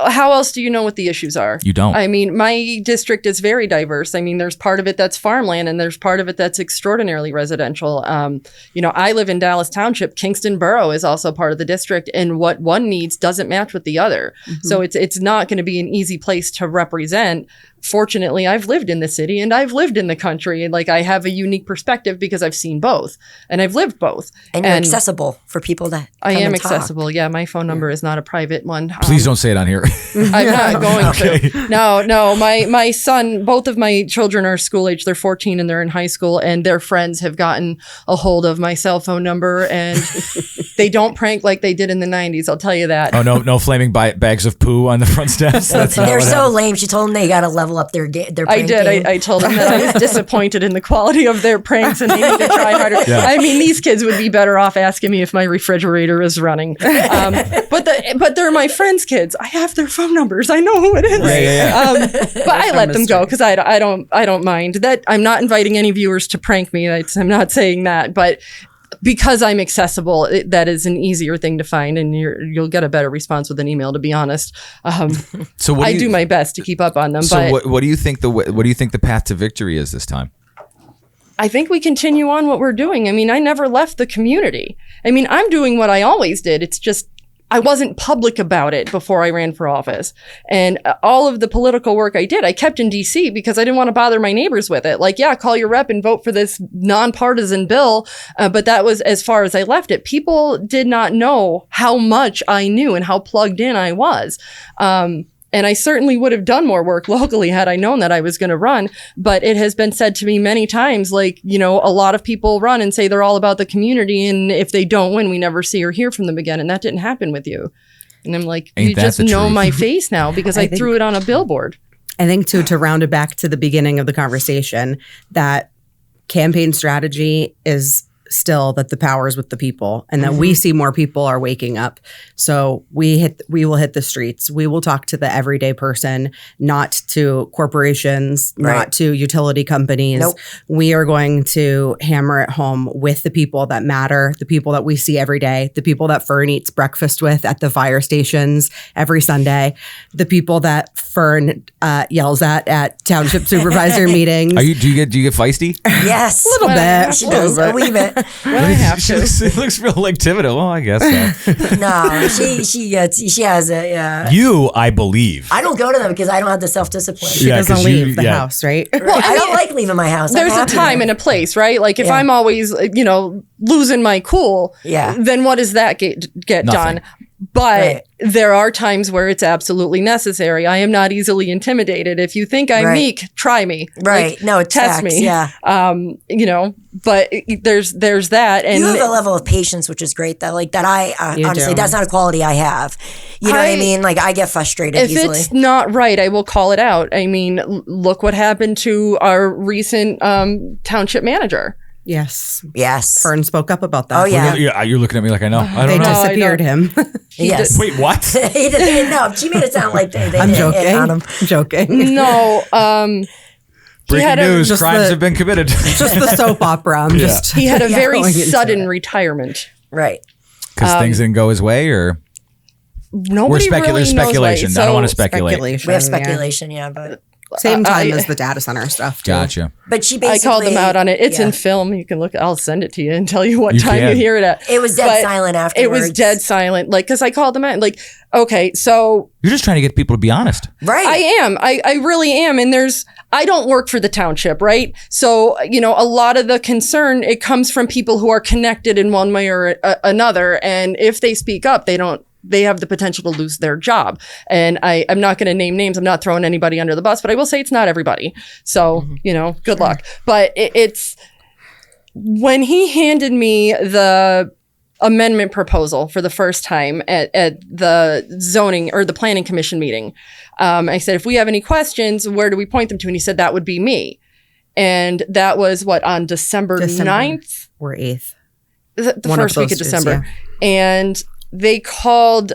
how else do you know what the issues are? You don't. My district is very diverse. There's part of it that's farmland, and there's part of it that's extraordinarily residential. I live in Dallas Township. Kingston Borough is also part of the district, and what one needs doesn't match with the other. Mm-hmm. So it's not going to be an easy place to represent. Fortunately, I've lived in the city and I've lived in the country, and I have a unique perspective because I've seen both and I've lived both. And you're accessible for people that I am accessible. Yeah, my phone number is not a private one. Please don't say it on here. I'm not going to. No. My son, both of my children are school age. They're 14 and they're in high school, and their friends have gotten a hold of my cell phone number, and they don't prank like they did in the 90s. I'll tell you that. Oh, no flaming bags of poo on the front steps. They're so lame. She told them they got a level level up their their I prank did. game. I told them that I was disappointed in the quality of their pranks and they need to try harder. Yeah. I mean, these kids would be better off asking me if my refrigerator is running. But they're my friends' kids. I have their phone numbers. I know who it is. But I let them go because I don't mind that. I'm not inviting any viewers to prank me. I'm not saying that, but because I'm accessible, that is an easier thing to find, and you'll get a better response with an email. To be honest, so I do my best to keep up on them. So but what do you think the path to victory is this time? I think we continue on what we're doing. I mean, I never left the community. I mean, I'm doing what I always did. It's just I wasn't public about it before I ran for office. And all of the political work I did, I kept in DC because I didn't want to bother my neighbors with it. Like, yeah, call your rep and vote for this nonpartisan bill. But that was as far as I left it. People did not know how much I knew and how plugged in I was. And I certainly would have done more work locally had I known that I was going to run. But it has been said to me many times, like, you know, a lot of people run and say they're all about the community. And if they don't win, we never see or hear from them again. And that didn't happen with you. And I'm like, you just know my face now because I threw it on a billboard. I think, too, to round it back to the beginning of the conversation, that campaign strategy is still that the power is with the people, and that we see more people are waking up. So we will hit the streets. We will talk to the everyday person, not to corporations, not to utility companies. Nope. We are going to hammer it home with the people that matter, the people that we see every day, the people that Fern eats breakfast with at the fire stations every Sunday, the people that Fern yells at Township supervisor meetings. Do you get feisty? Yes, A little bit. She does a wee bit. When I have She to. looks real like timid. Well, I guess so. No, she has a. You, I believe. I don't go to them because I don't have the self-discipline. She doesn't 'cause leave the house, right? Right. I don't like leaving my house. I'm There's a happy time there. and a place, right? Like if Yeah. I'm always, losing my cool, then what does that get Nothing. done? But Right. there are times where it's absolutely necessary. I am not easily intimidated. If you think I'm Right. meek, try me. Right. Like, No, it's test facts, me. yeah. But there's that. And You have a level of patience, which is great. That I You honestly, do. that's not a quality I have. You know what I mean? Like I get frustrated if easily. it's not right, I will call it out. I mean, look what happened to our recent township manager. Yes. Yes. Fern spoke up about that. Oh, yeah. You're looking at me like I know. I They don't know. disappeared him. Yes. Wait, what? He didn't know. She made it sound like they I'm did joking. it on him. I'm joking. No, Breaking news: just crimes the- have been committed. Just the soap opera. I'm just he had a very going into sudden it. retirement. Right. Because things didn't go his way, or Nobody there's really speculation. knows. I don't want to So- speculate. Speculation. We have yeah. speculation, yeah, but Same time I- as the data center stuff. Too. Gotcha. she I basically called them out on it. It's yeah. in film. You can look. I'll send it to you and tell you what You time can. you hear it at. It was dead But silent It afterwards. was dead silent. Like, because I called them out. Like, okay, so You're just trying to get people to be honest. Right. I am. I really am. And I don't work for the township, right? So, a lot of the concern, it comes from people who are connected in one way or another. And if they speak up, they have the potential to lose their job. And I'm not going to name names. I'm not throwing anybody under the bus, but I will say it's not everybody. So, good luck. But it's when he handed me the amendment proposal for the first time at the zoning or the planning commission meeting. I said, if we have any questions, where do we point them to? And he said, that would be me. And that was on December 9th? Or 8th. The One of first week those of days, December. And they called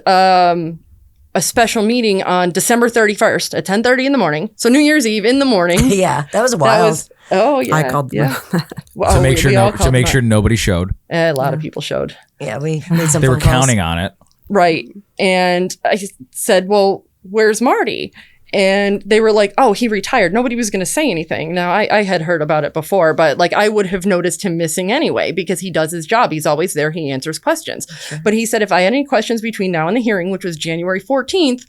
a special meeting on December 31st at 10:30 in the morning. So New Year's Eve in the morning. Yeah, that was wild. Yeah. I called them. Yeah. Well, To make sure, we all called them out. nobody showed. A lot of people showed. Yeah, we made some. They were phone calls. counting on it. Right. And I said, well, where's Marty? And they were like, oh, he retired. Nobody was going to say anything. Now, I had heard about it before, but I would have noticed him missing anyway because he does his job. He's always there. He answers questions. Sure. But he said, if I had any questions between now and the hearing, which was January 14th,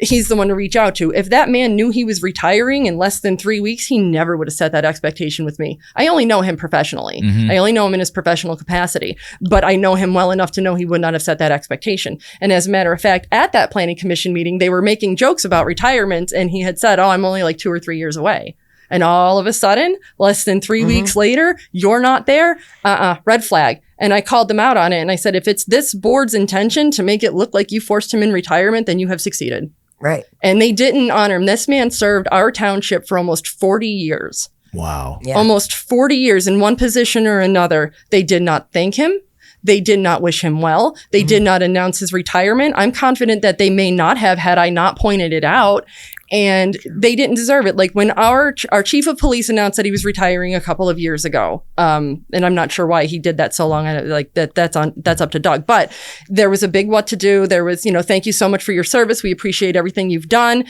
he's the one to reach out to. If that man knew he was retiring in less than 3 weeks, he never would have set that expectation with me. I only know him professionally. Mm-hmm. I only know him in his professional capacity, but I know him well enough to know he would not have set that expectation. And as a matter of fact, at that planning commission meeting, they were making jokes about retirement, and he had said, oh, I'm only 2 or 3 years away. And all of a sudden, less than 3 weeks later, you're not there. Red flag. And I called them out on it. And I said, if it's this board's intention to make it look like you forced him in retirement, then you have succeeded. Right. And they didn't honor him. This man served our township for almost 40 years. Wow. Yeah. Almost 40 years in one position or another. They did not thank him. They did not wish him well. They did not announce his retirement. I'm confident that they may not have had I not pointed it out. And they didn't deserve it. Like when our chief of police announced that he was retiring a couple of years ago, and I'm not sure why he did that so long. Like that's up to Doug. But there was a big what to do. There was, thank you so much for your service. We appreciate everything you've done.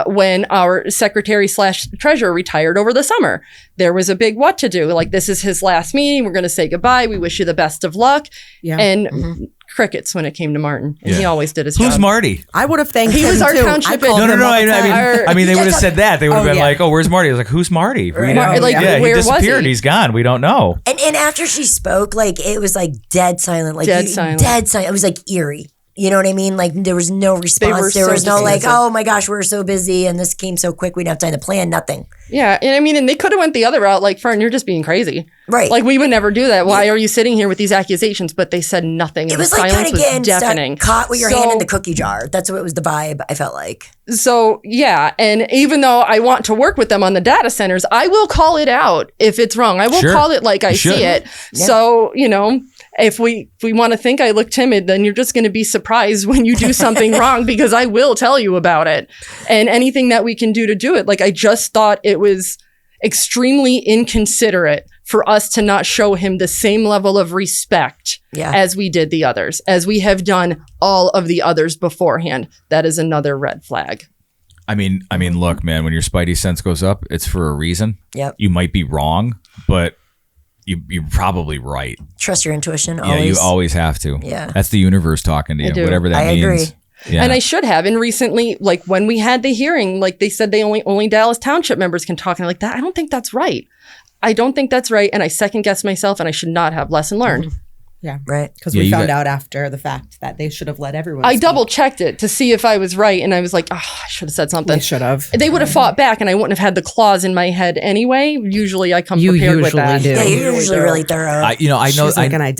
When our secretary/treasurer retired over the summer, there was a big what to do. Like this is his last meeting. We're going to say goodbye. We wish you the best of luck. Yeah. And crickets when it came to Martin, and he always did his job. Who's Marty? I would have thanked he him was our too. township. No. I mean, they would have said that. They would have been like, "Oh, where's Marty?" I was like, "Who's Marty?" Where he was disappeared. he? He's gone. We don't know. And after she spoke, like it was like dead silent. Like Dead silent. Dead silent. It was like eerie. You know what I mean? Like there was no response. There so was no like, dismissive. oh my gosh, we're so busy and this came so quick. We didn't have time to plan. Nothing. Yeah, and I mean, and they could have went the other route. Like, Fern, you're just being crazy. Right. Like, we would never do that. Why are you sitting here with these accusations? But they said nothing. And It was the like kind silence of was getting deafening. caught with your hand in the cookie jar. That's what was the vibe. I felt like. So, yeah. And even though I want to work with them on the data centers, I will call it out if it's wrong. I will call it like I see it. Yeah. So, if we want to think I look timid, then you're just going to be surprised when you do something wrong, because I will tell you about it, and anything that we can do to do it. Like, I just thought it was extremely inconsiderate for us to not show him the same level of respect as we did the others, as we have done all of the others beforehand. That is another red flag. I mean, look, man, when your spidey sense goes up, it's for a reason. Yep. You might be wrong, but you're probably right. Trust your intuition. Yeah, you always have to. Yeah. That's the universe talking to you, do. whatever that I means. agree. Yeah. And I should have. And recently, like when we had the hearing, like they said they only Dallas Township members can talk. And I'm like, that I don't think that's right. I don't think that's right. And I second guessed myself, and I should not have. Lesson learned. Yeah. Right. Because we found out after the fact that they should have let everyone I speak. double checked it to see if I was right. And I was like, oh, I should have said something. They should have. They would have fought back, and I wouldn't have had the clause in my head anyway. Usually I come prepared with that. do. Yeah, you're usually really thorough. I know this memory.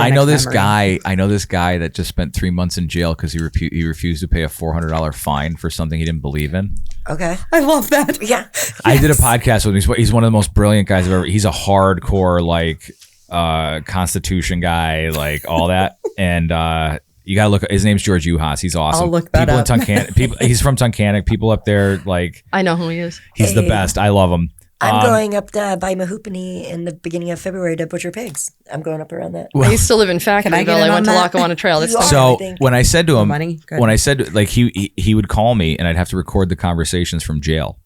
guy. I know this guy that just spent 3 months in jail because he refused to pay a $400 fine for something he didn't believe in. Okay. I love that. Yeah. I did a podcast with him. He's one of the most brilliant guys I've ever. He's a hardcore Constitution guy, like all that. And you gotta look. His name's George Uhas. He's awesome. I'll look that people up. in Tunkhannock. He's from Tunkhannock. People up there, like I know who he is. he's the best. I love him. I'm going up by Mahoopany in the beginning of February to butcher pigs. I'm going up around that. I used to live in Factoryville. get in I on went to that? Lackawanna Trail. That's You are. So I think. when I said to him, Money? Good. when I said like he would call me and I'd have to record the conversations from jail.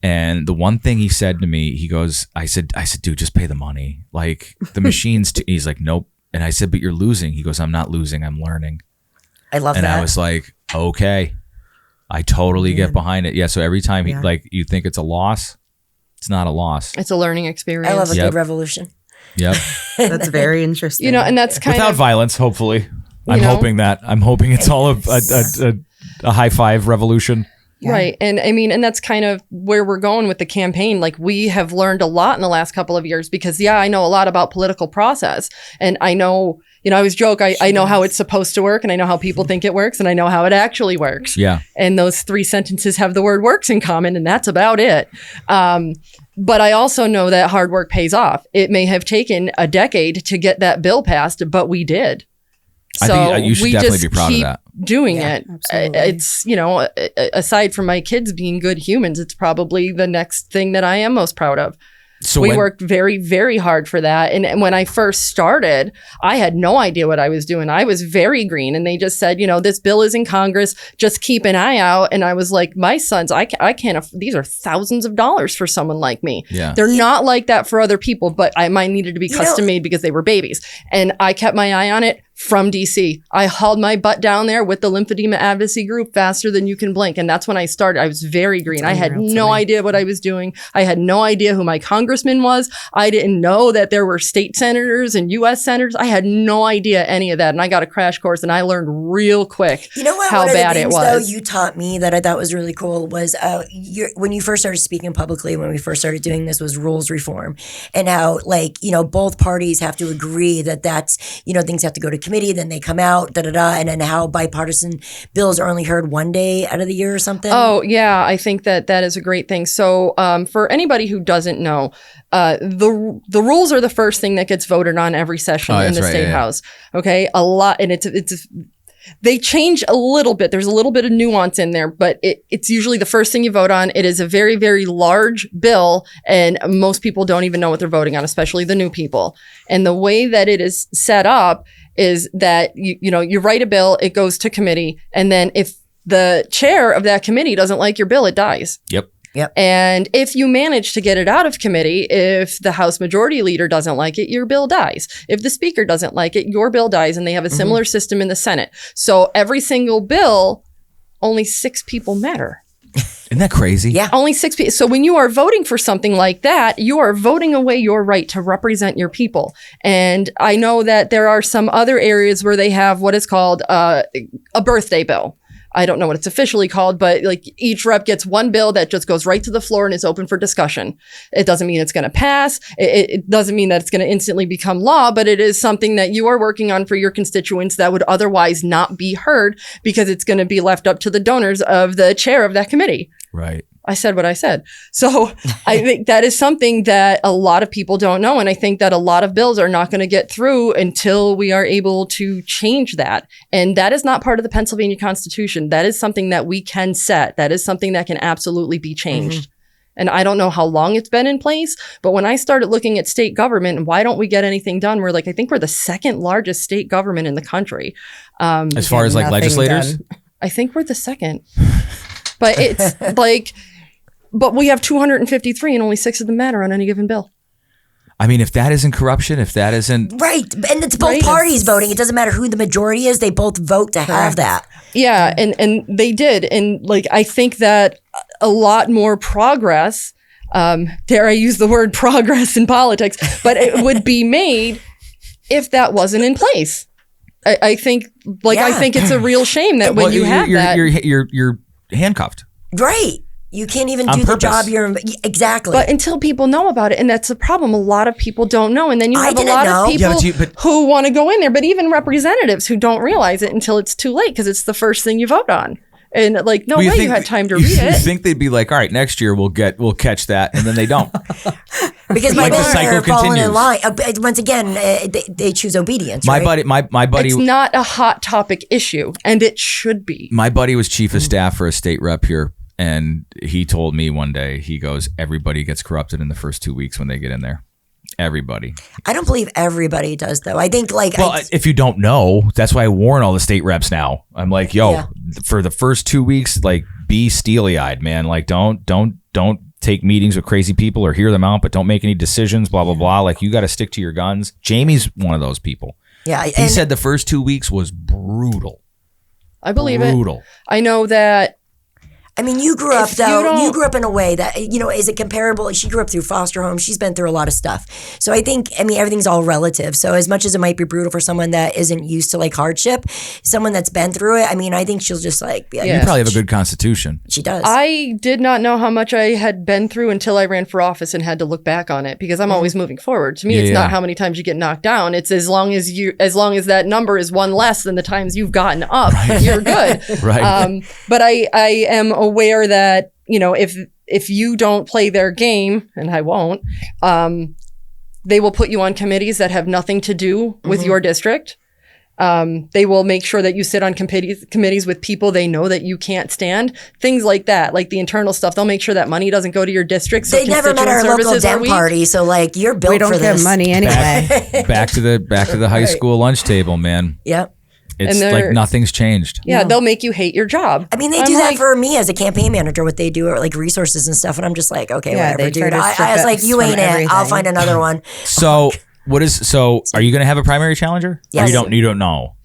And the one thing he said to me, he goes, I said, dude, just pay the money. Like the machines. He's like, nope. And I said, but you're losing. He goes, I'm not losing. I'm learning. I love And that. I was like, okay, I totally get behind it. Yeah. So every time you think it's a loss, it's not a loss. It's a learning experience. I love a Yep. good revolution. Yep. That's very interesting. and that's kind Without of violence, hopefully. I'm know? hoping it's all a high five revolution. Yeah. Right. And I mean, and that's kind of where we're going with the campaign. Like we have learned a lot in the last couple of years because, I know a lot about political process, and I know, I always joke, I know how it's supposed to work, and I know how people think it works, and I know how it actually works. Yeah. And those 3 sentences have the word works in common, and that's about it. But I also know that hard work pays off. It may have taken a decade to get that bill passed, but we did. I think you should definitely be proud of that. Doing it. absolutely. It's, aside from my kids being good humans, it's probably the next thing that I am most proud of. So we worked very, very hard for that. And when I first started, I had no idea what I was doing. I was very green. And they just said, this bill is in Congress. Just keep an eye out. And I was like, my sons, I can't. These are thousands of dollars for someone like me. Yeah. They're not like that for other people, but mine needed to be custom made because they were babies. And I kept my eye on it from DC. I hauled my butt down there with the Lymphedema Advocacy group faster than you can blink. And that's when I started. I was very green. I had no idea what I was doing. I had no idea who my congressman was. I didn't know that there were state senators and U.S. senators. I had no idea any of that. And I got a crash course and I learned real quick how one bad of the it things, was. Though, you taught me that I thought was really cool was when you first started speaking publicly, when we first started doing this, was rules reform, and how both parties have to agree that that's things have to go to committee, then they come out, and then how bipartisan bills are only heard one day out of the year or something. Oh, yeah. I think that is a great thing. So for anybody who doesn't know, the rules are the first thing that gets voted on every session in the state house. Okay. A lot. And they change a little bit. There's a little bit of nuance in there, but it's usually the first thing you vote on. It is a very, very large bill, and most people don't even know what they're voting on, especially the new people. And the way that it is set up is that you write a bill, it goes to committee, and then if the chair of that committee doesn't like your bill, it dies. Yep. And if you manage to get it out of committee, if the House Majority Leader doesn't like it, your bill dies. If the Speaker doesn't like it, your bill dies. And they have a similar system in the Senate. So every single bill, only 6 people matter. Isn't that crazy? Yeah. Only 6 people. So when you are voting for something like that, you are voting away your right to represent your people. And I know that there are some other areas where they have what is called a birthday bill. I don't know what it's officially called, but like each rep gets one bill that just goes right to the floor and is open for discussion. It doesn't mean it's going to pass. It doesn't mean that it's going to instantly become law, but it is something that you are working on for your constituents that would otherwise not be heard because it's going to be left up to the donors of the chair of that committee. Right. I said what I said. So I think that is something that a lot of people don't know. And I think that a lot of bills are not going to get through until we are able to change that. And that is not part of the Pennsylvania Constitution. That is something that we can set. That is something that can absolutely be changed. And I don't know how long it's been in place, but when I started looking at state government and why don't we get anything done, I think we're the second largest state government in the country. As far as like legislators? I think we're the second. But it's but we have 253 and only 6 of them matter on any given bill. I mean, if that isn't corruption, if that isn't... Right. And it's both parties voting. It doesn't matter who the majority is. They both vote to have that. Yeah. And they did. And I think that a lot more progress, dare I use the word progress in politics, but it would be made if that wasn't in place. I think I think it's a real shame that when you have that... You're handcuffed. Right. You can't even On do purpose. the job you're exactly. But until people know about it, and that's the problem. A lot of people don't know, and then you have a lot of people who want to go in there, but even representatives who don't realize it until it's too late because it's the first thing you vote on. And no way you had time to read it. You think they'd be like, all right, next year we'll catch that, and then they don't. Because my the cycle are falling in continues. line. Once again, they choose obedience. My right? buddy. It's not a hot topic issue, and it should be. My buddy was chief of staff for a state rep here, and he told me one day, he goes, everybody gets corrupted in the first 2 weeks when they get in there. Everybody. I don't believe everybody does, though. I think if you don't know, that's why I warn all the state reps now. I'm like, for the first 2 weeks, be steely-eyed, man. Don't take meetings with crazy people or hear them out, but don't make any decisions, blah, blah, blah. You got to stick to your guns. Jamie's one of those people. Yeah. He said the first 2 weeks was brutal. I believe it. I know that. I mean, you grew up, though. You grew up in a way that, is it comparable? She grew up through foster homes. She's been through a lot of stuff. So I think, everything's all relative. So as much as it might be brutal for someone that isn't used to hardship, someone that's been through it, I think she'll just You probably have a good constitution. She does. I did not know how much I had been through until I ran for office and had to look back on it because I'm always moving forward. To me, it's not how many times you get knocked down. It's as long as that number is one less than the times you've gotten up, you're good. Right. But I am aware that, if you don't play their game, and I won't, they will put you on committees that have nothing to do with your district. They will make sure that you sit on committees with people they know that you can't stand. Things like that, like the internal stuff. They'll make sure that money doesn't go to your district. So they never met our local Dem party, so you're built for this. We don't give money anyway. Back to the high school lunch table, man. Yep. It's like nothing's changed. Yeah, they'll make you hate your job. They do that for me as a campaign manager, what they do, or resources and stuff. And I'm just like, okay, whatever, dude. I was like, you ain't it. I'll find another one. So are you going to have a primary challenger? Yes. Or you don't know?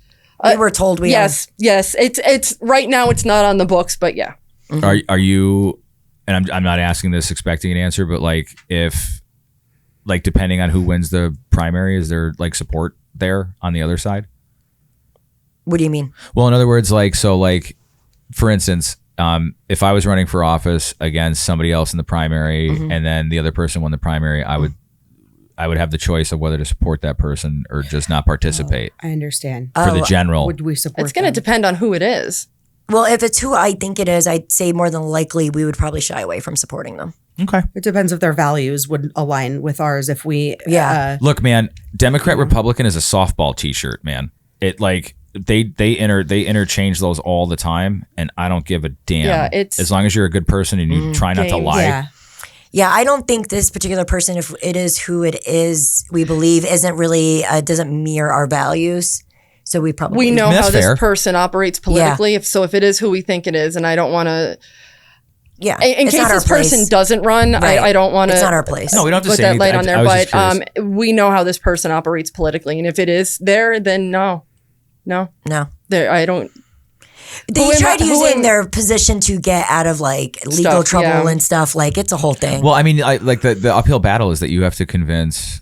We were told we Yes. It's right now it's not on the books, but yeah. Mm-hmm. Are you, and I'm not asking this expecting an answer, but if depending on who wins the primary, is there support there on the other side? What do you mean? Well, in other words, for instance, if I was running for office against somebody else in the primary and then the other person won the primary, I I would have the choice of whether to support that person or just not participate I understand. for the general. Would we support It's going to them? depend on who it is. Well, if it's who I think it is, I'd say more than likely we would probably shy away from supporting them. Okay. It depends if their values would align with ours. If we, Look, man, Democrat Republican is a softball T-shirt, man. It like they interchange those all the time, and I don't give a damn. Yeah, it's- as long as you're a good person and you try not to Games. lie. yeah. Yeah, I don't think this particular person, if it is who it is, we believe isn't really doesn't mirror our values. So we probably We know That's how fair. this person operates politically. If it is who we think it is, and I don't want to. Yeah, In it's case not our this person place. doesn't run, Right. I don't want to. It's not our place. No, we don't have to put say that anything. light on there. I was just But curious. we know how this person operates politically, and if it is there, then no. No, There, I don't. they Who am tried I- who using am- their position to get out of like legal Stuff, trouble yeah. and stuff. Like it's a whole thing. Well, I mean, like the uphill battle is that you have to convince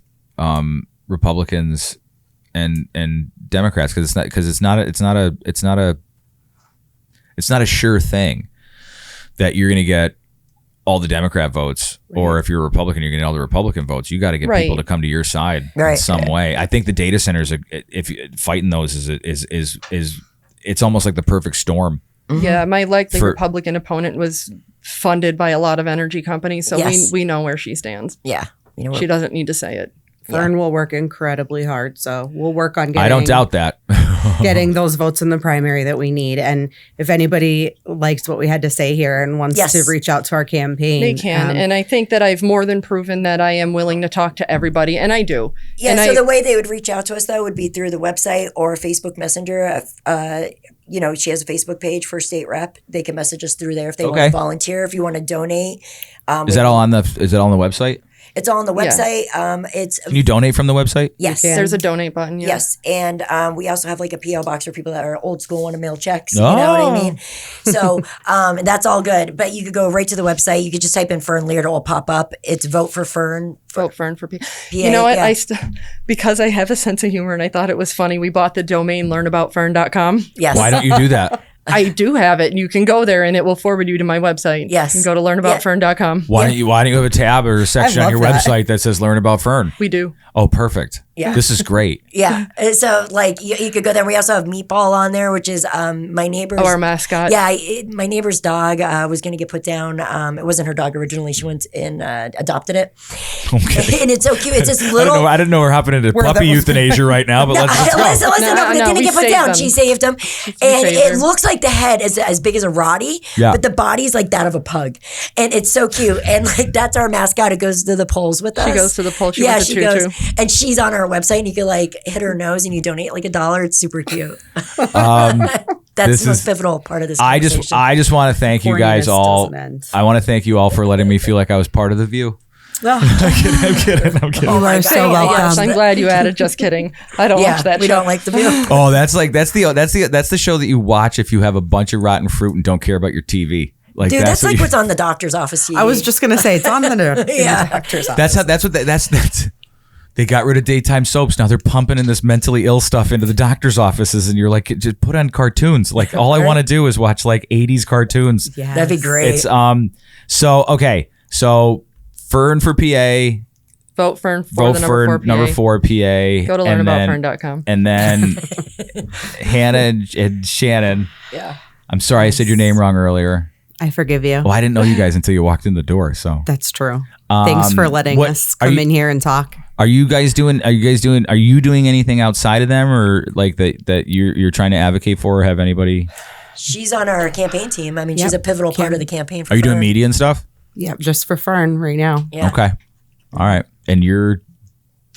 Republicans and Democrats because it's not a sure thing that you're going to get all the Democrat votes, or if you're a Republican, you're going to get all the Republican votes. You got to get Right. people to come to your side in Right. some way. I think the data centers, if fighting those is it's almost like the perfect storm. Yeah, my likely For- Republican opponent was funded by a lot of energy companies, so Yes. we know where she stands. Yeah, you know, She doesn't need to say it. Fern will work incredibly hard, so we'll work on getting. I don't doubt that. getting those votes in the primary that we need. And if anybody likes what we had to say here and wants Yes. to reach out to our campaign, They can, and I think that I've more than proven that I am willing to talk to everybody, and I do. Yeah, and so I, the way they would reach out to us though would be through the website or Facebook Messenger. She has a Facebook page for state rep. They can message us through there if they want Okay. to volunteer. If you want to donate, Is that all on the website? it's all on the Yeah. website. It's Can you donate from the website? yes, can. there's a donate button. Yeah. yes, and we also have like a PO box for people that are old school want to mail checks. You know what I mean? So that's all good. But you could go right to the website. You could just type in Fern Lear. It will pop up. It's Vote for Fern. Vote Fern for people. You know what? yeah. Because I have a sense of humor and I thought it was funny, we bought the domain learnaboutfern.com. Yes. Why don't you do that? I do have it. You can go there and it will forward you to my website. Yes. You can go to learnaboutfern.com. Why don't you have a tab or a section on love your that. website that says Learn About Fern? We do. Oh, perfect. Yeah. This is great. Yeah. So like you could go there. We also have Meatball on there, which is my neighbor's. Oh, our mascot. Yeah, my neighbor's dog was going to get put down. It wasn't her dog originally. She went and adopted it. Okay. And it's so cute. It's this little. I didn't know we're hopping into Where puppy that was- euthanasia right now, but let's go. Listen, No, but it no, didn't we get put saved down. them. She saved him. And saved it her. looks like the head is as big as a Roddy, Yeah. but the body's like that of a pug. And it's so cute. And like that's our mascot. It goes to the polls with us. She goes to the polls. She yeah, went to she Choo goes. Choo. And she's on our website and you can like hit her nose and you donate like $1. It's super cute. That's This the most is- pivotal part of this I conversation. just want to thank you guys Corniness all. doesn't end. I want to thank you all for letting me feel like I was part of the view. Oh, I'm kidding. Oh my are God. so Yeah, welcome. I'm glad you added. Just kidding. I don't Yeah, watch that we show. don't like the view. Oh, that's the show that you watch if you have a bunch of rotten fruit and don't care about your TV. Like Dude, that's what like you- what's on the doctor's office TV. I was just gonna say it's on the Yeah. doctor's office. that's they got rid of daytime soaps. Now they're pumping in this mentally ill stuff into the doctor's offices, and you're like, just put on cartoons. Like all I want to do is watch like 80s cartoons. Yes. That'd be great. It's so Fern for PA, Vote Fern for vote the for number 4 PA. number 4 PA. Go to learnaboutfern.com. And then Hannah and Shannon. yeah. I'm sorry I said your name wrong earlier. I forgive you. Well, I didn't know you guys until you walked in the door. So That's true. Thanks for letting what- us are come you- in here and talk. Are you doing anything outside of them, or like that you're trying to advocate for, or have anybody? She's on our campaign team. I mean, she's a Yep. pivotal part of the campaign. For Are you doing Fern. media and stuff? Yeah, just for Fern right now. Yeah. Okay. All right. And you're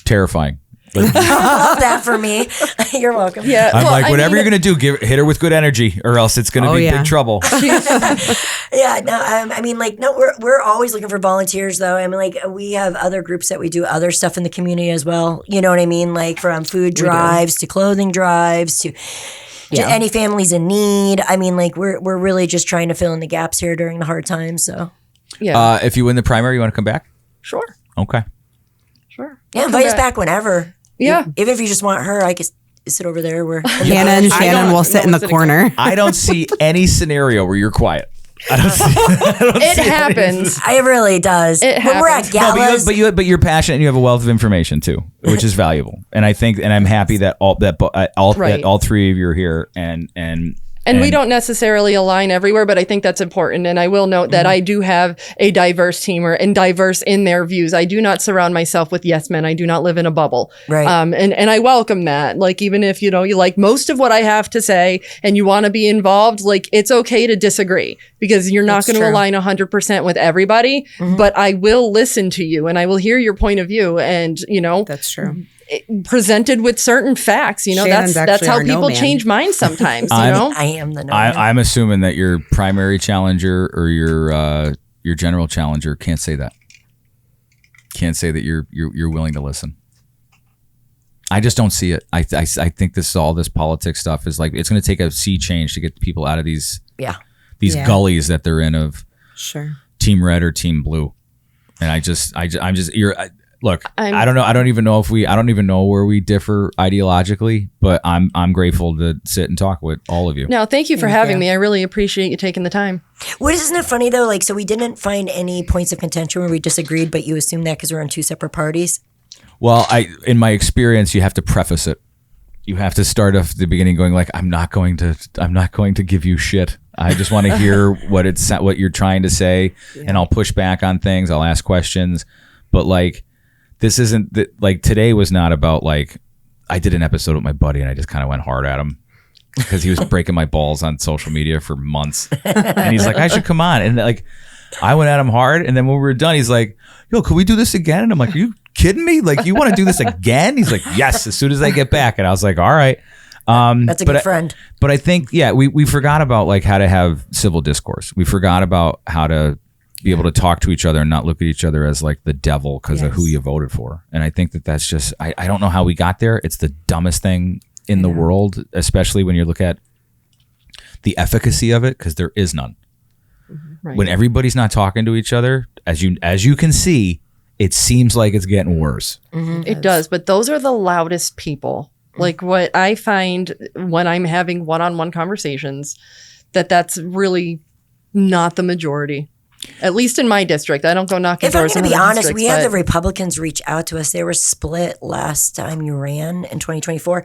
terrifying. Like, Love that for me. You're welcome. Yeah. I'm well, like, I whatever mean, you're gonna do, hit her with good energy, or else it's gonna Oh, be yeah. big trouble. Yeah. No. I mean, like, no. We're always looking for volunteers, though. I mean, like, we have other groups that we do other stuff in the community as well. You know what I mean? Like from food drives to clothing drives to any families in need. I mean, like, we're really just trying to fill in the gaps here during the hard times. So Yeah. If you win the primary, you want to come back? Sure. Okay. Sure. yeah, invite us back whenever. Yeah. Even if you just want her, I could sit over there. Where Hannah and Shannon will sit in the corner. I don't see any scenario where you're quiet. It happens. It really does. It when we're at happens. galas, but you're passionate and you have a wealth of information too, which is valuable. And I think, and I'm happy that all three of you are here and we don't necessarily align everywhere, but I think that's important. And I will note that I do have a diverse team and diverse in their views. I do not surround myself with yes men. I do not live in a bubble. Right. And I welcome that. Like, even if, you like most of what I have to say and you want to be involved, like, it's okay to disagree because you're not going to align 100% with everybody, but I will listen to you and I will hear your point of view. And, That's true. Presented with certain facts, Shannon's that's how our people no-man. change minds sometimes. I am the no-man. I'm assuming that your primary challenger or your general challenger can't say that. Can't say that you're willing to listen. I just don't see it. I think all this politics stuff is like, it's going to take a sea change to get people out of these gullies that they're in of team red or team blue. And look, I don't know. I don't even know where we differ ideologically, but I'm grateful to sit and talk with all of you. No, thank you for having me. I really appreciate you taking the time. Isn't it funny though? Like, so we didn't find any points of contention where we disagreed, but you assume that because we're on two separate parties. Well, in my experience, you have to preface it. You have to start off at the beginning going like, I'm not going to give you shit. I just want to hear what you're trying to say, and I'll push back on things. I'll ask questions, but like, this isn't like, today was not about like, I did an episode with my buddy and I just kind of went hard at him because he was breaking my balls on social media for months. And he's like, I should come on. And like, I went at him hard. And then when we were done, he's like, yo, could we do this again? And I'm like, are you kidding me? Like, you want to do this again? He's like, yes, as soon as I get back. And I was like, all right. That's a good friend. But I think, we forgot about like how to have civil discourse. We forgot about how to be able to talk to each other and not look at each other as like the devil because of who you voted for. And I think that's just, I don't know how we got there. It's the dumbest thing in the world, especially when you look at the efficacy of it, because there is none. Right. When everybody's not talking to each other, as you can see, it seems like it's getting worse. It does, but those are the loudest people. Like, what I find when I'm having one-on-one conversations, that's really not the majority. At least in my district. I don't go knocking doors. If I'm going to be honest, we had the Republicans reach out to us. They were split last time you ran in 2024.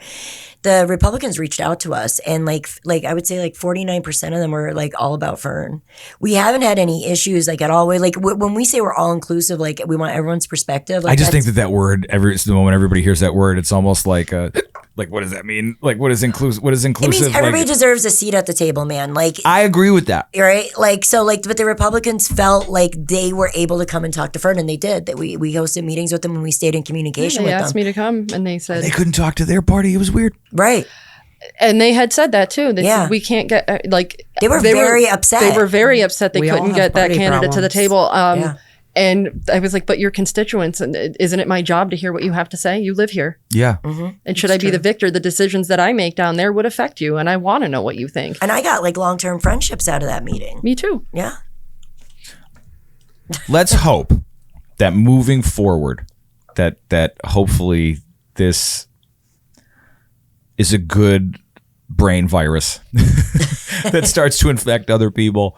The Republicans reached out to us, and like I would say like 49% of them were like all about Fern. We haven't had any issues like at all. Like when we say we're all inclusive, like we want everyone's perspective. Like, I just think that word, the moment everybody hears that word, it's almost like like, what does that mean? Like, what is inclusive? It means everybody deserves a seat at the table, man. Like, I agree with that. Right? Like, so like, but the Republicans felt like they were able to come and talk to Fern, and they did. That we hosted meetings with them and we stayed in communication with them. They asked me to come, and they said they couldn't talk to their party. It was weird. Right. And they had said that too. They said we can't get They were very upset. They were very upset they couldn't get that candidate to the table. And I was like, but your constituents, and isn't it my job to hear what you have to say? You live here. Yeah. And should I be the victor? The decisions that I make down there would affect you. And I want to know what you think. And I got like long-term friendships out of that meeting. Me too. Yeah. Let's hope that moving forward, that hopefully this is a good brain virus that starts to infect other people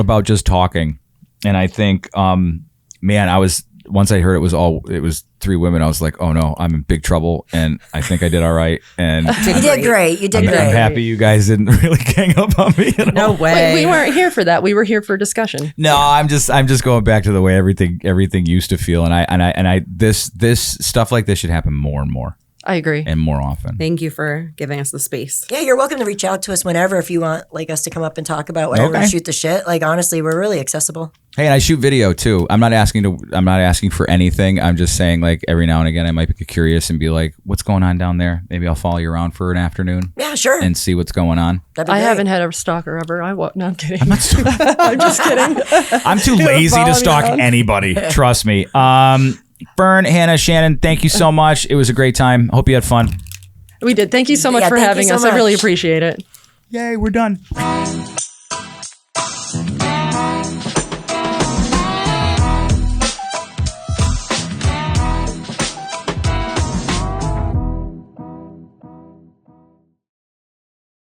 about just talking. And I think, once I heard it was 3 women, I was like, oh no, I'm in big trouble. And I think I did all right. And you did great. You did great. I'm happy you guys didn't really gang up on me. No way. We weren't here for that. We were here for discussion. No, I'm just going back to the way everything used to feel. And this stuff like this should happen more and more. I agree. And more often. Thank you for giving us the space. Yeah, you're welcome to reach out to us whenever if you want like us to come up and talk about whatever, shoot the shit. Like honestly, we're really accessible. Hey, and I shoot video too. I'm not asking for anything. I'm just saying like every now and again I might be curious and be like, what's going on down there? Maybe I'll follow you around for an afternoon. Yeah, sure. And see what's going on. I haven't had a stalker ever. No, I'm kidding. I'm just kidding. I'm too lazy to stalk anybody. Trust me. Fern, Hannah, Shannon, thank you so much. It was a great time. Hope you had fun. We did. Thank you so much for having us. I really appreciate it. Yay, we're done.